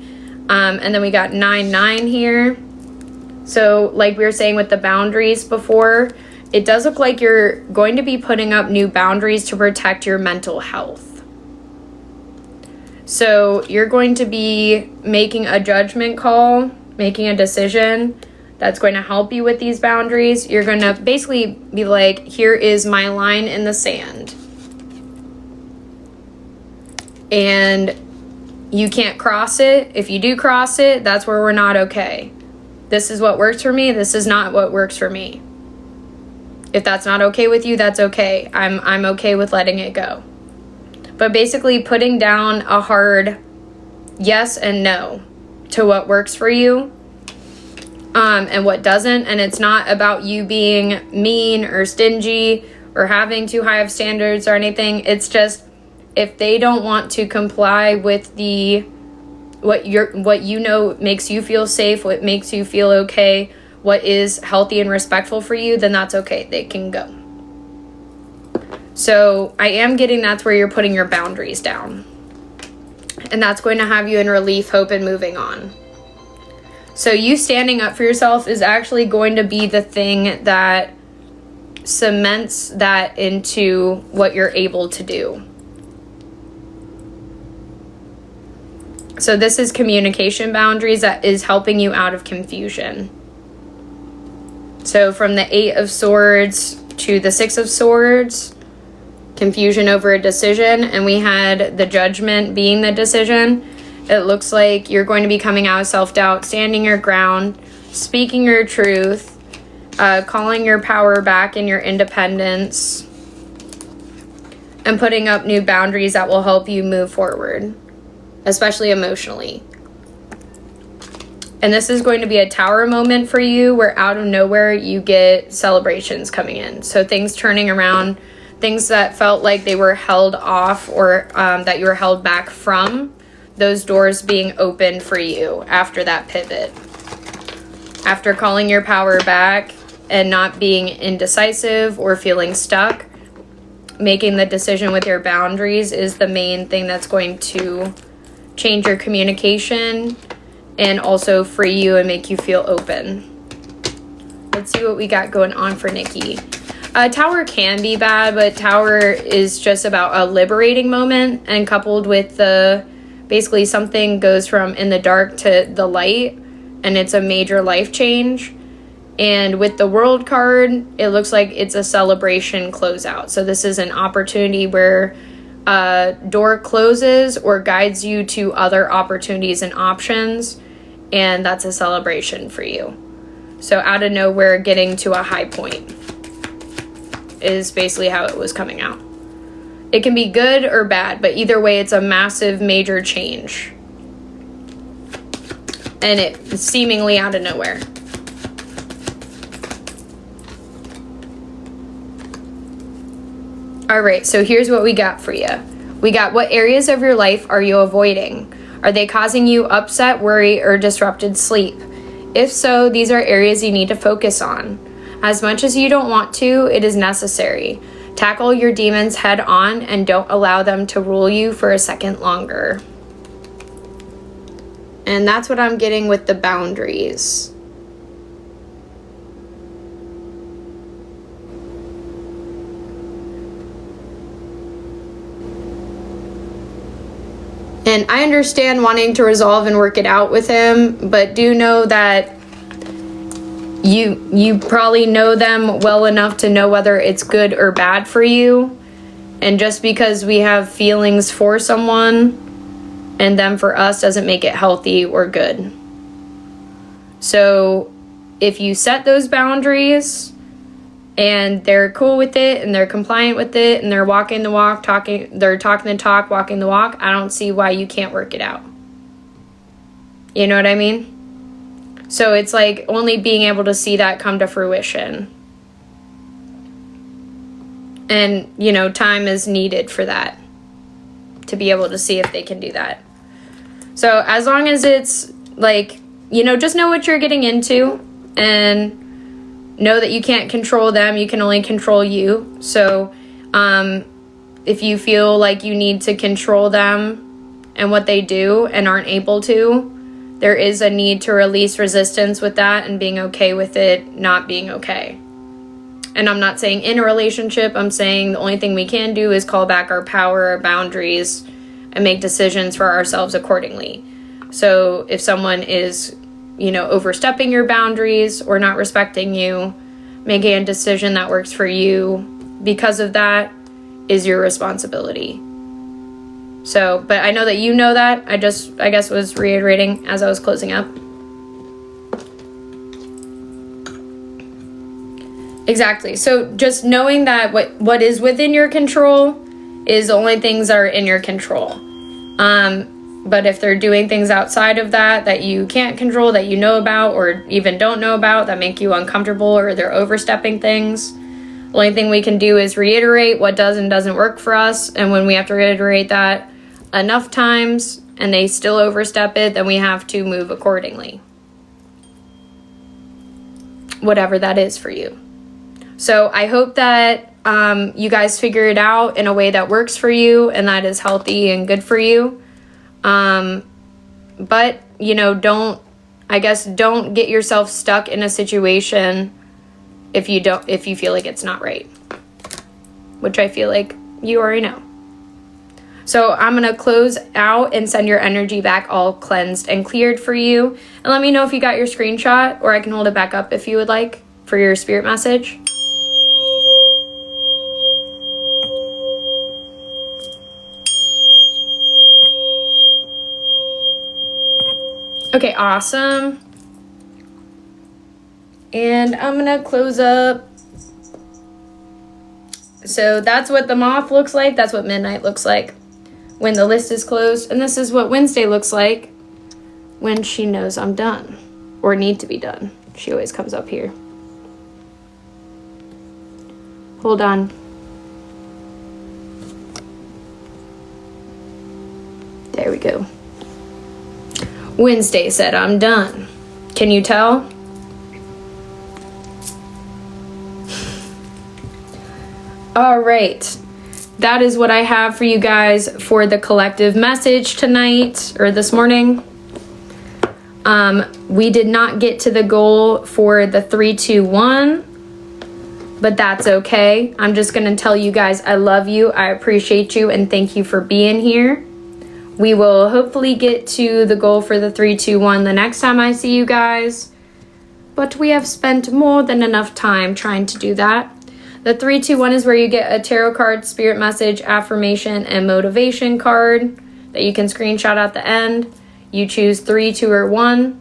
And then we got 9, 9 here. So like we were saying with the boundaries before, it does look like you're going to be putting up new boundaries to protect your mental health. So you're going to be making a judgment call, making a decision that's going to help you with these boundaries. You're going to basically be like, here is my line in the sand. And you can't cross it. If you do cross it, that's where we're not okay. This is what works for me. This is not what works for me. If that's not okay with you, that's okay. I'm okay with letting it go. But basically putting down a hard yes and no to what works for you, and what doesn't. And it's not about you being mean or stingy or having too high of standards or anything. It's just, if they don't want to comply with what you know makes you feel safe, what makes you feel okay, what is healthy and respectful for you, then that's okay. They can go. So I am getting that's where you're putting your boundaries down. And that's going to have you in relief, hope, and moving on. So you standing up for yourself is actually going to be the thing that cements that into what you're able to do. So this is communication boundaries that is helping you out of confusion. So from the 8 of Swords to the 6 of Swords, confusion over a decision, and we had the Judgment being the decision. It looks like you're going to be coming out of self-doubt, standing your ground, speaking your truth, calling your power back in your independence, and putting up new boundaries that will help you move forward, especially emotionally. And this is going to be a Tower moment for you, where out of nowhere you get celebrations coming in. So things turning around, things that felt like they were held off or that you were held back from, those doors being opened for you after that pivot. After calling your power back and not being indecisive or feeling stuck, making the decision with your boundaries is the main thing that's going to change your communication and also free you and make you feel open. Let's see what we got going on for Nikki. Tower can be bad, but Tower is just about a liberating moment, and coupled with the basically something goes from in the dark to the light, and it's a major life change. And with the World card, it looks like it's a celebration closeout. So this is an opportunity where a door closes or guides you to other opportunities and options, and that's a celebration for you. So out of nowhere, getting to a high point is basically how it was coming out. It can be good or bad, but either way, it's a massive, major change. And it's seemingly out of nowhere. All right, so here's what we got for you. We got, what areas of your life are you avoiding? Are they causing you upset, worry, or disrupted sleep? If so, these are areas you need to focus on. As much as you don't want to, it is necessary. Tackle your demons head on and don't allow them to rule you for a second longer. And that's what I'm getting with the boundaries. And I understand wanting to resolve and work it out with him, but do know that you probably know them well enough to know whether it's good or bad for you. And just because we have feelings for someone and them for us doesn't make it healthy or good. So if you set those boundaries and they're cool with it and they're compliant with it and they're walking the walk, they're talking the talk, walking the walk, I don't see why you can't work it out. You know what I mean? So it's like only being able to see that come to fruition. And, you know, time is needed for that, to be able to see if they can do that. So as long as it's like, you know, just know what you're getting into and know that you can't control them. You can only control you. So if you feel like you need to control them and what they do and aren't able to, there is a need to release resistance with that and being okay with it not being okay. And I'm not saying in a relationship, I'm saying the only thing we can do is call back our power, our boundaries, and make decisions for ourselves accordingly. So if someone is, you know, overstepping your boundaries or not respecting you, making a decision that works for you because of that is your responsibility. So, but I know that you know that. I guess was reiterating as I was closing up. Exactly. So just knowing that what is within your control is the only things that are in your control. But if they're doing things outside of that you can't control, that you know about or even don't know about, that make you uncomfortable, or they're overstepping things, the only thing we can do is reiterate what does and doesn't work for us. And when we have to reiterate that enough times and they still overstep it, then we have to move accordingly. Whatever that is for you. So I hope that you guys figure it out in a way that works for you and that is healthy and good for you. But, you know, don't get yourself stuck in a situation if you feel like it's not right, which I feel like you already know. So I'm going to close out and send your energy back all cleansed and cleared for you. And let me know if you got your screenshot, or I can hold it back up if you would like for your spirit message. Okay, awesome. And I'm going to close up. So that's what the moth looks like. That's what midnight looks like when the list is closed. And this is what Wednesday looks like when she knows I'm done or need to be done. She always comes up here. Hold on. There we go. Wednesday said I'm done. Can you tell? All right. That is what I have for you guys for the collective message tonight or this morning. We did not get to the goal for the 3-2-1, but that's okay. I'm just gonna tell you guys I love you, I appreciate you, and thank you for being here. We will hopefully get to the goal for the 3-2-1 the next time I see you guys, but we have spent more than enough time trying to do that. The 3-2-1 is where you get a tarot card, spirit message, affirmation, and motivation card that you can screenshot at the end. You choose 3, 2, or 1,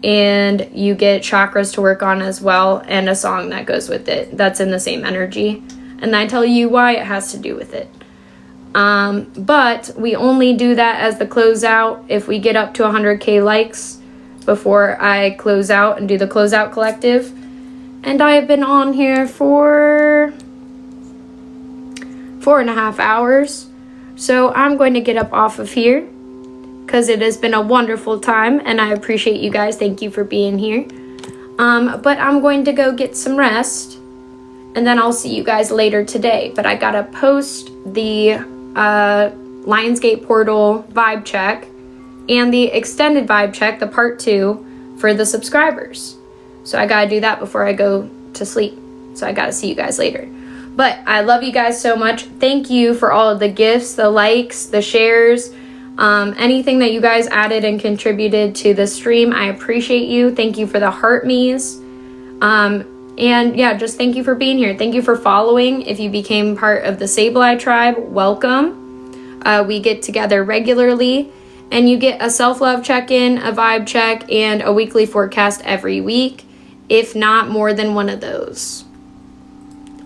and you get chakras to work on as well, and a song that goes with it that's in the same energy. And I tell you why it has to do with it. But we only do that as the closeout if we get up to 100K likes before I close out and do the closeout collective. And I have been on here for 4.5 hours. So I'm going to get up off of here because it has been a wonderful time and I appreciate you guys. Thank you for being here. But I'm going to go get some rest and then I'll see you guys later today. But I gotta post the Lionsgate Portal vibe check and the extended vibe check, the part 2 for the subscribers. So I gotta do that before I go to sleep. So I gotta see you guys later. But I love you guys so much. Thank you for all of the gifts, the likes, the shares, anything that you guys added and contributed to the stream. I appreciate you. Thank you for the heart me's. And yeah, just thank you for being here. Thank you for following. If you became part of the Sable tribe, welcome. We get together regularly and you get a self-love check-in, a vibe check, and a weekly forecast every week, if not more than one of those.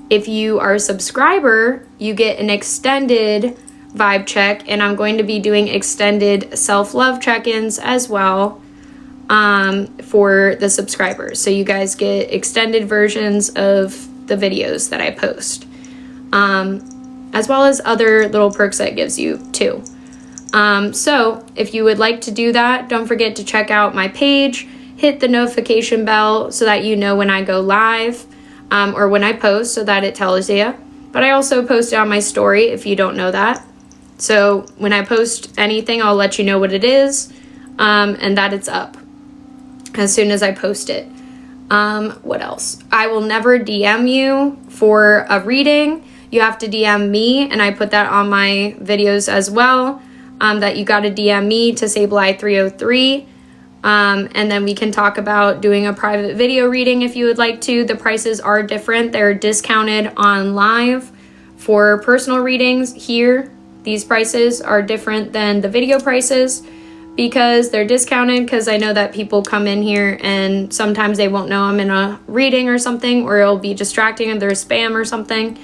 If you are a subscriber, you get an extended vibe check, and I'm going to be doing extended self-love check-ins as well for the subscribers. So you guys get extended versions of the videos that I post, as well as other little perks that it gives you too. So if you would like to do that, don't forget to check out my page, hit the notification bell so that you know when I go live, or when I post so that it tells you. But I also post it on my story if you don't know that. So when I post anything, I'll let you know what it is, and that it's up as soon as I post it. What else? I will never DM you for a reading. You have to DM me, and I put that on my videos as well, that you got to DM me to sable8826. And then we can talk about doing a private video reading if you would like to. The prices are different. They're discounted on live for personal readings. Here, these prices are different than the video prices because they're discounted, because I know that people come in here and sometimes they won't know I'm in a reading or something, or it'll be distracting and there's spam or something.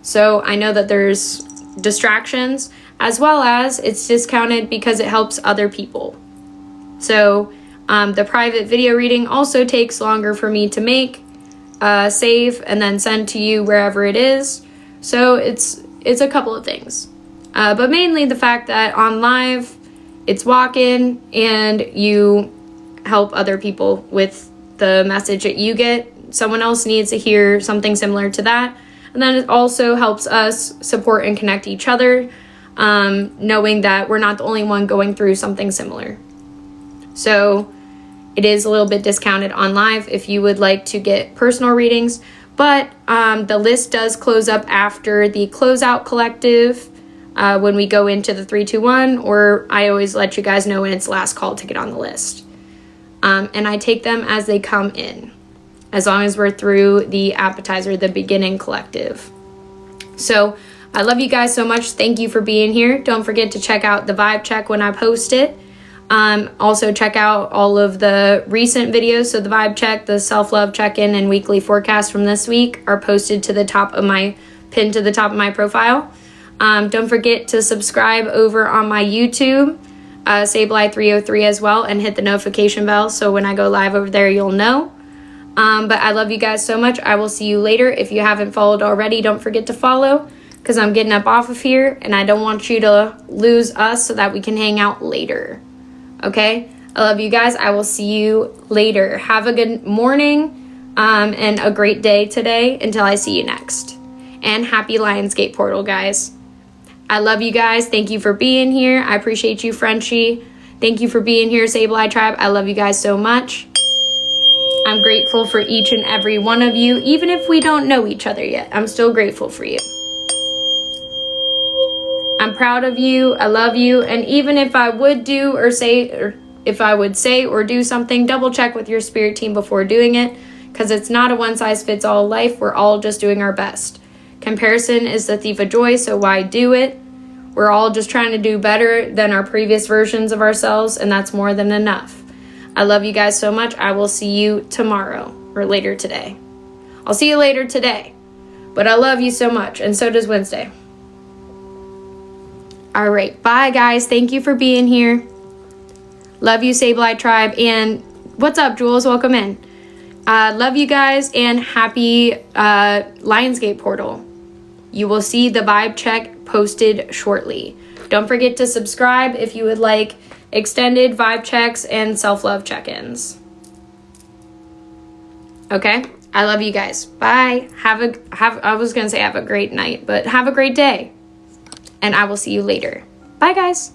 So I know that there's distractions, as well as it's discounted because it helps other people. So the private video reading also takes longer for me to make, save, and then send to you wherever it is. So it's a couple of things. But mainly the fact that on live, it's walk-in and you help other people with the message that you get. Someone else needs to hear something similar to that. And then it also helps us support and connect each other, knowing that we're not the only one going through something similar. So it is a little bit discounted on live if you would like to get personal readings. But the list does close up after the closeout collective when we go into the 3-2-1, or I always let you guys know when it's last call to get on the list. And I take them as they come in, as long as we're through the appetizer, the beginning collective. So I love you guys so much. Thank you for being here. Don't forget to check out the vibe check when I post it. Also check out all of the recent videos. So the vibe check, the self-love check-in, and weekly forecast from this week are posted to the top of my, pinned to the top of my profile. Don't forget to subscribe over on my YouTube, sable8826 as well, and hit the notification bell so when I go live over there you'll know. But I love you guys so much. I will see you later. If you haven't followed already, don't forget to follow, because I'm getting up off of here and I don't want you to lose us, so that we can hang out later. Okay? I love you guys. I will see you later. Have a good morning and a great day today until I see you next. And happy Lionsgate Portal, guys. I love you guys. Thank you for being here. I appreciate you, Frenchie. Thank you for being here, Sable Tribe. I love you guys so much. I'm grateful for each and every one of you. Even if we don't know each other yet, I'm still grateful for you. I'm proud of you. I love you. And even if I would do or say, or if I would say or do something, double check with your spirit team before doing it, because it's not a one-size-fits-all life. We're all just doing our best. Comparison is the thief of joy, so why do it? We're all just trying to do better than our previous versions of ourselves, and that's more than enough. I love you guys so much. I will see you tomorrow or later today. I'll see you later today, but I love you so much, and so does Wednesday. All right, bye guys. Thank you for being here. Love you, Sable Tribe. And what's up, Jules? Welcome in. Love you guys, and happy Lionsgate portal. You will see the vibe check posted shortly. Don't forget to subscribe if you would like extended vibe checks and self-love check-ins. Okay? I love you guys. Bye. I was going to say have a great night, but have a great day. And I will see you later. Bye, guys.